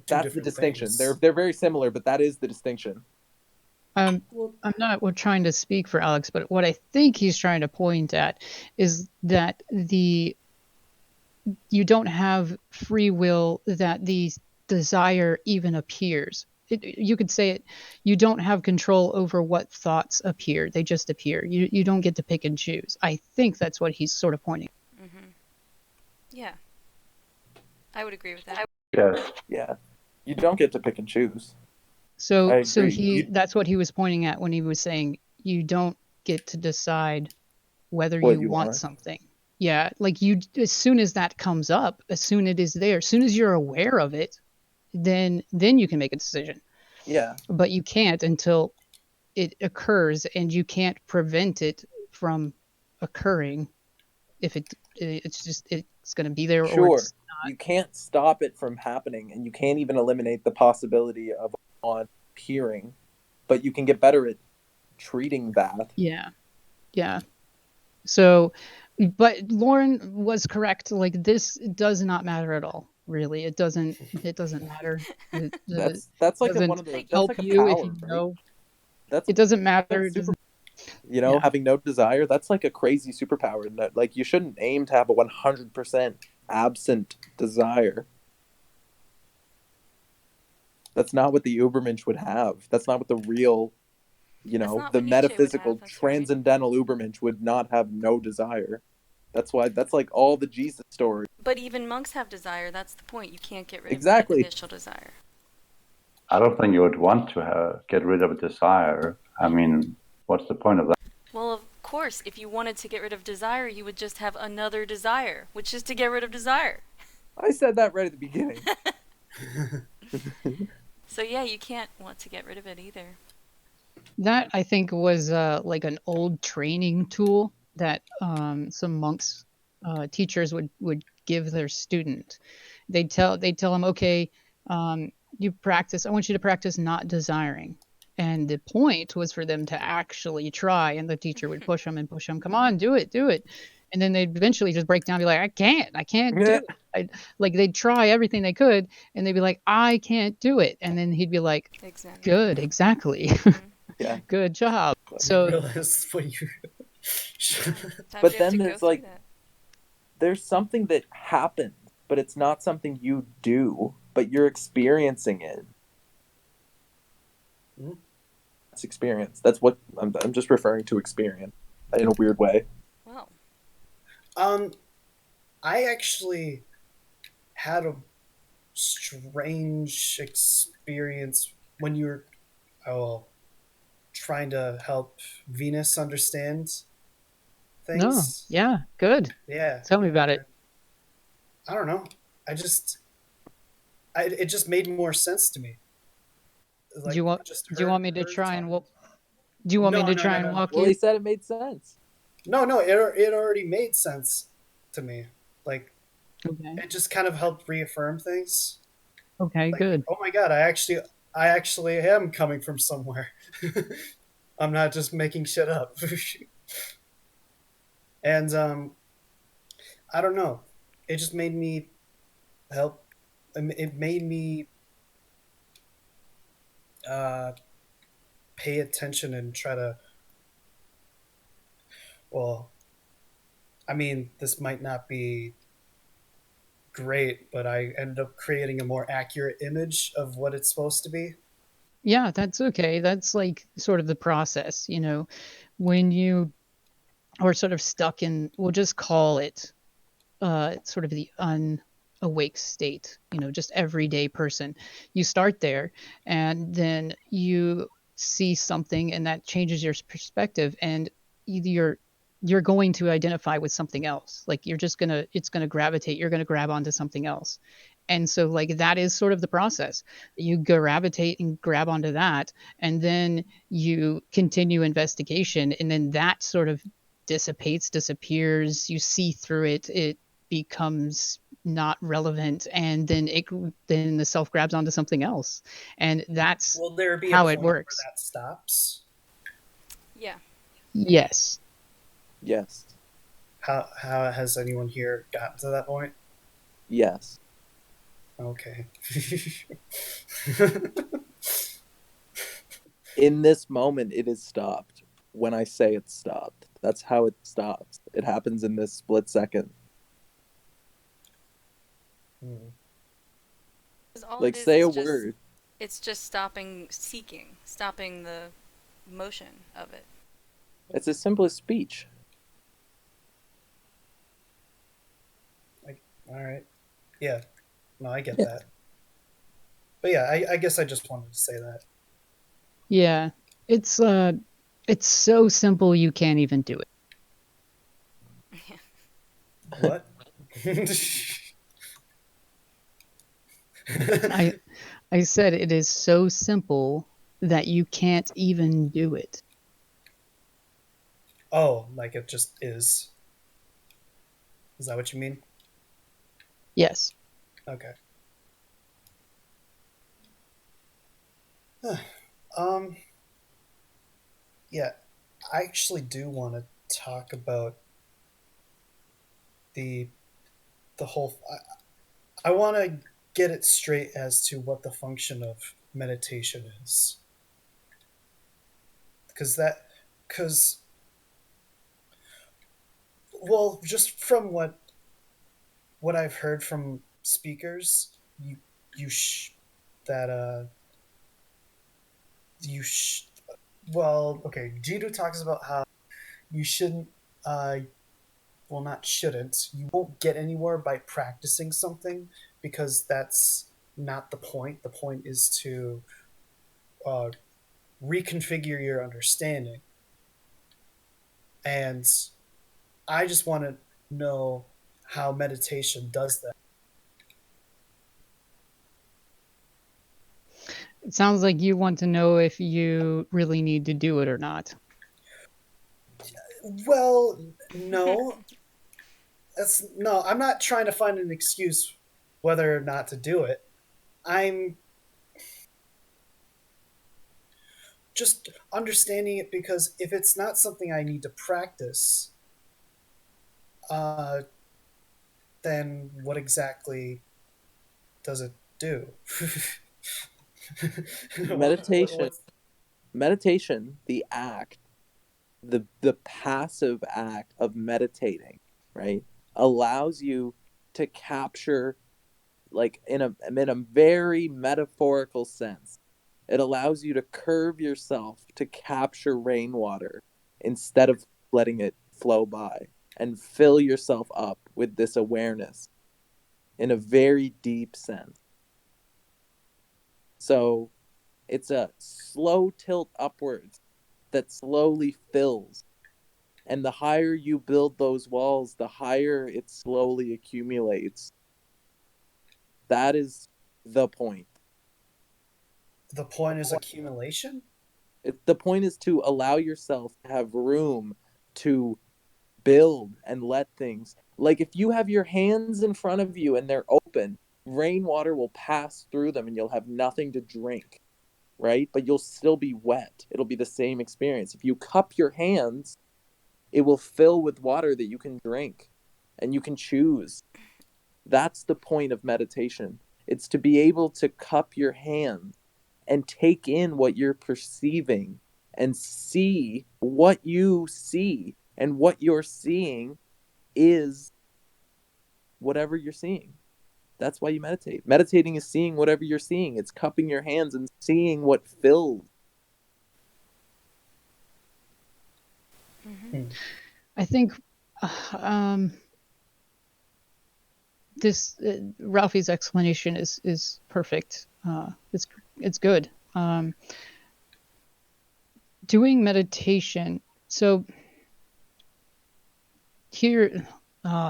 That's the distinction. things. They're very similar, but that is the distinction. I'm not trying to speak for Alex, but what I think he's trying to point at is that you don't have free will, that the desire even appears. You could say it, you don't have control over what thoughts appear. They just appear. You don't get to pick and choose. I think that's what he's sort of pointing. Yeah. I would agree with that. Yes. Yeah. You don't get to pick and choose. So I agree. that's what he was pointing at when he was saying you don't get to decide whether What you you want want. something. Yeah, like as soon as that comes up, as soon it is there, as soon as you're aware of it, then you can make a decision. Yeah. But you can't until it occurs, and you can't prevent it from occurring. If it's going to be there, or Sure. it's You can't stop it from happening, and you can't even eliminate the possibility of on appearing, but you can get better at treating that. yeah. So, but Lauren was correct. Like, this does not matter at all. Really, it doesn't matter. That's like doesn't one of the that's help like a you power, if you right? know. That's It doesn't matter. that's It super. doesn't, Having no desire, that's like a crazy superpower. And that, like, you shouldn't aim to have a 100% absent desire. That's not what the Ubermensch would have. That's not what the real, That's not the what Nietzsche would metaphysical, have, that's right. transcendental Ubermensch would not have no desire. That's why that's like all the Jesus stories. But even monks have desire. That's the point. You can't get rid Exactly. of that initial desire. I don't think you would want to get rid of a desire. I mean, what's the point of that? Well, of course, if you wanted to get rid of desire, you would just have another desire, which is to get rid of desire. I said that right at the beginning. So yeah, you can't want to get rid of it either. That I think was like an old training tool that some monks, teachers would give their student. They'd tell them, okay, you practice. I want you to practice not desiring. And the point was for them to actually try, and the teacher would push them and push them. Come on, do it, do it. And then they'd eventually just break down and be like, I can't do it. Like they'd try everything they could, and they'd be like, I can't do it. And then he'd be like, Exactly. good, exactly. Yeah. Good job. I So realized what you. Sometimes But you have then to go there's through like that. there's something that happens, but it's not something you do, but you're experiencing it. Mhm. That's experience. That's what I'm just referring to experience in a weird way. Well, I actually had a strange experience when you were, trying to help Venus understand no, things. yeah, good. Yeah. Tell me about it. I don't know. It just made more sense to me. Do you want just do you want me to her try and talking. do you want me No, to no, try no, and no, walk Well, you? he said it made sense. no. It already made sense to me. Like Okay. it just kind of helped reaffirm things. Okay, Like, good. oh my god, I actually am coming from somewhere. I'm not just making shit up. And I don't know. It just made me help. It made me uh, pay attention and try to. Well, I mean, this might not be great, but I ended up creating a more accurate image of what it's supposed to be. Yeah, that's okay. That's like sort of the process, when you are sort of stuck in, we'll just call it sort of the unawake state, just everyday person. You start there, and then you see something, and that changes your perspective, and you're going to identify with something else. Like it's gonna gravitate. You're gonna grab onto something else. And so, like, that is sort of the process. You gravitate and grab onto that, and then you continue investigation, and then that sort of dissipates, disappears. You see through it. It becomes not relevant, and then the self grabs onto something else, and that's Will there be a how it point where works. that stops? yeah. Yes. Yes. How has anyone here gotten to that point? Yes. Okay. In this moment, it is stopped. When I say it's stopped, that's how it stops. It happens in this split second. Hmm. 'Cause all Like, it is say a just, word. It's just stopping seeking, stopping the motion of it. It's as simple as speech. All right. Yeah. No, I get Yeah. that. But yeah, I guess I just wanted to say that. Yeah. It's so simple you can't even do it. What? I said it is so simple that you can't even do it. Oh, like it just is. Is that what you mean? Yes. Okay. um. Yeah, I actually do want to talk about the whole. I want to get it straight as to what the function of meditation is, because well, just from what I've heard from speakers, you that you well, okay, Jiddu talks about how you shouldn't well, not shouldn't, you won't get anywhere by practicing something, because that's not the point. The point is to uh, reconfigure your understanding. And I just want to know how meditation does that. It sounds like you want to know if you really need to do it or not. Well, no. I'm not trying to find an excuse whether or not to do it. I'm just understanding it, because if it's not something I need to practice, uh, then what exactly does it do? Meditation, What's meditation, the act, the passive act of meditating, right, allows you to capture, like in a very metaphorical sense, it allows you to curve yourself to capture rainwater instead of letting it flow by, and fill yourself up with this awareness in a very deep sense. So it's a slow tilt upwards that slowly fills. And the higher you build those walls, the higher it slowly accumulates. That is the point. the point? Is accumulation? The point is to allow yourself to have room to build and let things. Like if you have your hands in front of you and they're open, rainwater will pass through them and you'll have nothing to drink, right? But you'll still be wet. It'll be the same experience. If you cup your hands, it will fill with water that you can drink and you can choose. That's the point of meditation. It's to be able to cup your hands and take in what you're perceiving and see what you see. And what you're seeing is whatever you're seeing. That's why you meditate. Meditating is seeing whatever you're seeing. It's cupping your hands and seeing what fills. I think this Ralphie's explanation is perfect. It's good. Doing meditation. So here,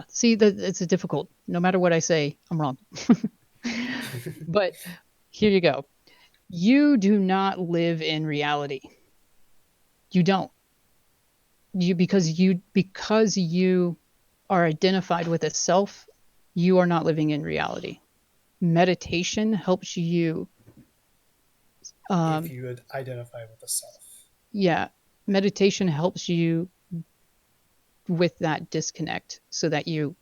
see that it's a difficult. No matter what I say, I'm wrong. But here you go. You do not live in reality. You don't. Because you are identified with a self, you are not living in reality. Meditation helps you. If you would identify with the self. Yeah, meditation helps you with that disconnect, so that you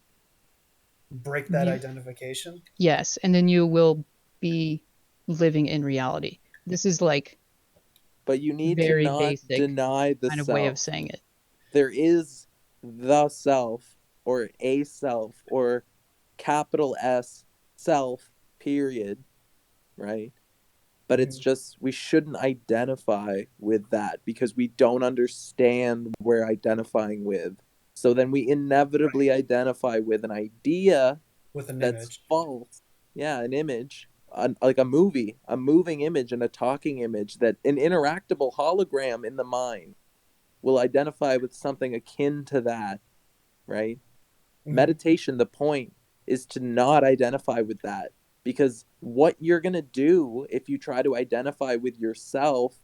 Break that identification. Yes, and then you will be living in reality. This is like, but you need to very not basic deny the kind of self. way of saying it. There is the self, or a self, or capital S self, period, right? But it's just, we shouldn't identify with that because we don't understand what we're identifying with. So then we inevitably identify with an idea with an that's image. false. Yeah, an image, like a movie, a moving image and a talking image, that an interactable hologram in the mind will identify with something akin to that, right? Meditation, the point is to not identify with that, because what you're going to do if you try to identify with yourself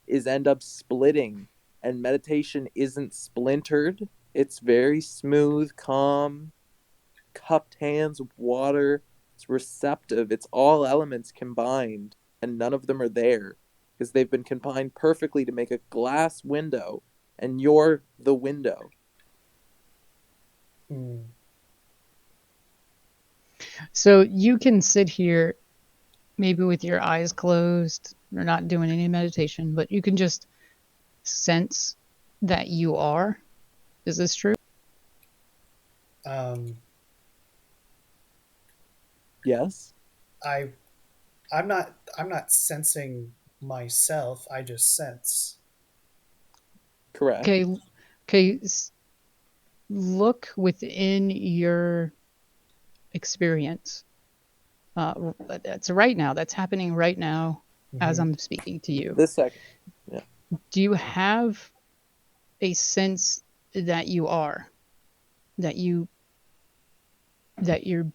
is end up splitting. And meditation isn't splintered. It's very smooth, calm, cupped hands with water. It's receptive. It's all elements combined, and none of them are there because they've been combined perfectly to make a glass window, and you're the window. So you can sit here maybe with your eyes closed or not doing any meditation, but you can just sense that you are. Is this true? Yes. I'm not sensing myself. I just sense. Correct. Okay. Look within your experience. That's right now. That's happening right now as I'm speaking to you. This second. Yeah. Do you have a sense that you are, that you're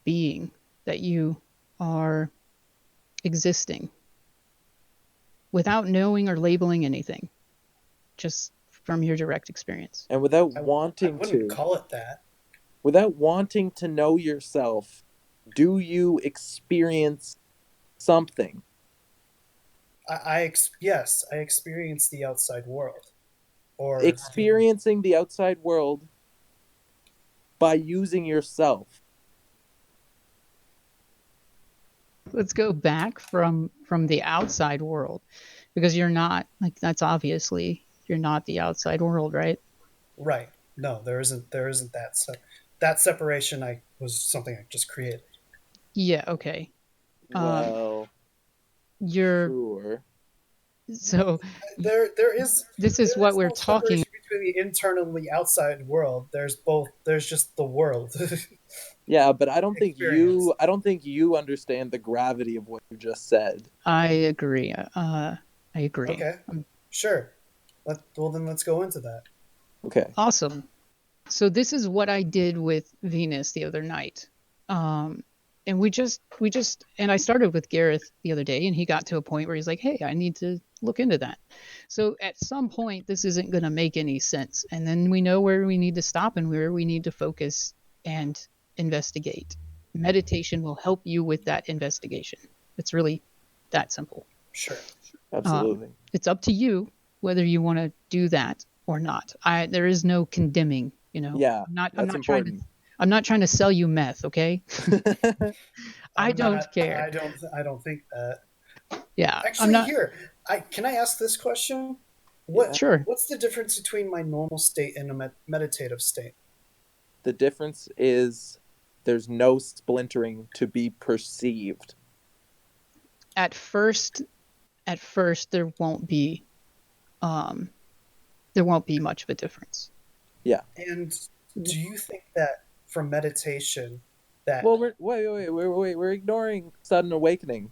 being, that you are existing without knowing or labeling anything, just from your direct experience? And without I wanting wouldn't to call it that. Without wanting to know yourself, do you experience something? Yes, I experience the outside world. Or Experiencing the outside world by using yourself. Let's go back from the outside world, because you're not, like, that's obviously you're not the outside world, right? right. No, there isn't that. So that separation I was something I just created. Yeah, okay. Um, Well, you're sure. so There is this is what we're no talking. separation between the internal and the outside world. There's both. There's just the world. Yeah, but I don't think Experience. you understand the gravity of what you just said. I agree. I agree. Okay, sure. Well, then let's go into that. Okay. Awesome. So this is what I did with Venus the other night. And we just and I started with Gareth the other day, and he got to a point where he's like, "Hey, I need to look into that." So at some point this isn't going to make any sense, and then we know where we need to stop and where we need to focus and investigate. Meditation will help you with that investigation. It's really that simple. Sure. Absolutely. It's up to you whether you want to do that or not. There is no condemning, Yeah, I'm not important. I'm not trying to sell you meth, okay? I don't care. I don't think that. Yeah, I'm Actually, not here, can I ask this question? sure. What's the difference between my normal state and a meditative state? The difference is there's no splintering to be perceived. At first there won't be much of a difference. Yeah. And do you think that from meditation that Well, we're ignoring sudden awakening.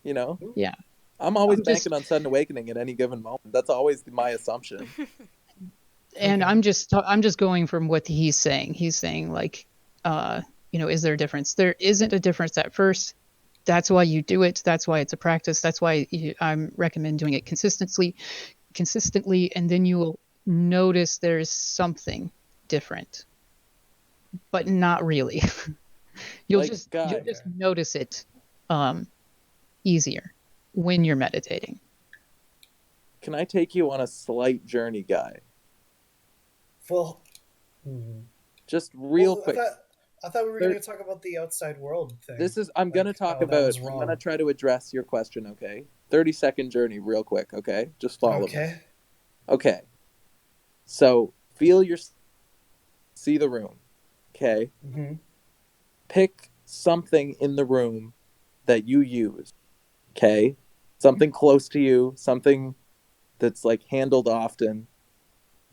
Yeah. I'm always I'm just- banking on sudden awakening at any given moment. That's always my assumption. And Okay. I'm just going from what he's saying. He's saying, like, is there a difference? There isn't a difference at first. That's why you do it. That's why it's a practice. That's why I recommend doing it consistently, and then you will notice there's something different, but not really. You'll Like, just guy. notice it easier when you're meditating. Can I take you on a slight journey, Guy? Well, Just real well, quick. I thought we were going to talk about the outside world thing. I'm going to Like, talk how that about, was I'm wrong. going to try to address your question, okay? 30-second journey, real quick, okay? Just follow me. Okay. Okay. So, see the room, okay? Mm-hmm. Pick something in the room that you use, okay? Something close to you, something that's like handled often,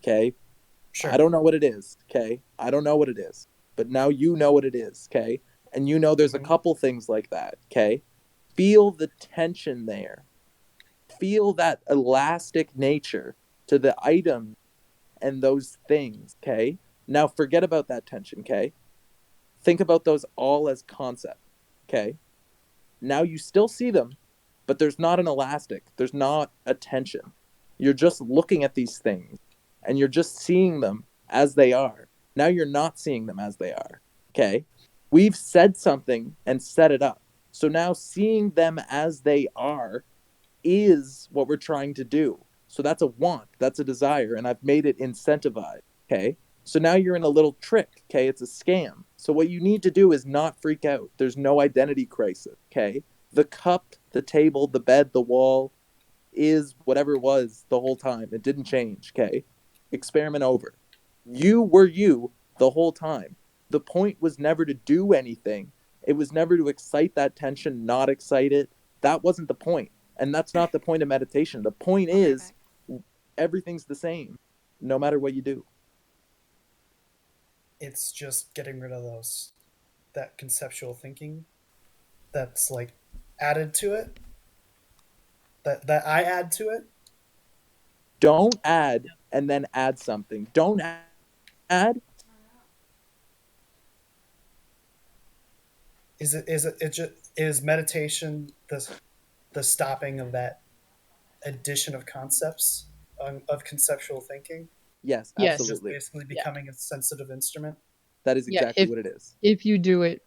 okay? Sure. I don't know what it is, okay? I don't know what it is, but now you know what it is, okay? And you know there's a couple things like that, okay? Feel the tension there. Feel that elastic nature to the item and those things, okay? Now forget about that tension, okay? Think about those all as concept, okay? Now you still see them, but there's not an elastic. There's not a tension. You're just looking at these things and you're just seeing them as they are. Now you're not seeing them as they are, okay? We've said something and set it up. So now seeing them as they are is what we're trying to do. So that's a want, that's a desire, and I've made it incentivized, okay? So now you're in a little trick, okay? It's a scam. So what you need to do is not freak out. There's no identity crisis, okay? The cup, the table, the bed, the wall is whatever it was the whole time. It didn't change, okay? Experiment over. You were you the whole time. The point was never to do anything. It was never to excite that tension, not excite it. That wasn't the point. And that's not the point of meditation. The point is everything's the same, no matter what you do. It's just getting rid of that conceptual thinking that's like added to it. That I add to it. Don't add and then add something. Don't add. Is meditation the stopping of that addition of concepts of conceptual thinking? Yes, Yes. Just absolutely. basically becoming a sensitive instrument. That is Yeah, exactly what it is. If you do it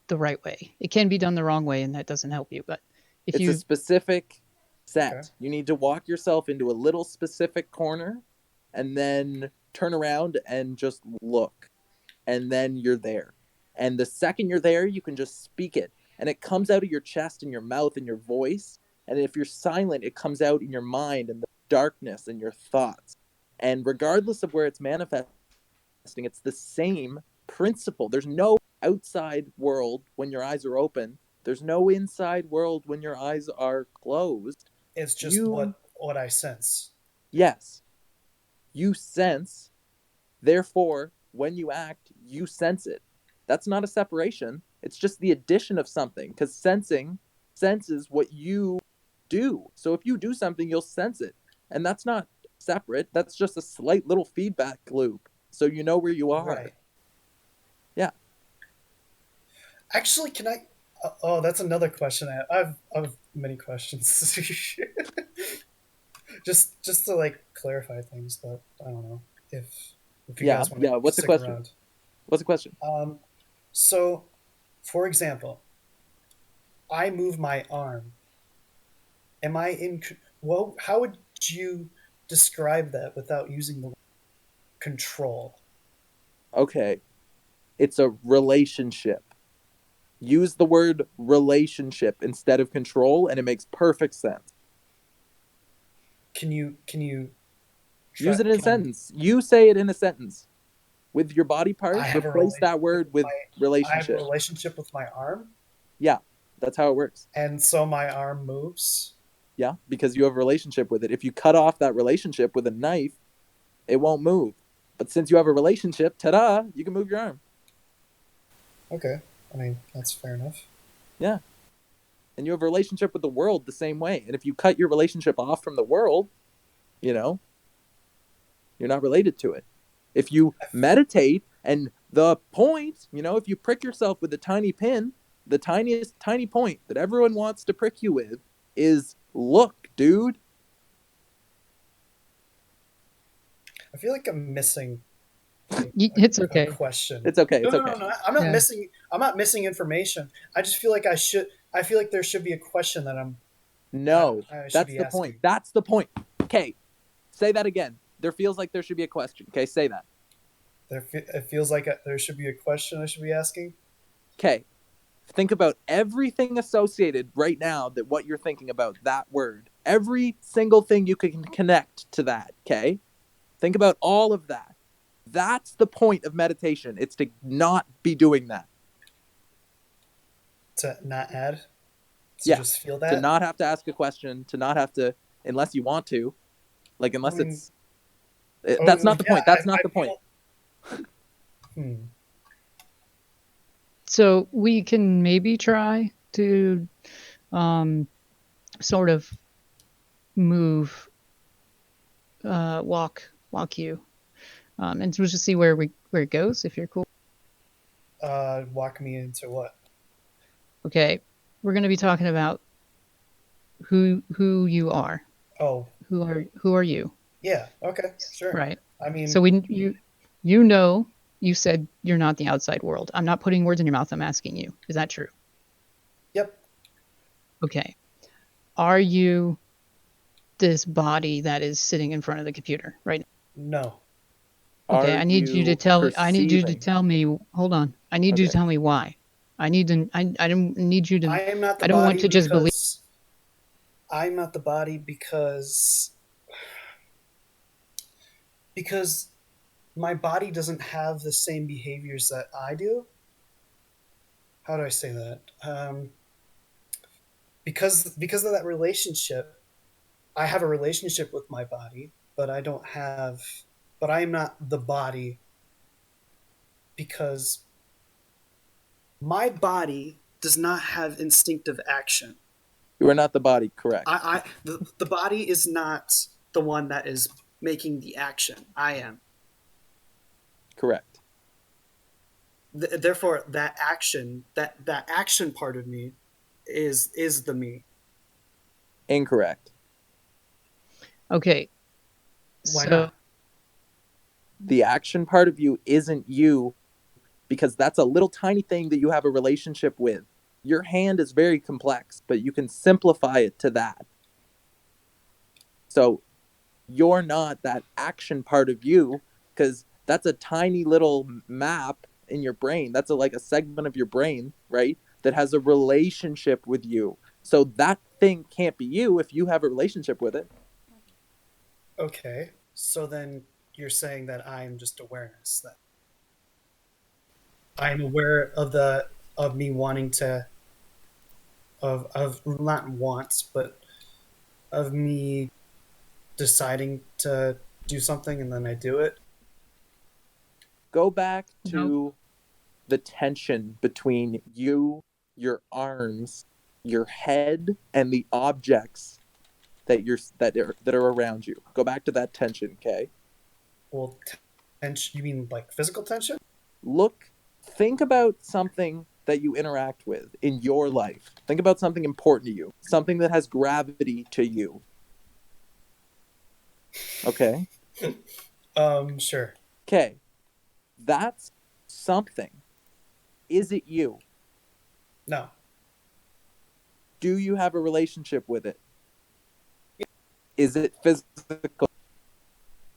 the right way. It can be done the wrong way, and that doesn't help you. But if It's you a specific set. Okay. You need to walk yourself into a little specific corner and then turn around and just look. And then you're there. And the second you're there, you can just speak it. And it comes out of your chest and your mouth and your voice. And if you're silent, it comes out in your mind and the darkness and your thoughts. And regardless of where it's manifesting, it's the same principle. There's no outside world when your eyes are open. There's no inside world when your eyes are closed. It's just You- what I sense. Yes, you sense. Therefore, when you act, you sense it. That's not a separation. It's just the addition of something, because sensing senses what you do. So if you do something, you'll sense it. And that's not separate. That's just a slight little feedback loop. So you know where you are. Right. Yeah. Actually, can I? Oh, that's another question. I have many questions. just to like clarify things, but I don't know if you Yeah, guys want yeah, to what's the stick question? around. What's the question? So, for example, I move my arm. Am I in? Well, how would you describe that without using the word control? Okay. It's a relationship. Use the word relationship instead of control, and it makes perfect sense. Can you Use it in a can I- sentence. You say it in a sentence. With your body I part, have a replace that word with I have a relationship. relationship with my arm, Yeah, that's how it works. and so my arm moves. Yeah, because you have a relationship with it. If you cut off that relationship with a knife, it won't move. But since you have a relationship, ta-da, you can move your arm. Okay, I mean that's fair enough. Yeah. And you have a relationship with the world the same way. And if you cut your relationship off from the world, you're not related to it. If you meditate, and the point, if you prick yourself with a tiny pin, the tiniest tiny point that everyone wants to prick you with is look, dude. I feel like I'm missing. It's okay. A question. It's okay. It's no, okay. No. I'm not Yeah. missing. I'm not missing information. I just feel like I should. I feel like there should be a question that I'm. No, I should that's be the asking. point. That's the point. Okay, say that again. There feels like there should be a question. Okay, say that. It feels like there should be a question I should be asking. Okay, think about everything associated right now that what you're thinking about, that word. Every single thing you can connect to that, okay? Think about all of that. That's the point of meditation. It's to not be doing that. To not add. To Yeah, just feel that. To not have to ask a question, to not have to, unless you want to, like unless I mean, that's not the yeah, point. That's not I the point. So we can maybe try to sort of move, walk you, and we'll just see where it goes. If you're cool. Walk me into what? Okay, we're going to be talking about who you are. Oh, Who are you? yeah. Okay, sure. Right. I mean, So you said you're not the outside world. I'm not putting words in your mouth. I'm asking you. Is that true? Yep. Okay. Are you this body that is sitting in front of the computer right now? No. Okay, Are I need you to perceiving? tell me. Hold on. I need you to Okay. tell me why. I don't need you to. I am not the I don't body want to just believe. I'm not the body because my body doesn't have the same behaviors that I do. How do I say that? Because of that relationship, I have a relationship with my body, but I am not the body because my body does not have instinctive action. You are not the body, correct? The body is not the one that is making the action. I am. Correct. Therefore, that action part of me is the me. Incorrect. Okay. Why So not? The action part of you isn't you because that's a little tiny thing that you have a relationship with. Your hand is very complex, but you can simplify it to that. So you're not that action part of you, because that's a tiny little map in your brain. That's like a segment of your brain, right? That has a relationship with you. So that thing can't be you if you have a relationship with it. Okay, so then you're saying that I'm just awareness. That I'm aware of me wanting to of not wants, but of me deciding to do something and then I do it. Go back to No. the tension between you, your arms, your head, and the objects that are around you. Go back to that tension, okay? Well, tension. You mean like physical tension? Think about something that you interact with in your life. Think about something important to you, something that has gravity to you. Okay? Sure. Okay. That's something. Is it you? No. Do you have a relationship with it? Is it physical?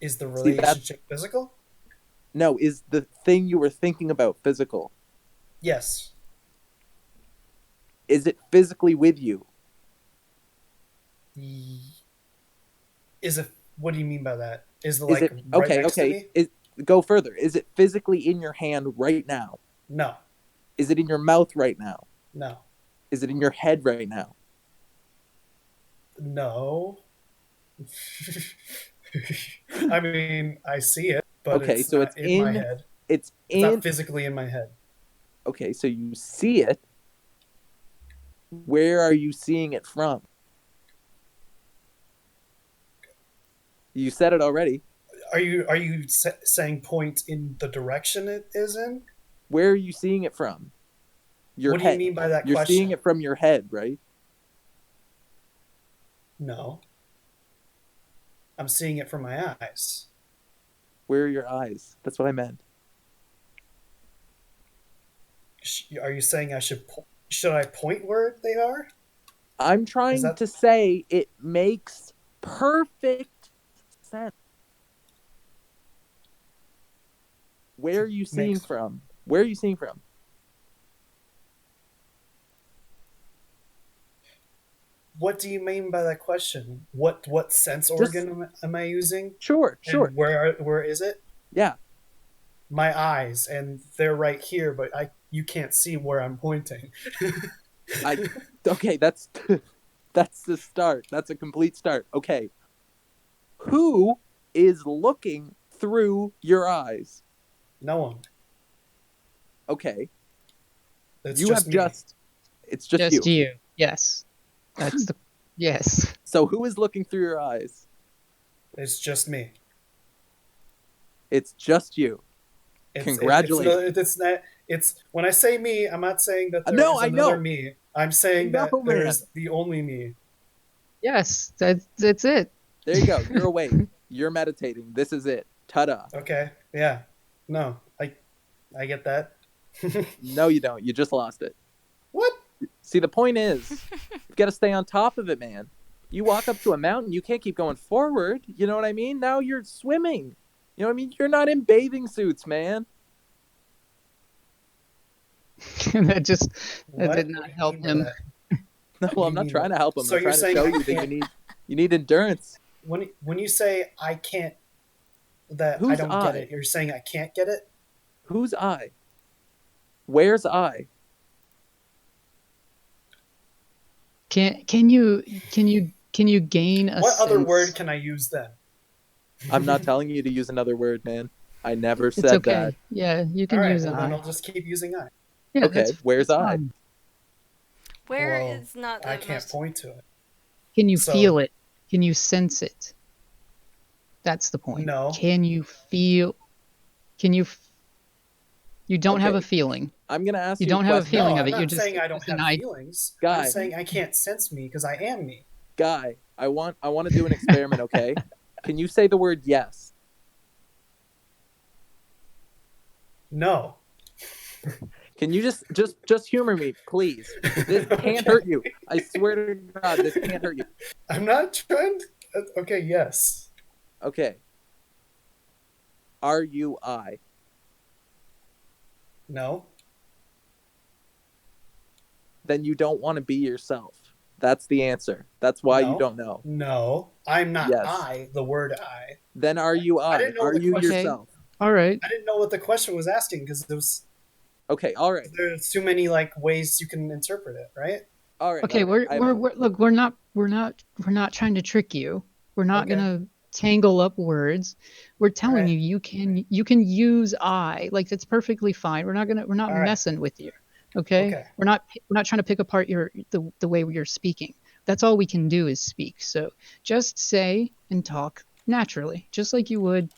Is the See, relationship physical? No, is the thing you were thinking about physical? Yes. Is it physically with you? Is it? What do you mean by that? Is the Is like it right okay? next to me? Go further. Is it physically in your hand right now? No. Is it in your mouth right now? No. Is it in your head right now? No. I mean, I see it, but Okay, it's so not it's in my head. It's It's not in. physically in my head. Okay, so you see it. Where are you seeing it from? You said it already. Are you saying point in the direction it is in? Where are you seeing it from? Your What do head. you mean by that You're question? seeing it from your head, right? No. I'm seeing it from my eyes. Where are your eyes? That's what I meant. Are you saying should I point where they are? I'm trying to say it makes perfect sense. Where are you seeing from? Where are you seeing from? What do you mean by that question? What sense organ am I using? Sure. And where is it? Yeah. My eyes, and they're right here, but you can't see where I'm pointing. Okay, that's the start. That's a complete start. Okay. Who is looking through your eyes? No one. Okay. It's you just have me. it's just Just you. Yes. That's the yes. So who is looking through your eyes? It's just me. It's just you. Congratulations. It's not. It's when I say me, I'm not saying that there is I another know. me. I'm saying that there's the only me. Yes, that's it. There you go. You're awake. You're meditating. This is it. Ta-da. Okay. Yeah. No, I get that. No, you don't. You just lost it. What? See, the point is, you got to stay on top of it, man. You walk up to a mountain, you can't keep going forward. You know what I mean? Now you're swimming. You know what I mean? You're not in bathing suits, man. that did not help him. No, I'm not trying to help him. So I'm you're trying to saying show you that you need endurance. When you say I can't, that Whose I don't I? get it. You're saying I can't get it? Whose I? Where's I? Can you gain a What other sense? word can I use then? I'm not telling you to use another word, man. I never It's said okay. that. Yeah, you can All right, use well, I. then I'll just keep using I. Yeah, Okay, where's that's I? fine. Where Well, is not the I can't most... point to it. Can you So- feel it? Can you sense it? That's the point. No. Can you feel? Can you? You don't have a Okay. feeling. I'm gonna ask You you. don't have a question. feeling No, of I'm it. not You're just saying I don't just an have eye. feelings. Guy. I'm saying I can't sense me because I am me. Guy, I want to do an experiment, okay? Can you say the word yes? No. Can you just humor me, please? This can't hurt you. I swear to God, this can't hurt you. I'm not trying to... Okay, yes. Okay. Are you I? No. Then you don't want to be yourself. That's the answer. That's why you No. don't know. No. I'm not Yes. I, the word I. Then are you I? didn't know Are the you question. yourself? All right. I didn't know what the question was asking because Okay, all right. there's too many like ways you can interpret it, right? All right. Okay, all right. we're look, we're not trying to trick you. We're not Okay. gonna tangle up words. We're telling Alright. you you can use I. Like that's perfectly fine. We're not Alright. messing with you. Okay? Okay. We're not trying to pick apart the way you're speaking. That's all we can do is speak. So just say and talk naturally, just like you would,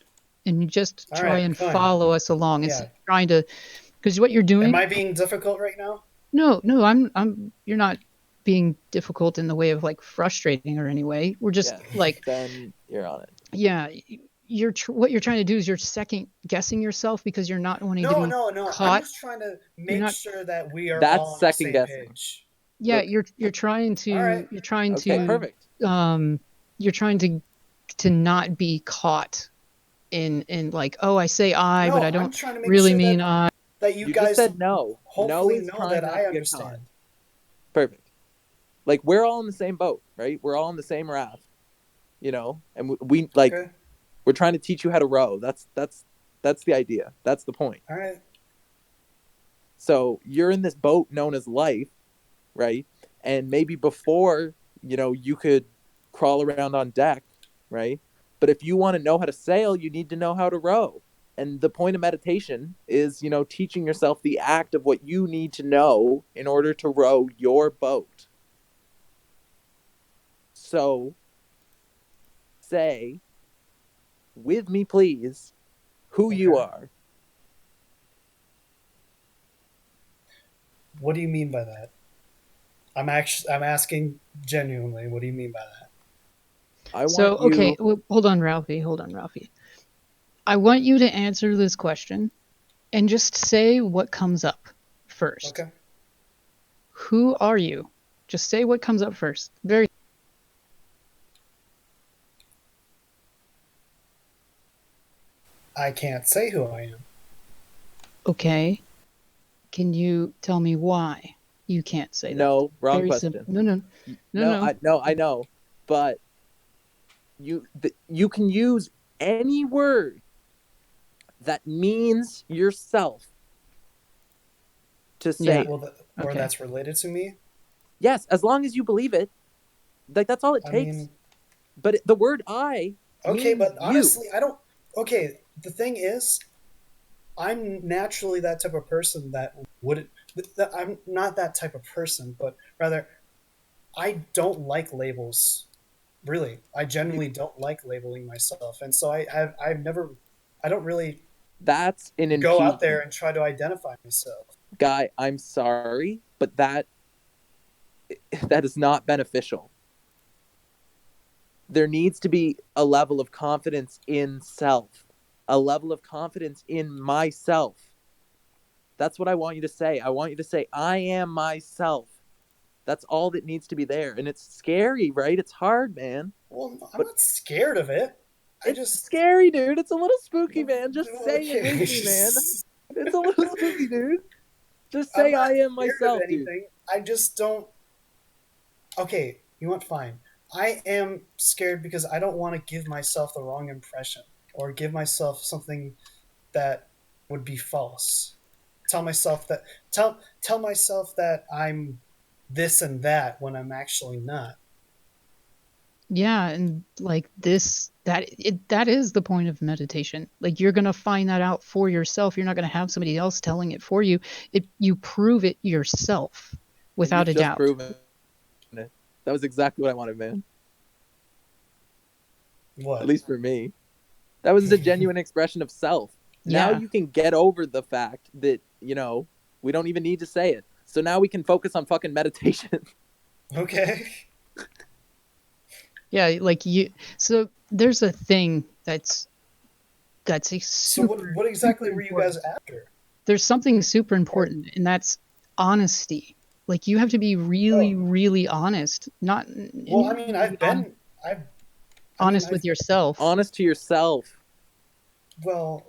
and you just All try right, and fine. follow us along. Yeah. Instead of trying to, because what you're doing. Am I being difficult right now? No, you're not being difficult in the way of like frustrating or any way. We're just Yeah, like, then you're on it. yeah, what you're trying to do is you're second guessing yourself because you're not wanting to No, be no, no. I'm caught. just trying to make not- sure that we are That's all on the second same guessing. page. Yeah, Look. you're trying to All right. you're trying Okay, to perfect. you're trying to not be caught in like, oh, I say I, No, but I I'm don't trying to make really sure mean that, I. that you You guys just said no. No hopefully is know trying that not I to get understand. caught. Perfect. Like we're all in the same boat, right? We're all in the same raft, you know. And we like Okay. we're trying to teach you how to row. That's the idea. That's the point. All right. So you're in this boat known as life, right? And maybe before, you know, you could crawl around on deck, right? But if you want to know how to sail, you need to know how to row. And the point of meditation is, you know, teaching yourself the act of what you need to know in order to row your boat. So say with me, please, who you Okay. are. What do you mean by that? I'm asking genuinely. What do you mean by that? I want So, you. okay, well, hold on, Ralphie. I want you to answer this question and just say what comes up first. Okay. Who are you? Just say what comes up first. Very I can't say who I am. okay. Can you tell me why you can't say that? No, wrong Very question. simple. No. I know, but you can use any word that means yourself to say Yeah. it. Well, or Okay. that's related to me. Yes, as long as you believe it. Like that's all it I takes. mean, But the word I okay, means but you. honestly, I don't. Okay, the thing is, I'm naturally that type of person that wouldn't. That I'm not that type of person, but rather, I don't like labels. Really, I genuinely don't like labeling myself, and so I've never. I don't really That's an go out impediment. there and try to identify myself. Guy, I'm sorry, but that is not beneficial. There needs to be a level of confidence in self, a level of confidence in myself. That's what I want you to say. I want you to say, I am myself. That's all that needs to be there. And it's scary, right? It's hard, man. Well, I'm But- not scared of it. I It's just scary, dude. It's a little spooky, man. Just say it Okay. with me, man. It's a little spooky, dude. Just I'm say not I am scared of myself, dude. anything. I just don't. Okay, you want fine. I am scared because I don't want to give myself the wrong impression or give myself something that would be false. Tell myself that I'm this and that when I'm actually not. Yeah, and like that is the point of meditation. Like you're gonna find that out for yourself. You're not gonna have somebody else telling it for you. You prove it yourself without You've a just doubt. proven it. That was exactly what I wanted, man. What? At least for me. That was a genuine expression of self. Now Yeah. you can get over the fact that, you know, we don't even need to say it. So now we can focus on fucking meditation. Okay. Yeah, like you. So there's a thing that's a So super. what exactly super were you important. guys after? there's something super important, and that's honesty. Like you have to be really, really honest. Not Well, I mean, I've honest with yourself. Honest to yourself. Well,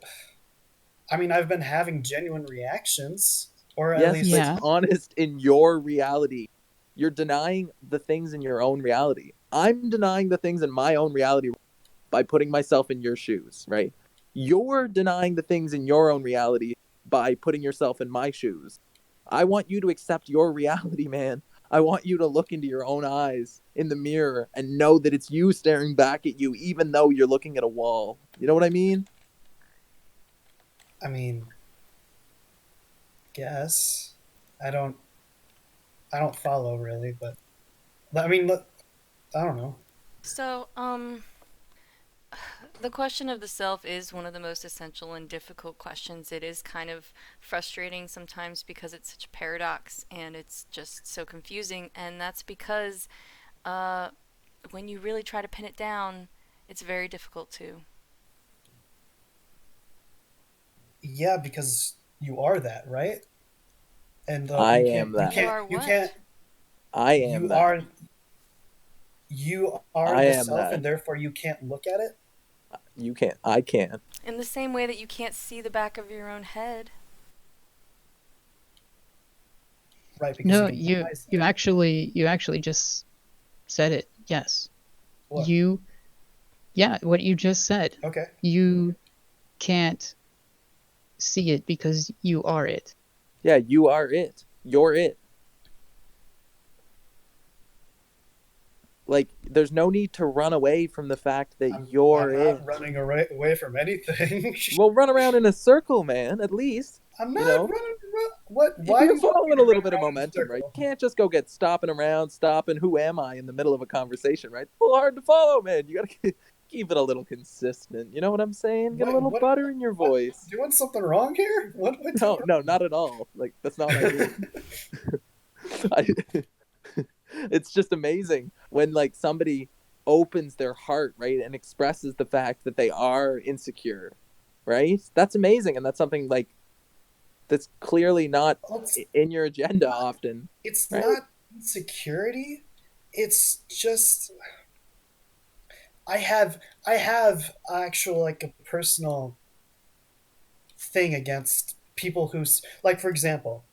I mean, I've been having genuine reactions, or at Yes, least but Yeah. honest in your reality. You're denying the things in your own reality. I'm denying the things in my own reality by putting myself in your shoes, right? You're denying the things in your own reality by putting yourself in my shoes. I want you to accept your reality, man. I want you to look into your own eyes in the mirror and know that it's you staring back at you, even though you're looking at a wall. You know what I mean? I mean, guess I don't follow really, but I mean, look, I don't know. So, the question of the self is one of the most essential and difficult questions. It is kind of frustrating sometimes because it's such a paradox and it's just so confusing, and that's because when you really try to pin it down, it's very difficult to. Yeah, because you are that, right? And I you am that. You are You what? can't. I am You that. are. You are I the am self, that. and therefore you can't look at it. You can't. I can. In the same way that you can't see the back of your own head. Right, because No, can you realize you that. actually just said it. Yes. What? Yeah, what you just said. Okay. You can't see it because you are it. Yeah, you are it. You're it. Like, there's no need to run away from the fact that you're I'm it. not running away from anything. Well, run around in a circle, man, at least. I'm you not know? running. What? Why do You're you want me following to a little run bit of around in a momentum, right? circle? You can't just go get stopping around, who am I in the middle of a conversation, right? It's a little hard to follow, man. You gotta keep it a little consistent. You know what I'm saying? Get a little butter in your voice. Doing something wrong here? What? No, not at all. Like, that's not what I mean. It's just amazing when like somebody opens their heart, right, and expresses the fact that they are insecure, right? That's amazing, and that's something like that's clearly not in your agenda often. It's right? not insecurity. It's just I have actual like a personal thing against people who like, for example,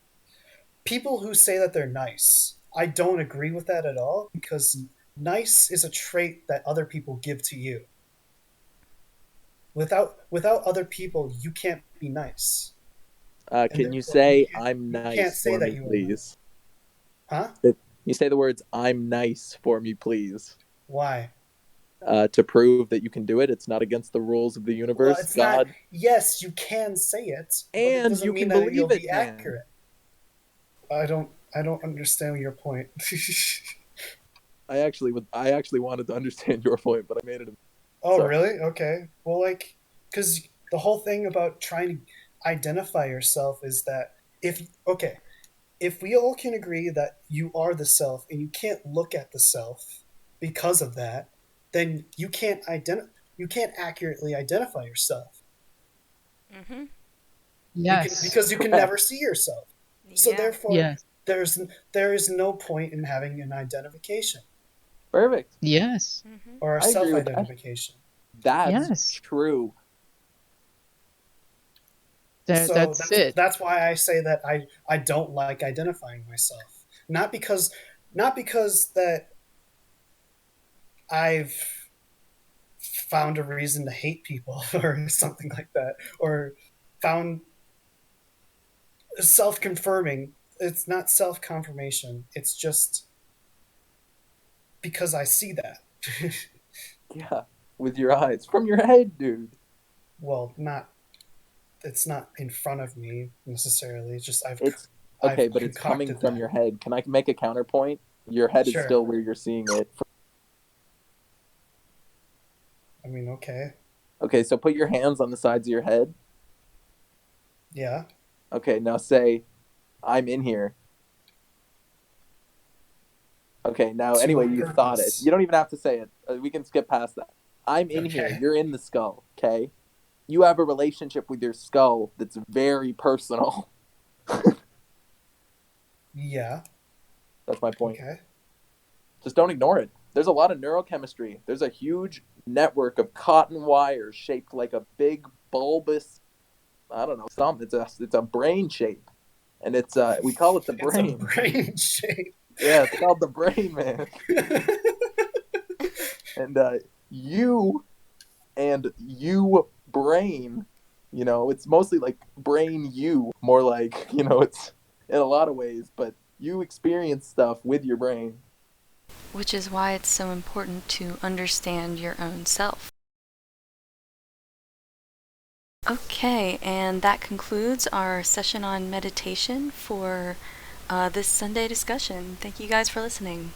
people who say that they're nice. I don't agree with that at all because nice is a trait that other people give to you. Without other people, you can't be nice. Can you say you I'm can't nice say for that me, you are please? Huh? You say the words "I'm nice" for me, please. Why? To prove that you can do it. It's not against the rules of the universe. Well, it's God. not. Yes, you can say it, but it And doesn't you mean can that you'll believe it, be man. accurate. I don't understand your point. I actually wanted to understand your point, but I made it. Oh, Sorry. really? Okay. Well, like, because the whole thing about trying to identify yourself is that if we all can agree that you are the self and you can't look at the self because of that, then you can't accurately identify yourself. Mm-hmm. Yes. Because you can never see yourself. So Yeah. therefore, Yes. there is no point in having an identification Perfect. Yes. Mm-hmm. or a I agree with that. self-identification. That's Yes. true. That's it. That's why I say that I don't like identifying myself. Not because that I've found a reason to hate people or something like that, or found self-confirming. It's not self-confirmation. It's just because I see that. Yeah, with your eyes from your head, dude. Well, it's not in front of me necessarily. It's just It's okay, but it's coming concocted from that. your head. Can I make a counterpoint? Your head Sure. is still where you're seeing it. I mean, okay. Okay, so put your hands on the sides of your head. Yeah. Okay, now say, I'm in here. Okay, now To anyway, what you thought it. purpose? You don't even have to say it. We can skip past that. I'm in here. Okay. You're in the skull, okay? you have a relationship with your skull that's very personal. Yeah. That's my point. Okay. Just don't ignore it. There's a lot of neurochemistry. There's a huge network of cotton wires shaped like a big bulbous, I don't know, something. It's a brain shape, and we call it the brain. It's a brain shape. Yeah, it's called the brain, man. And you and you brain, you know, it's mostly like brain you, more like, you know, it's in a lot of ways, but you experience stuff with your brain. Which is why it's so important to understand your own self. Okay, and that concludes our session on meditation for this Sunday discussion. Thank you guys for listening.